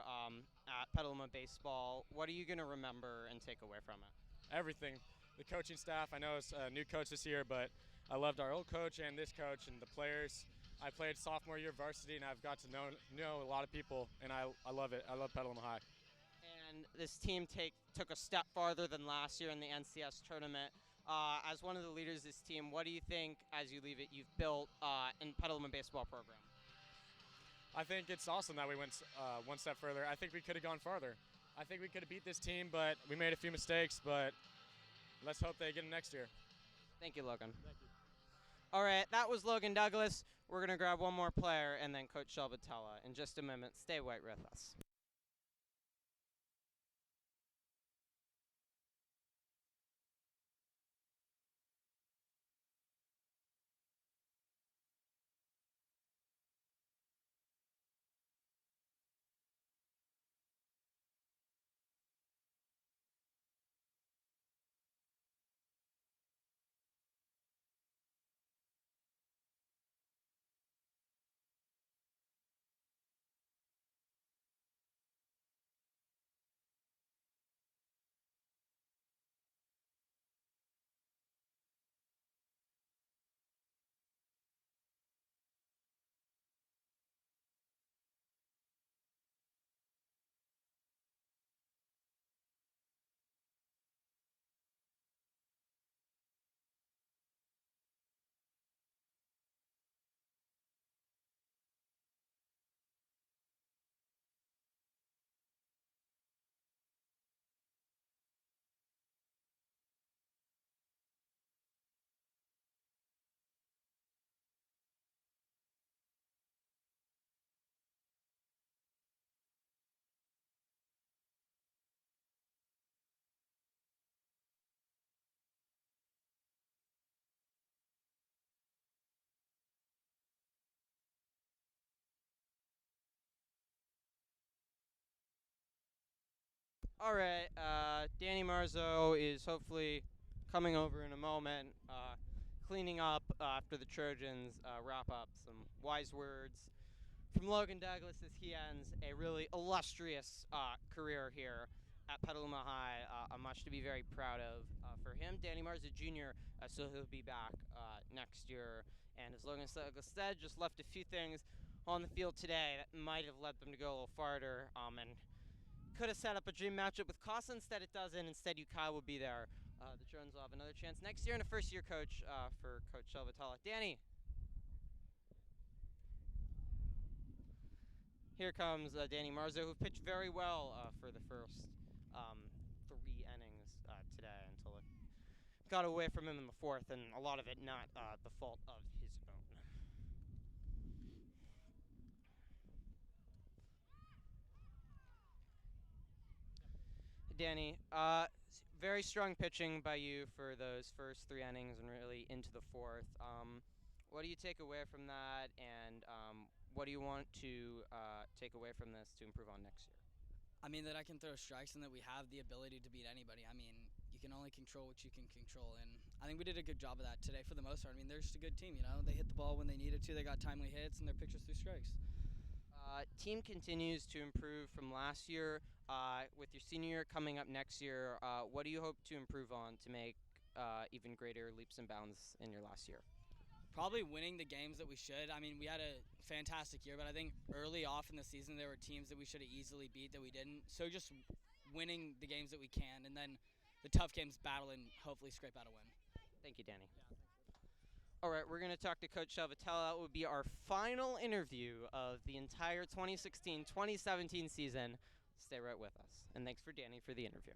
at Petaluma baseball. What are you going to remember and take away from it? Everything. The coaching staff, I know it's a new coach this year, but I loved our old coach and this coach and the players. I played sophomore year varsity, and I've got to know a lot of people, and I love it. I love Petaluma High. And this team took a step farther than last year in the NCS tournament. As one of the leaders of this team, what do you think, as you leave it, you've built in Petaluma baseball program? I think it's awesome that we went one step further. I think we could have gone farther. I think we could have beat this team, but we made a few mistakes, but let's hope they get them next year. Thank you, Logan. Thank you. All right, that was Logan Douglas. We're going to grab one more player and then Coach Shelbatella in just a moment. Stay right with us. All right, Danny Marzo is hopefully coming over in a moment, cleaning up after the Trojans wrap up some wise words from Logan Douglas as he ends a really illustrious career here at Petaluma High. Much to be very proud of for him. Danny Marzo Jr., so he'll be back next year. And as Logan Douglas said, just left a few things on the field today that might have led them to go a little farther and could have set up a dream matchup with Casa. Instead, it doesn't. Instead, Ukiah will be there. The Trojans will have another chance next year and a first-year coach for Coach Shelvatala. Danny. Here comes Danny Marzo, who pitched very well for the first 3 innings today until it got away from him in the fourth, and a lot of it not the fault of his own. Danny, very strong pitching by you for those first 3 innings and really into the fourth. What do you take away from that, and what do you want to take away from this to improve on next year? I mean, that I can throw strikes and that we have the ability to beat anybody. I mean, you can only control what you can control, and I think we did a good job of that today for the most part. I mean, they're just a good team, you know. They hit the ball when they needed to. They got timely hits, and their pitchers threw strikes. Team continues to improve from last year. With your senior year coming up next year, what do you hope to improve on to make even greater leaps and bounds in your last year? Probably winning the games that we should. I mean, we had a fantastic year, but I think early off in the season there were teams that we should have easily beat that we didn't. So just winning the games that we can, and then the tough games battle and hopefully scrape out a win. Thank you, Danny. Yeah, all right, we're going to talk to Coach Shelvatala. That will be our final interview of the entire 2016-2017 season. Stay right with us. And thanks for Danny for the interview.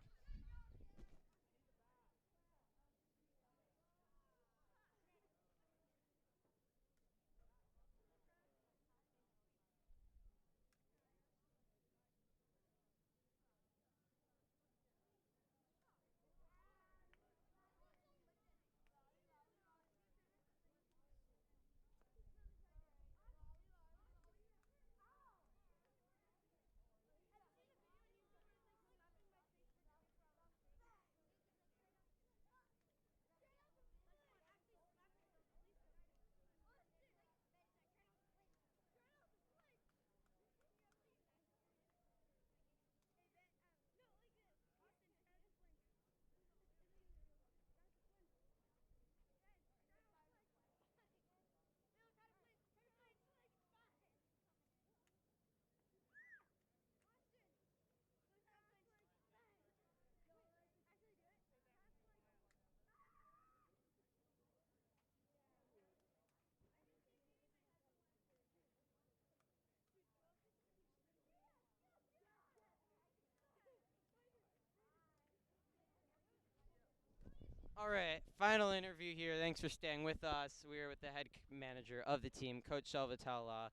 All right, final interview here. Thanks for staying with us. We're with the head manager of the team, Coach Shelvatala.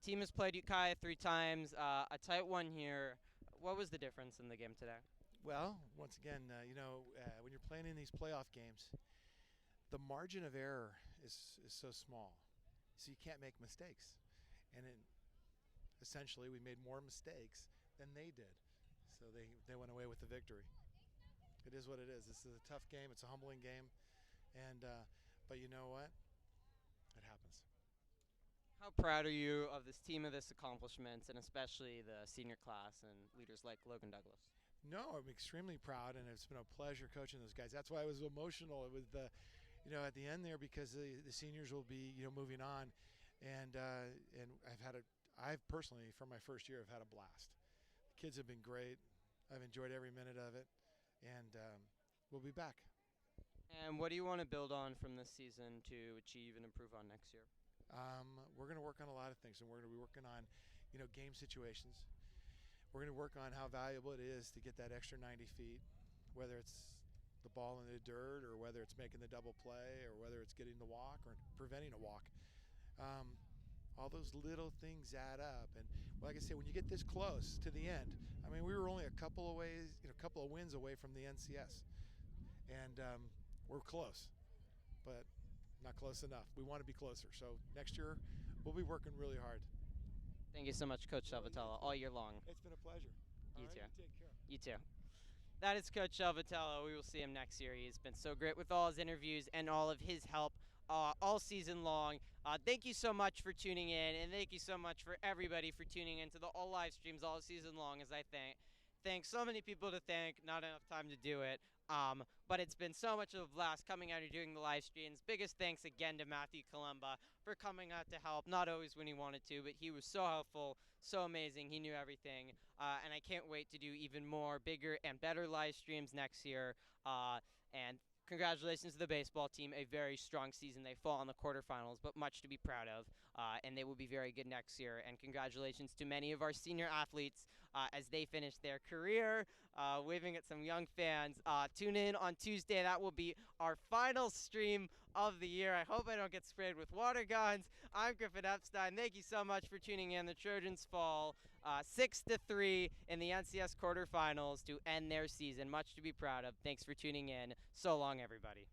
Team has played Ukiah 3 times, a tight one here. What was the difference in the game today? Well, once again, when you're playing in these playoff games, the margin of error is so small, so you can't make mistakes. And essentially, we made more mistakes than they did, so they went away with the victory. It is what it is. This is a tough game. It's a humbling game, and but you know what? It happens. How proud are you of this team, of this accomplishments, and especially the senior class and leaders like Logan Douglas? No, I'm extremely proud, and it's been a pleasure coaching those guys. That's why I was emotional. It was at the end there, because the seniors will be moving on, and I've personally, from my first year, have had a blast. The kids have been great. I've enjoyed every minute of it. And we'll be back. And what do you want to build on from this season to achieve and improve on next year? We're going to work on a lot of things, and we're going to be working on, game situations. We're going to work on how valuable it is to get that extra 90 feet, whether it's the ball in the dirt or whether it's making the double play or whether it's getting the walk or preventing a walk. All those little things add up, and like I said, when you get this close to the end, I mean, we were only a couple of wins away from the NCS, and we're close, but not close enough. We want to be closer, so next year we'll be working really hard. Thank you so much, Coach Shelvatala, all year long. It's been a pleasure. You too. Take care. You too. That is Coach Shelvatala. We will see him next year. He's been so great with all his interviews and all of his help all season long. Thank you so much for tuning in, and thank you so much for everybody for tuning into the all live streams all season long. As I thank, so many people to thank, not enough time to do it. But it's been so much of a blast coming out and doing the live streams. Biggest thanks again to Matthew Columba for coming out to help. Not always when he wanted to, but he was so helpful, so amazing. He knew everything. And I can't wait to do even more, bigger, and better live streams next year. And congratulations to the baseball team, a very strong season. They fall in the quarterfinals, but much to be proud of, and they will be very good next year. And congratulations to many of our senior athletes as they finish their career, waving at some young fans. Tune in on Tuesday. That will be our final stream of the year. I hope I don't get sprayed with water guns. I'm Griffin Epstein. Thank you so much for tuning in. The Trojans fall 6-3 in the NCS quarterfinals to end their season. Much to be proud of. Thanks for tuning in. So long, everybody.